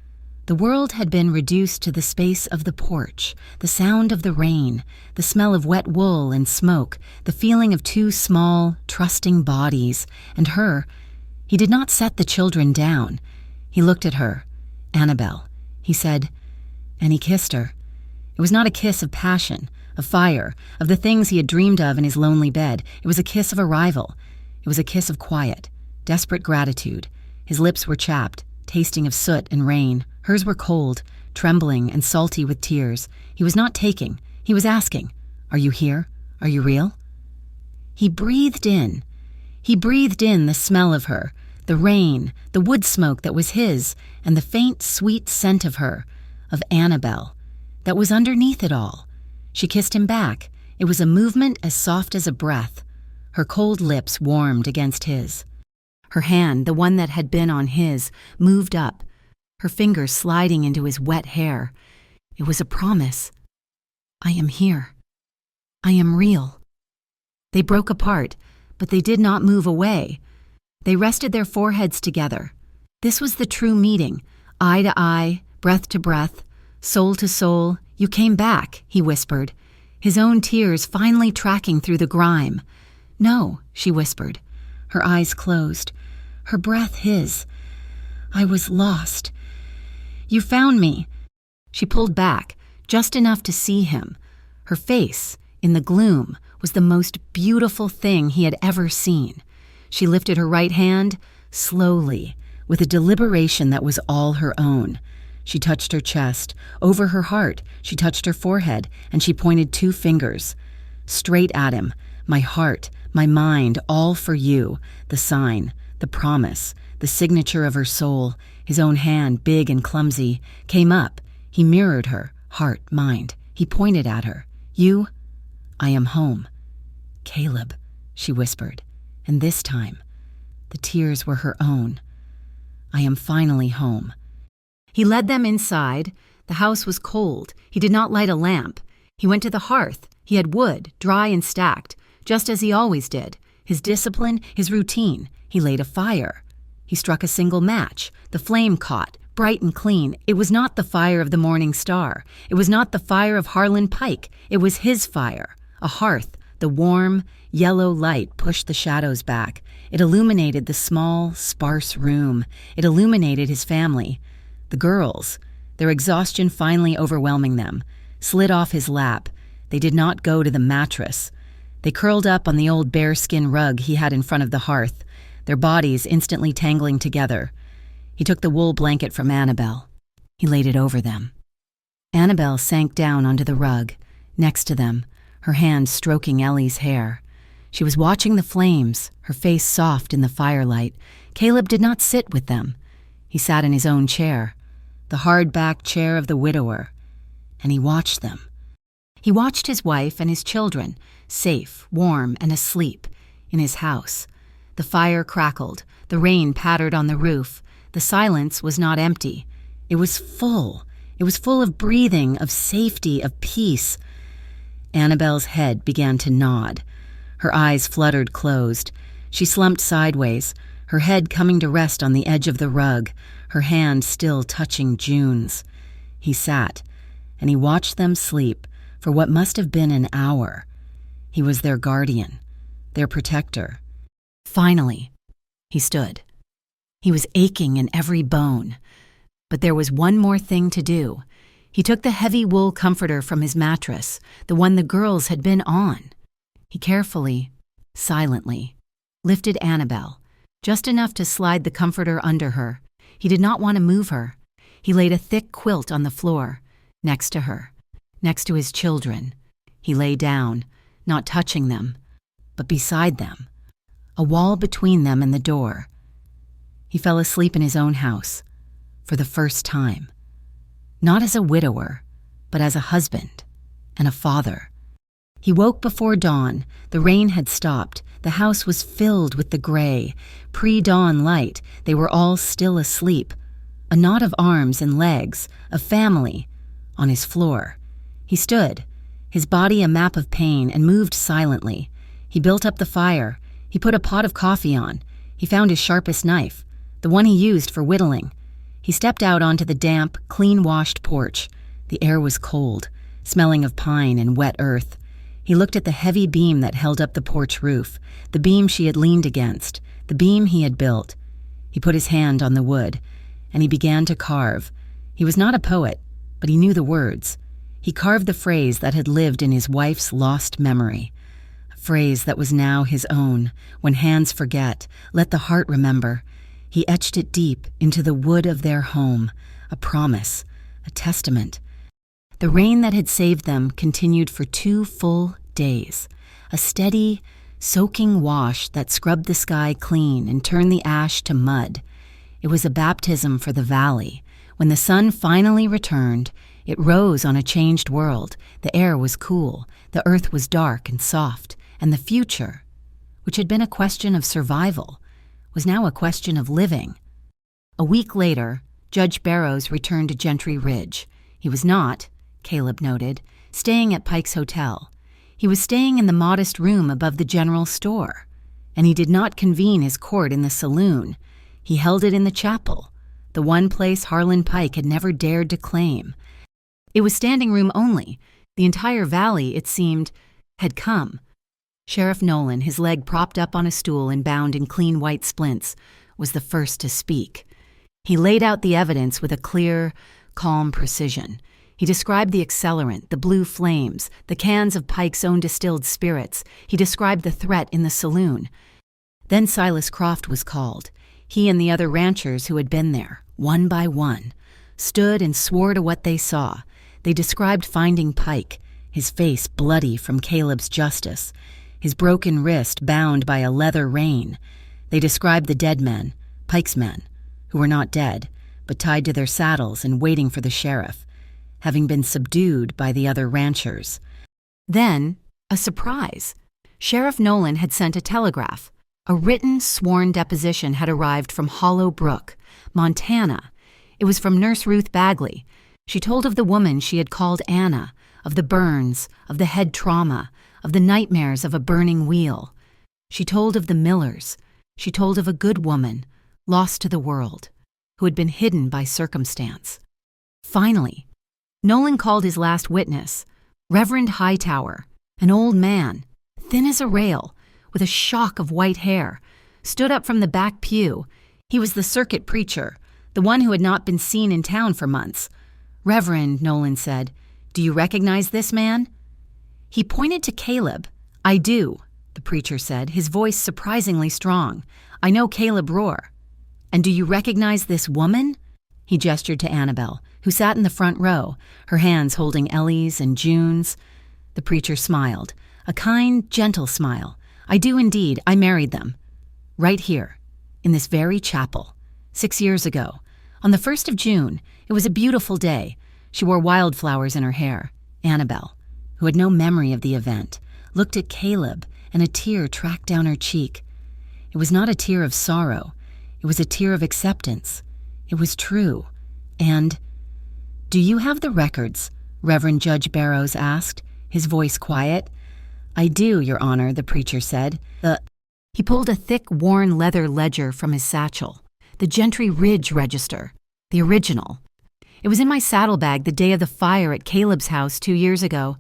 The world had been reduced to the space of the porch, the sound of the rain, the smell of wet wool and smoke, the feeling of 2 small, trusting bodies, and her. He did not set the children down. He looked at her, Annabelle. He said, and he kissed her. It was not a kiss of passion, of fire, of the things he had dreamed of in his lonely bed. It was a kiss of arrival. It was a kiss of quiet, desperate gratitude. His lips were chapped, tasting of soot and rain. Hers were cold, trembling and salty with tears. He was not taking. He was asking, "Are you here? Are you real?" He breathed in. He breathed in the smell of her, the rain, the wood smoke that was his, and the faint, sweet scent of her, of Annabelle, that was underneath it all. She kissed him back. It was a movement as soft as a breath. Her cold lips warmed against his. Her hand, the one that had been on his, moved up, her fingers sliding into his wet hair. It was a promise. "I am here. I am real." They broke apart, but they did not move away. They rested their foreheads together. This was the true meeting, eye to eye, breath to breath, soul to soul. "You came back," he whispered, his own tears finally tracking through the grime. "No," she whispered, her eyes closed, her breath his. "I was lost. You found me." She pulled back, just enough to see him. Her face, in the gloom, was the most beautiful thing he had ever seen. She lifted her right hand, slowly, with a deliberation that was all her own. She touched her chest. Over her heart, she touched her forehead, and she pointed 2 fingers. Straight at him, my heart, my mind, all for you, the sign, the promise, the signature of her soul. His own hand, big and clumsy, came up. He mirrored her, heart, mind. He pointed at her. You? I am home. Caleb, she whispered, and this time, the tears were her own. I am finally home. He led them inside. The house was cold. He did not light a lamp. He went to the hearth. He had wood, dry and stacked, just as he always did. His discipline, his routine. He laid a fire. He struck a single match. The flame caught, bright and clean. It was not the fire of the morning star. It was not the fire of Harlan Pike. It was his fire. A hearth. The warm, yellow light pushed the shadows back. It illuminated the small, sparse room. It illuminated his family. The girls, their exhaustion finally overwhelming them, slid off his lap. They did not go to the mattress. They curled up on the old bearskin rug he had in front of the hearth, their bodies instantly tangling together. He took the wool blanket from Annabelle. He laid it over them. Annabelle sank down onto the rug, next to them, her hand stroking Ellie's hair. She was watching the flames, her face soft in the firelight. Caleb did not sit with them. He sat in his own chair, the hard-backed chair of the widower, and he watched them. He watched his wife and his children, safe, warm, and asleep, in his house. The fire crackled, the rain pattered on the roof. The silence was not empty. It was full. It was full of breathing, of safety, of peace. Annabelle's head began to nod. Her eyes fluttered closed. She slumped sideways, her head coming to rest on the edge of the rug, her hand still touching June's. He sat, and he watched them sleep for what must have been an hour. He was their guardian, their protector. Finally, he stood. He was aching in every bone. But there was one more thing to do. He took the heavy wool comforter from his mattress, the one the girls had been on. He carefully, silently, lifted Annabelle, just enough to slide the comforter under her. He did not want to move her. He laid a thick quilt on the floor, next to her, next to his children. He lay down, not touching them, but beside them, a wall between them and the door. He fell asleep in his own house, for the first time. Not as a widower, but as a husband and a father. He woke before dawn. The rain had stopped. The house was filled with the gray, pre-dawn light. They were all still asleep. A knot of arms and legs, a family, on his floor. He stood, his body a map of pain, and moved silently. He built up the fire. He put a pot of coffee on. He found his sharpest knife, the one he used for whittling. He stepped out onto the damp, clean-washed porch. The air was cold, smelling of pine and wet earth. He looked at the heavy beam that held up the porch roof, the beam she had leaned against, the beam he had built. He put his hand on the wood, and he began to carve. He was not a poet, but he knew the words. He carved the phrase that had lived in his wife's lost memory, a phrase that was now his own. When hands forget, let the heart remember. He etched it deep into the wood of their home, a promise, a testament. The rain that had saved them continued for 2 full days, a steady, soaking wash that scrubbed the sky clean and turned the ash to mud. It was a baptism for the valley. When the sun finally returned, it rose on a changed world. The air was cool, the earth was dark and soft, and the future, which had been a question of survival, was now a question of living. A week later, Judge Barrows returned to Gentry Ridge. He was not, Caleb noted, staying at Pike's Hotel. He was staying in the modest room above the general store, and he did not convene his court in the saloon. He held it in the chapel, the one place Harlan Pike had never dared to claim. It was standing room only. The entire valley, it seemed, had come. Sheriff Nolan, his leg propped up on a stool and bound in clean white splints, was the first to speak. He laid out the evidence with a clear, calm precision. He described the accelerant, the blue flames, the cans of Pike's own distilled spirits. He described the threat in the saloon. Then Silas Croft was called. He and the other ranchers who had been there, one by one, stood and swore to what they saw. They described finding Pike, his face bloody from Caleb's justice, his broken wrist bound by a leather rein. They described the dead men, Pike's men, who were not dead, but tied to their saddles and waiting for the sheriff, having been subdued by the other ranchers. Then, a surprise. Sheriff Nolan had sent a telegraph. A written, sworn deposition had arrived from Hollow Brook, Montana. It was from Nurse Ruth Bagley. She told of the woman she had called Anna, of the burns, of the head trauma, of the nightmares of a burning wheel. She told of the Millers. She told of a good woman, lost to the world, who had been hidden by circumstance. Finally, Nolan called his last witness, Reverend Hightower, an old man, thin as a rail, with a shock of white hair, stood up from the back pew. He was the circuit preacher, the one who had not been seen in town for months. "Reverend," Nolan said, "do you recognize this man?" He pointed to Caleb. "I do," the preacher said, his voice surprisingly strong. "I know Caleb Rohr." "And do you recognize this woman?" He gestured to Annabelle, who sat in the front row, her hands holding Ellie's and June's. The preacher smiled, a kind, gentle smile. "I do indeed. I married them. Right here, in this very chapel, 6 years ago. On the 1st of June, it was a beautiful day. She wore wildflowers in her hair." Annabelle, who had no memory of the event, looked at Caleb, and a tear tracked down her cheek. It was not a tear of sorrow. It was a tear of acceptance. It was true. And, "Do you have the records?" Reverend Judge Barrows asked, his voice quiet. "I do, Your Honor," the preacher said. He pulled a thick, worn leather ledger from his satchel. "The Gentry Ridge Register, the original. It was in my saddlebag the day of the fire at Caleb's house 2 years ago."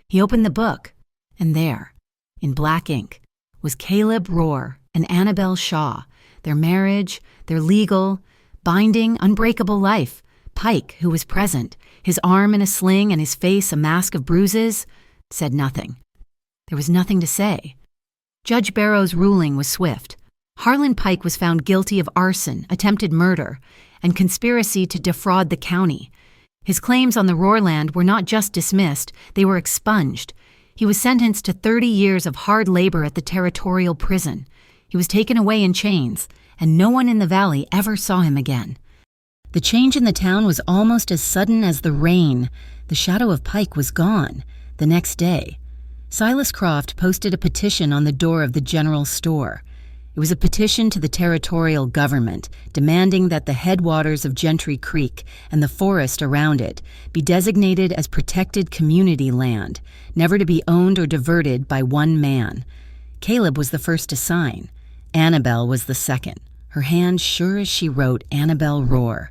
He opened the book, and there, in black ink, was Caleb Rohr and Annabelle Shaw, their marriage, their legal, binding, unbreakable life. Pike, who was present, his arm in a sling and his face a mask of bruises, said nothing. There was nothing to say. Judge Barrow's ruling was swift. Harlan Pike was found guilty of arson, attempted murder, and conspiracy to defraud the county. His claims on the Rohr land were not just dismissed, they were expunged. He was sentenced to 30 years of hard labor at the territorial prison. He was taken away in chains, and no one in the valley ever saw him again. The change in the town was almost as sudden as the rain. The shadow of Pike was gone. The next day, Silas Croft posted a petition on the door of the general store. It was a petition to the territorial government demanding that the headwaters of Gentry Creek and the forest around it be designated as protected community land, never to be owned or diverted by one man. Caleb was the first to sign. Annabelle was the second, her hand sure as she wrote Annabelle Rohr.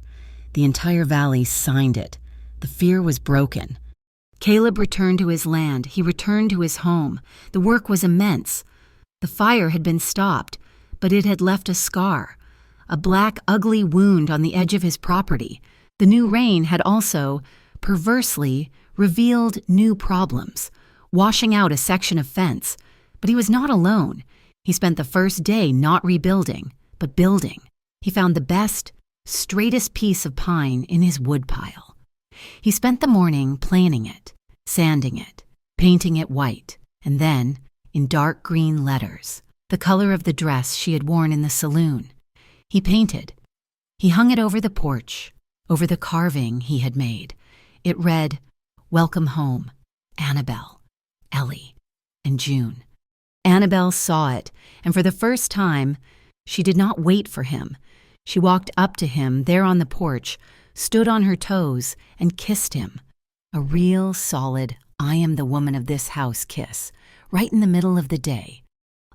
The entire valley signed it. The fear was broken. Caleb returned to his land. He returned to his home. The work was immense. The fire had been stopped, but it had left a scar, a black, ugly wound on the edge of his property. The new rain had also, perversely, revealed new problems, washing out a section of fence. But he was not alone. He spent the first day not rebuilding, but building. He found the best, straightest piece of pine in his woodpile. He spent the morning planing it, sanding it, painting it white, and then, in dark green letters, the color of the dress she had worn in the saloon. He painted. He hung it over the porch, over the carving he had made. It read, "Welcome home, Annabelle, Ellie, and June." Annabelle saw it, and for the first time, she did not wait for him. She walked up to him there on the porch, stood on her toes, and kissed him. A real, solid, "I am the woman of this house" kiss, right in the middle of the day.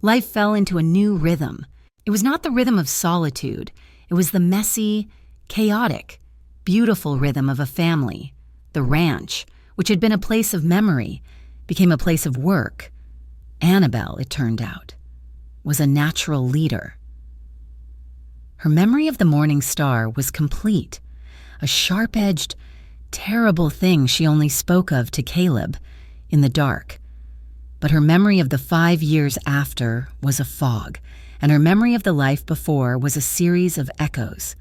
Life fell into a new rhythm. It was not the rhythm of solitude. It was the messy, chaotic, beautiful rhythm of a family. The ranch, which had been a place of memory, became a place of work. Annabelle, it turned out, was a natural leader. Her memory of the morning star was complete, a sharp-edged, terrible thing she only spoke of to Caleb in the dark. But her memory of the 5 years after was a fog, and her memory of the life before was a series of echoes.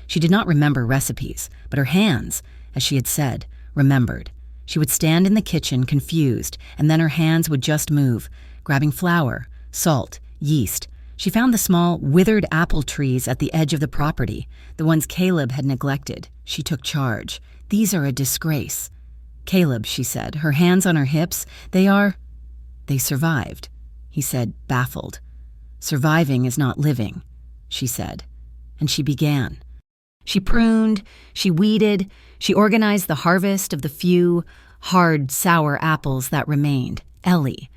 She did not remember recipes, but her hands, as she had said, remembered. She would stand in the kitchen confused, and then her hands would just move, grabbing flour, salt, yeast. She found the small, withered apple trees at the edge of the property, the ones Caleb had neglected. She took charge. These are a disgrace. Caleb, she said, her hands on her hips, They survived, he said, baffled. Surviving is not living, she said. And she began. She pruned, she weeded, she organized the harvest of the few hard, sour apples that remained. Ellie,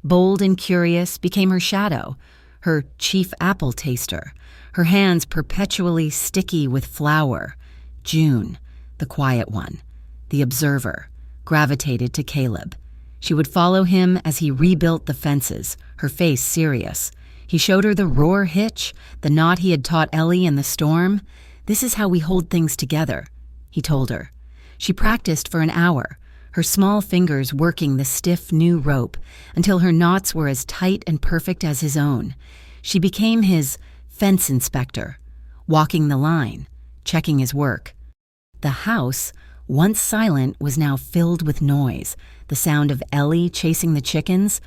bold and curious, became her shadow, her chief apple taster, her hands perpetually sticky with flour. June, the quiet one, the observer, gravitated to Caleb. She would follow him as he rebuilt the fences, her face serious. He showed her the roar hitch, the knot he had taught Ellie in the storm. "This is how we hold things together," he told her. She practiced for an hour, her small fingers working the stiff new rope until her knots were as tight and perfect as his own. She became his fence inspector, walking the line, checking his work. The house, once silent, was now filled with noise, the sound of Ellie chasing the chickens,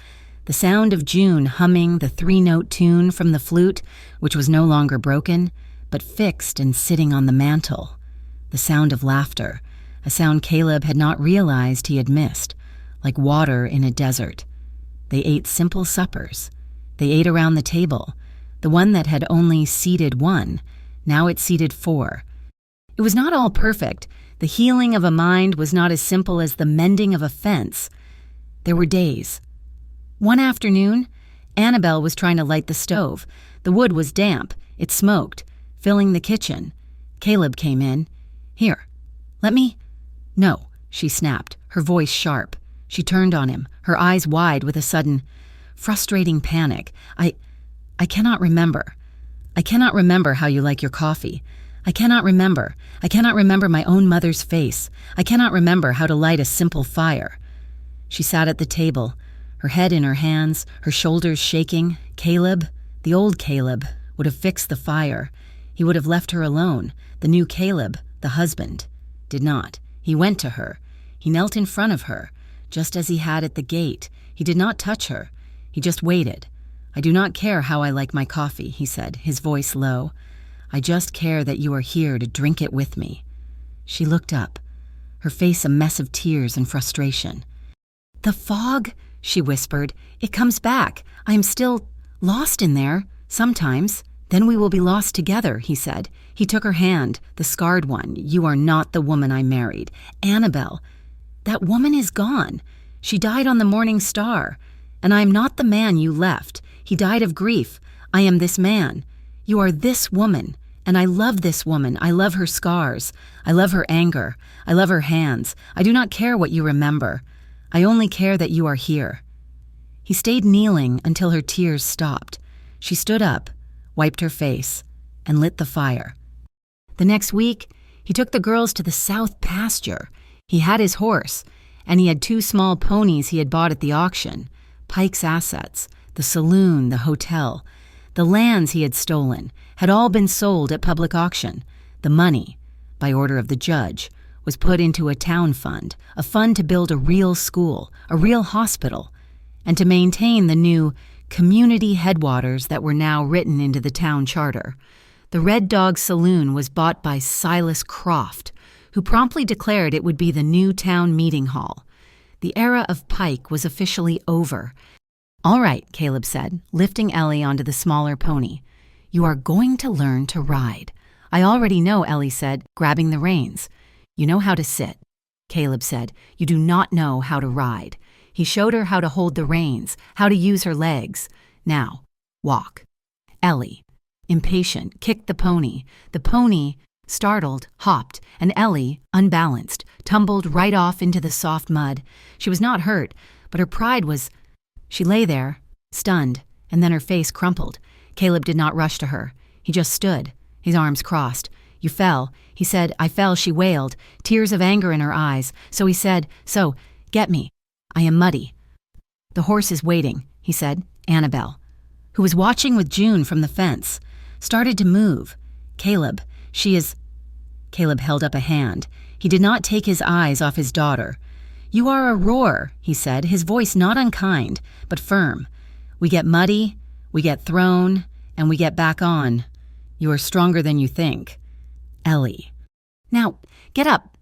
the sound of June humming the 3-note tune from the flute, which was no longer broken, but fixed and sitting on the mantel, the sound of laughter, a sound Caleb had not realized he had missed, like water in a desert. They ate simple suppers. They ate around the table, the one that had only seated one, now it seated 4. It was not all perfect. The healing of a mind was not as simple as the mending of a fence. There were days. One afternoon, Annabelle was trying to light the stove. The wood was damp. It smoked, filling the kitchen. Caleb came in. "Here, let me—" "No," she snapped, her voice sharp. She turned on him, her eyes wide with a sudden, frustrating panic. I cannot remember. I cannot remember how you like your coffee. I cannot remember. I cannot remember my own mother's face. I cannot remember how to light a simple fire." She sat at the table, her head in her hands, her shoulders shaking. Caleb, the old Caleb, would have fixed the fire. He would have left her alone. The new Caleb, the husband, did not. He went to her. He knelt in front of her, just as he had at the gate. He did not touch her. He just waited. "I do not care how I like my coffee," he said, his voice low. "I just care that you are here to drink it with me." She looked up, her face a mess of tears and frustration. "The fog," she whispered. "It comes back. I am still lost in there, sometimes. Then we will be lost together," he said. He took her hand, the scarred one. "You are not the woman I married. Annabelle, that woman is gone. She died on the Morning Star. And I am not the man you left. He died of grief. I am this man. You are this woman. And I love this woman. I love her scars. I love her anger. I love her hands. I do not care what you remember. I only care that you are here." He stayed kneeling until her tears stopped. She stood up, wiped her face, and lit the fire. The next week, he took the girls to the south pasture. He had his horse, and he had 2 small ponies he had bought at the auction. Pike's assets, the saloon, the hotel, the lands he had stolen, had all been sold at public auction. The money, by order of the judge, was put into a town fund, a fund to build a real school, a real hospital, and to maintain the new community headwaters that were now written into the town charter. The Red Dog Saloon was bought by Silas Croft, who promptly declared it would be the new town meeting hall. The era of Pike was officially over. "All right," Caleb said, lifting Ellie onto the smaller pony. "You are going to learn to ride." "I already know," Ellie said, grabbing the reins. "You know how to sit," Caleb said. "You do not know how to ride." He showed her how to hold the reins, how to use her legs. "Now, walk." Ellie, impatient, kicked the pony. The pony, startled, hopped, and Ellie, unbalanced, tumbled right off into the soft mud. She was not hurt, but her pride was... She lay there, stunned, and then her face crumpled. Caleb did not rush to her. He just stood, his arms crossed. You fell. He said, I fell, she wailed, tears of anger in her eyes. So he said, so, get me. I am muddy. The horse is waiting, he said. Annabelle, who was watching with June from the fence, started to move. Caleb, she is... Caleb held up a hand. He did not take his eyes off his daughter. You are a roar, he said, his voice not unkind, but firm. We get muddy, we get thrown, and we get back on. You are stronger than you think. Ellie. Now, get up.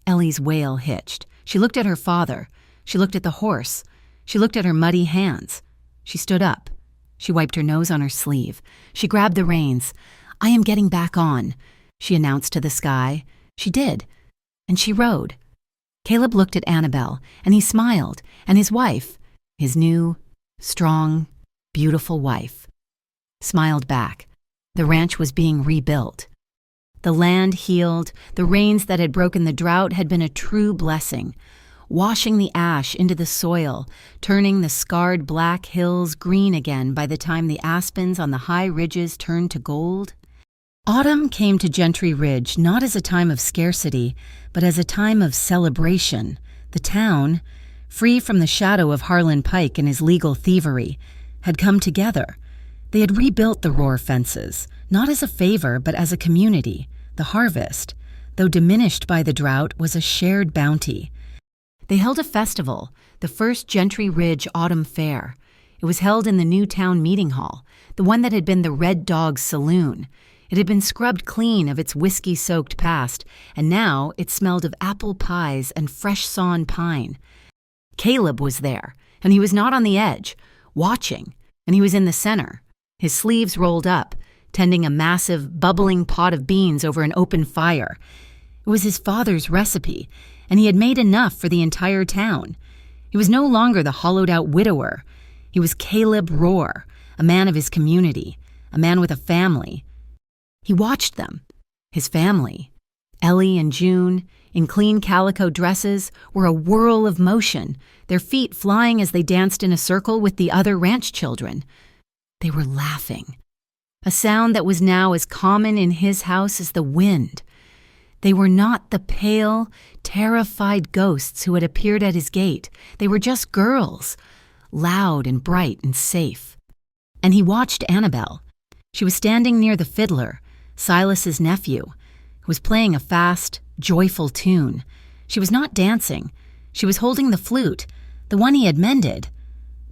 Ellie's wail hitched. She looked at her father. She looked at the horse. She looked at her muddy hands. She stood up. She wiped her nose on her sleeve. She grabbed the reins. I am getting back on, she announced to the sky. She did. And she rode. Caleb looked at Annabelle, and he smiled, and his wife, his new, strong, beautiful wife, smiled back. The ranch was being rebuilt. The land healed. The rains that had broken the drought had been a true blessing, washing the ash into the soil, turning the scarred black hills green again by the time the aspens on the high ridges turned to gold. Autumn came to Gentry Ridge not as a time of scarcity, but as a time of celebration. The town, free from the shadow of Harlan Pike and his legal thievery, had come together. They had rebuilt the Roar fences, not as a favor but as a community. The harvest, though diminished by the drought, was a shared bounty. They held a festival, the first Gentry Ridge Autumn Fair. It was held in the new town meeting hall, the one that had been the Red Dog's saloon. It had been scrubbed clean of its whiskey-soaked past, and now it smelled of apple pies and fresh-sawn pine. Caleb was there, and he was not on the edge, watching, and he was in the center, his sleeves rolled up, tending a massive, bubbling pot of beans over an open fire. It was his father's recipe, and he had made enough for the entire town. He was no longer the hollowed-out widower. He was Caleb Roar, a man of his community, a man with a family. He watched them, his family. Ellie and June, in clean calico dresses, were a whirl of motion, their feet flying as they danced in a circle with the other ranch children. They were laughing, a sound that was now as common in his house as the wind. They were not the pale, terrified ghosts who had appeared at his gate. They were just girls, loud and bright and safe. And he watched Annabelle. She was standing near the fiddler, Silas's nephew, who was playing a fast, joyful tune. She was not dancing. She was holding the flute, the one he had mended.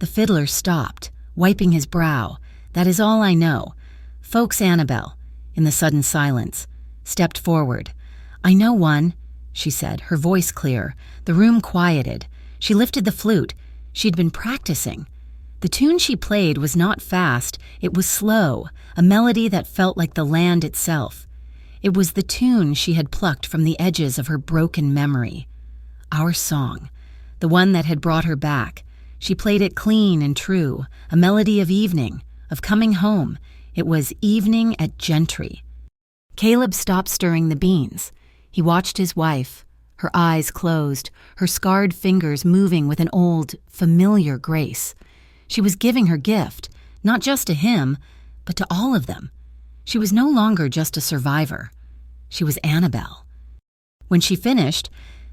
The fiddler stopped, wiping his brow. That is all I know. Folks Annabelle, in the sudden silence, stepped forward. I know one, she said, her voice clear. The room quieted. She lifted the flute. She'd been practicing. The tune she played was not fast, it was slow, a melody that felt like the land itself. It was the tune she had plucked from the edges of her broken memory. Our song, the one that had brought her back. She played it clean and true, a melody of evening, of coming home. It was Evening at Gentry. Caleb stopped stirring the beans. He watched his wife, her eyes closed, her scarred fingers moving with an old, familiar grace. She was giving her gift, not just to him, but to all of them. She was no longer just a survivor. She was Annabelle. When she finished,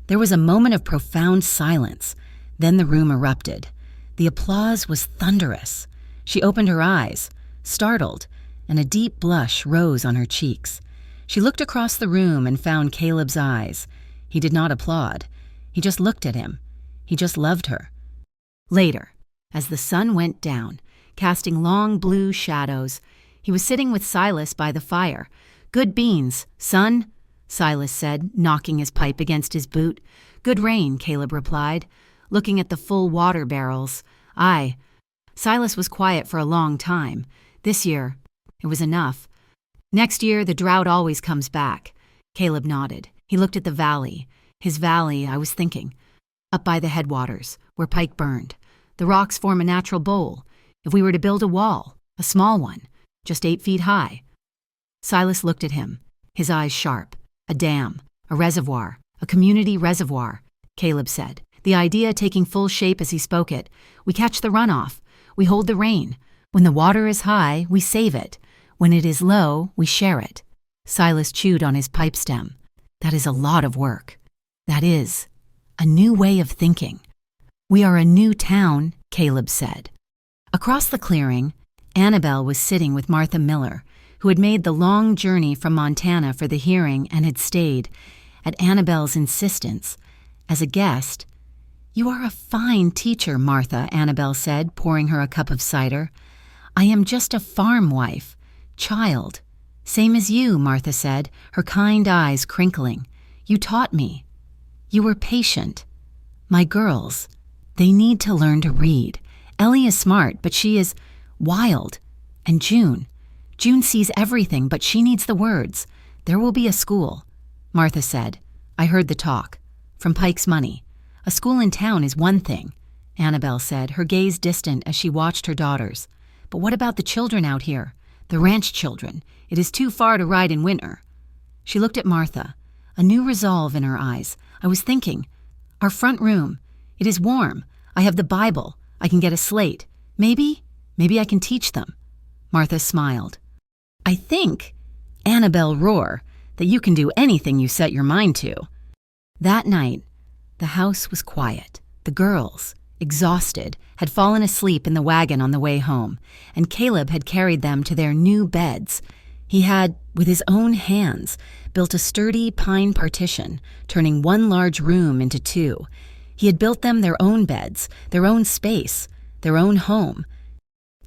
there was a moment of profound silence. Then the room erupted. The applause was thunderous. She opened her eyes, startled, and a deep blush rose on her cheeks. She looked across the room and found Caleb's eyes. He did not applaud. He just looked at him. He just loved her. Later, as the sun went down, casting long blue shadows, he was sitting with Silas by the fire. Good beans, son, Silas said, knocking his pipe against his boot. Good rain, Caleb replied, looking at the full water barrels. Aye. Silas was quiet for a long time. This year, it was enough. Next year, the drought always comes back. Caleb nodded. He looked at the valley. His valley, I was thinking. Up by the headwaters, where Pike burned. The rocks form a natural bowl. If we were to build a wall, a small one, just 8 feet high. Silas looked at him, his eyes sharp. A dam, a reservoir, a community reservoir, Caleb said, the idea taking full shape as he spoke it. We catch the runoff. We hold the rain. When the water is high, we save it. When it is low, we share it. Silas chewed on his pipe stem. That is a lot of work. That is a new way of thinking. We are a new town, Caleb said. Across the clearing, Annabelle was sitting with Martha Miller, who had made the long journey from Montana for the hearing and had stayed, at Annabelle's insistence, as a guest. "You are a fine teacher, Martha," Annabelle said, pouring her a cup of cider. "I am just a farm wife, child." "Same as you," Martha said, her kind eyes crinkling. "You taught me. You were patient. My girls, they need to learn to read. Ellie is smart, but she is wild. And June sees everything, but she needs the words. There will be a school." Martha said, "I heard the talk. From Pike's money. A school in town is one thing," Annabelle said, her gaze distant as she watched her daughters. "But what about the children out here? The ranch children. It is too far to ride in winter." She looked at Martha, a new resolve in her eyes. "I was thinking, our front room. It is warm. I have the Bible. I can get a slate. Maybe I can teach them." Martha smiled. "I think, Annabelle Roar, that you can do anything you set your mind to." That night, the house was quiet. The girls, exhausted, had fallen asleep in the wagon on the way home, and Caleb had carried them to their new beds. He had, with his own hands, built a sturdy pine partition, turning one large room into two. He had built them their own beds, their own space, their own home.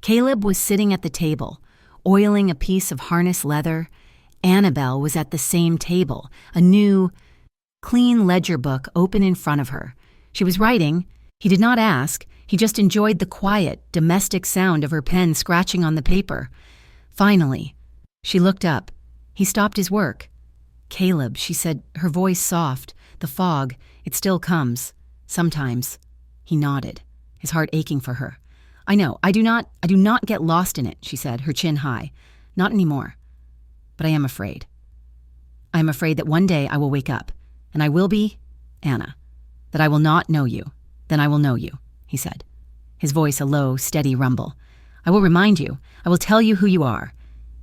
Caleb was sitting at the table, oiling a piece of harness leather. Annabelle was at the same table, a new, clean ledger book open in front of her. She was writing. He did not ask. He just enjoyed the quiet, domestic sound of her pen scratching on the paper. Finally, she looked up. He stopped his work. "Caleb," she said, her voice soft. "The fog, it still comes. Sometimes." He nodded, his heart aching for her. "I know, I do not get lost in it," she said, her chin high. "Not anymore. But I am afraid. I am afraid that one day I will wake up, and I will be Anna. That I will not know you. Then I will know you," he said, his voice a low, steady rumble. "I will remind you. I will tell you who you are.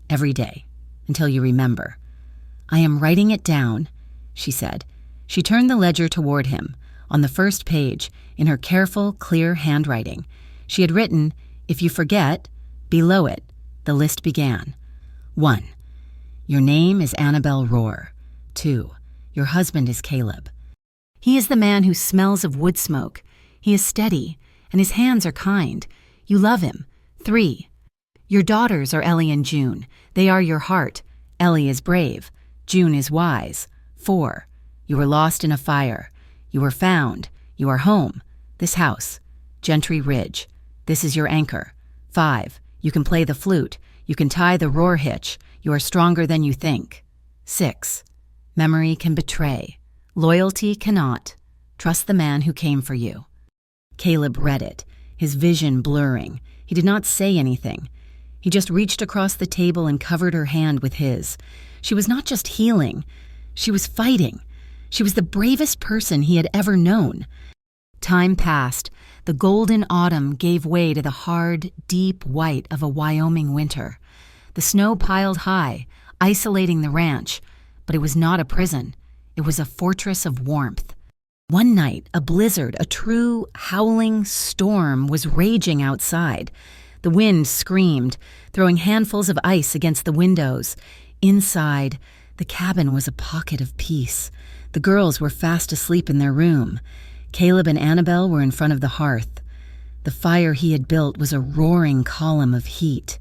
Every day. Until you remember." "I am writing it down," she said. She turned the ledger toward him. On the first page, in her careful, clear handwriting, she had written, "If you forget," below it, the list began. 1. Your name is Annabelle Roar. 2. Your husband is Caleb. He is the man who smells of wood smoke. He is steady, and his hands are kind. You love him. 3. Your daughters are Ellie and June. They are your heart. Ellie is brave. June is wise. 4. You were lost in a fire. You were found. You are home. This house. Gentry Ridge. This is your anchor. 5. You can play the flute. You can tie the roar hitch. You are stronger than you think. 6. Memory can betray. Loyalty cannot. Trust the man who came for you. Caleb read it, his vision blurring. He did not say anything. He just reached across the table and covered her hand with his. She was not just healing. She was fighting. She was the bravest person he had ever known. Time passed. The golden autumn gave way to the hard, deep white of a Wyoming winter. The snow piled high, isolating the ranch, but it was not a prison. It was a fortress of warmth. One night, a blizzard, a true howling storm, was raging outside. The wind screamed, throwing handfuls of ice against the windows. Inside, the cabin was a pocket of peace. The girls were fast asleep in their room. Caleb and Annabelle were in front of the hearth. The fire he had built was a roaring column of heat.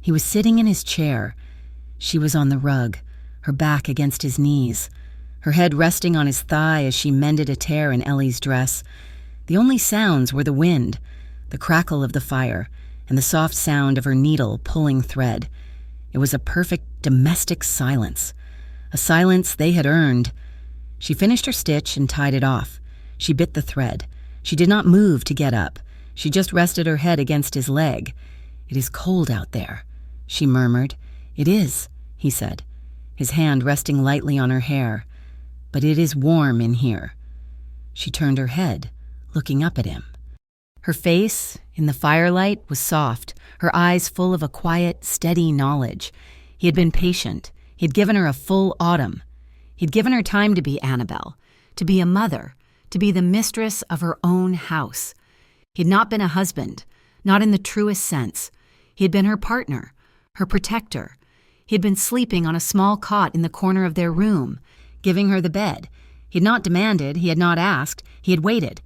He was sitting in his chair. She was on the rug, her back against his knees, her head resting on his thigh as she mended a tear in Ellie's dress. The only sounds were the wind, the crackle of the fire, and the soft sound of her needle pulling thread. It was a perfect domestic silence, a silence they had earned. She finished her stitch and tied it off. She bit the thread. She did not move to get up. She just rested her head against his leg. "It is cold out there," she murmured. "It is," he said, his hand resting lightly on her hair. "But it is warm in here." She turned her head, looking up at him. Her face, in the firelight, was soft, her eyes full of a quiet, steady knowledge. He had been patient. He'd given her a full autumn. He'd given her time to be Annabelle, to be a mother, to be the mistress of her own house. He'd not been a husband, not in the truest sense. He had been her partner, her protector. He had been sleeping on a small cot in the corner of their room, giving her the bed. He had not demanded, he had not asked, he had waited.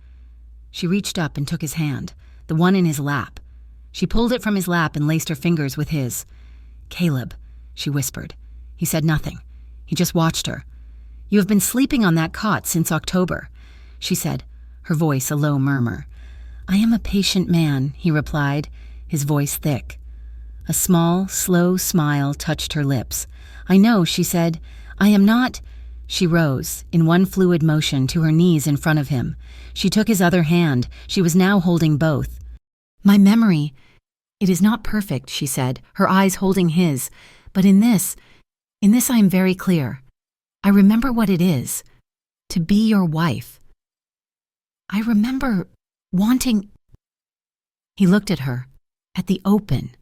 She reached up and took his hand, the one in his lap. She pulled it from his lap and laced her fingers with his. "Caleb," she whispered. He said nothing. He just watched her. "You have been sleeping on that cot since October," she said, her voice a low murmur. "I am a patient man," he replied, his voice thick. A small, slow smile touched her lips. "I know," she said. "I am not—" She rose, in one fluid motion, to her knees in front of him. She took his other hand. She was now holding both. "My memory, it is not perfect," she said, her eyes holding his. "But in this I am very clear. I remember what it is, to be your wife. I remember wanting—" He looked at her, at the open,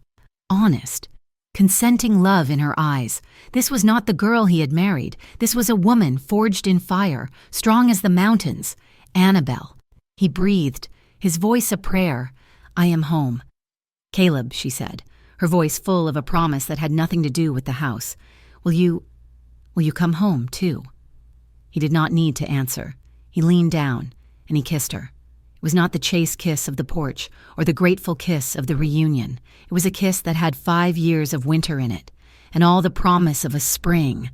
honest, consenting love in her eyes. This was not the girl he had married. This was a woman forged in fire, strong as the mountains. Annabelle. He breathed, his voice a prayer. "I am home." "Caleb," she said, her voice full of a promise that had nothing to do with the house. Will you come home, too?" He did not need to answer. He leaned down, and he kissed her. It was not the chaste kiss of the porch or the grateful kiss of the reunion. It was a kiss that had 5 years of winter in it, and all the promise of a spring.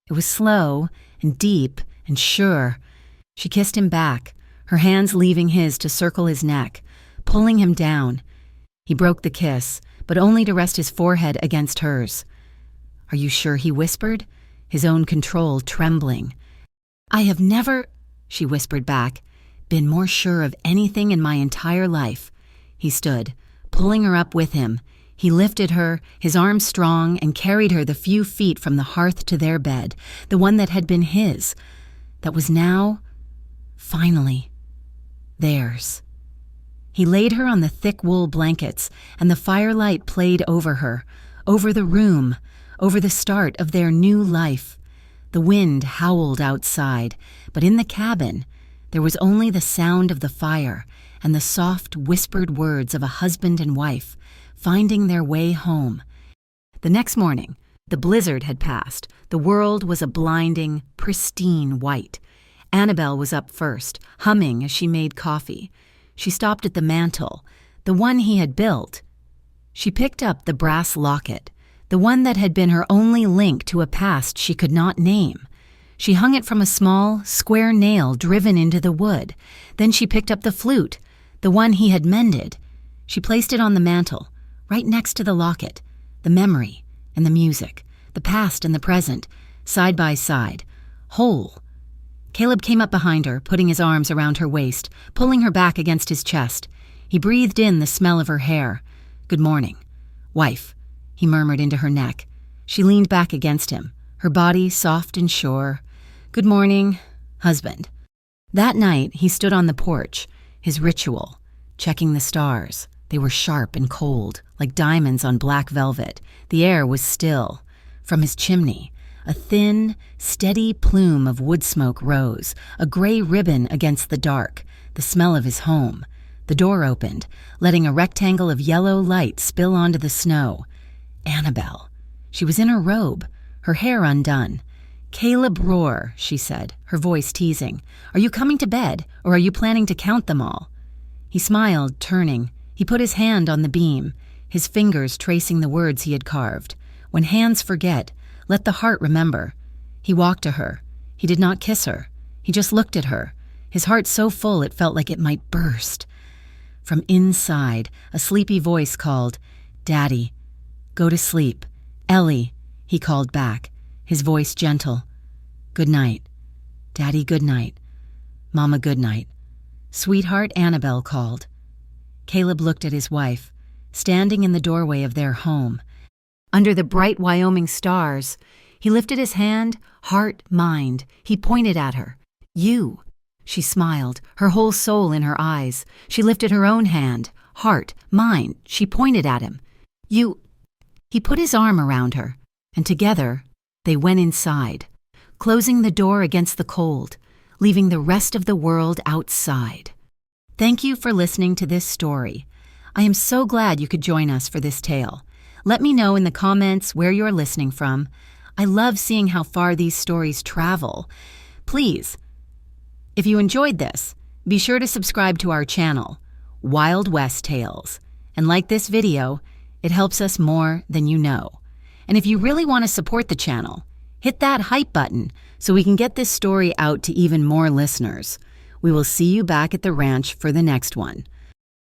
It was slow and deep and sure. She kissed him back, her hands leaving his to circle his neck, pulling him down. He broke the kiss, but only to rest his forehead against hers. "Are you sure?" he whispered, his own control trembling. "I have never," she whispered back, "been more sure of anything in my entire life." He stood, pulling her up with him. He lifted her, his arms strong, and carried her the few feet from the hearth to their bed, the one that had been his, that was now, finally, theirs. He laid her on the thick wool blankets, and the firelight played over her, over the room, over the start of their new life. The wind howled outside, but in the cabin there was only the sound of the fire and the soft, whispered words of a husband and wife finding their way home. The next morning, the blizzard had passed. The world was a blinding, pristine white. Annabelle was up first, humming as she made coffee. She stopped at the mantel, the one he had built. She picked up the brass locket, the one that had been her only link to a past she could not name. She hung it from a small, square nail driven into the wood. Then she picked up the flute, the one he had mended. She placed it on the mantel, right next to the locket, the memory and the music, the past and the present, side by side, whole. Caleb came up behind her, putting his arms around her waist, pulling her back against his chest. He breathed in the smell of her hair. "Good morning, wife," he murmured into her neck. She leaned back against him, her body soft and sure. "Good morning, husband." That night, he stood on the porch, his ritual, checking the stars. They were sharp and cold, like diamonds on black velvet. The air was still. From his chimney, a thin, steady plume of wood smoke rose, a gray ribbon against the dark, the smell of his home. The door opened, letting a rectangle of yellow light spill onto the snow. Annabelle. She was in her robe, her hair undone. "Caleb Roar," she said, her voice teasing. "Are you coming to bed, or are you planning to count them all?" He smiled, turning. He put his hand on the beam, his fingers tracing the words he had carved. When hands forget, let the heart remember. He walked to her. He did not kiss her. He just looked at her, his heart so full it felt like it might burst. From inside, a sleepy voice called, "Daddy, go to sleep." "Ellie," he called back, his voice gentle. "Good night. Daddy, good night. Mama, good night." "Sweetheart," Annabelle called. Caleb looked at his wife, standing in the doorway of their home. Under the bright Wyoming stars, he lifted his hand, heart, mind. He pointed at her. "You." She smiled, her whole soul in her eyes. She lifted her own hand, heart, mind. She pointed at him. "You." He put his arm around her, and together They went inside, closing the door against the cold, leaving the rest of the world outside. Thank you for listening to this story. I am so glad you could join us for this tale. Let me know in the comments where you're listening from. I love seeing how far these stories travel. Please, if you enjoyed this, be sure to subscribe to our channel, Wild West Tales, and like this video. It helps us more than you know. And if you really want to support the channel, hit that hype button so we can get this story out to even more listeners. We will see you back at the ranch for the next one.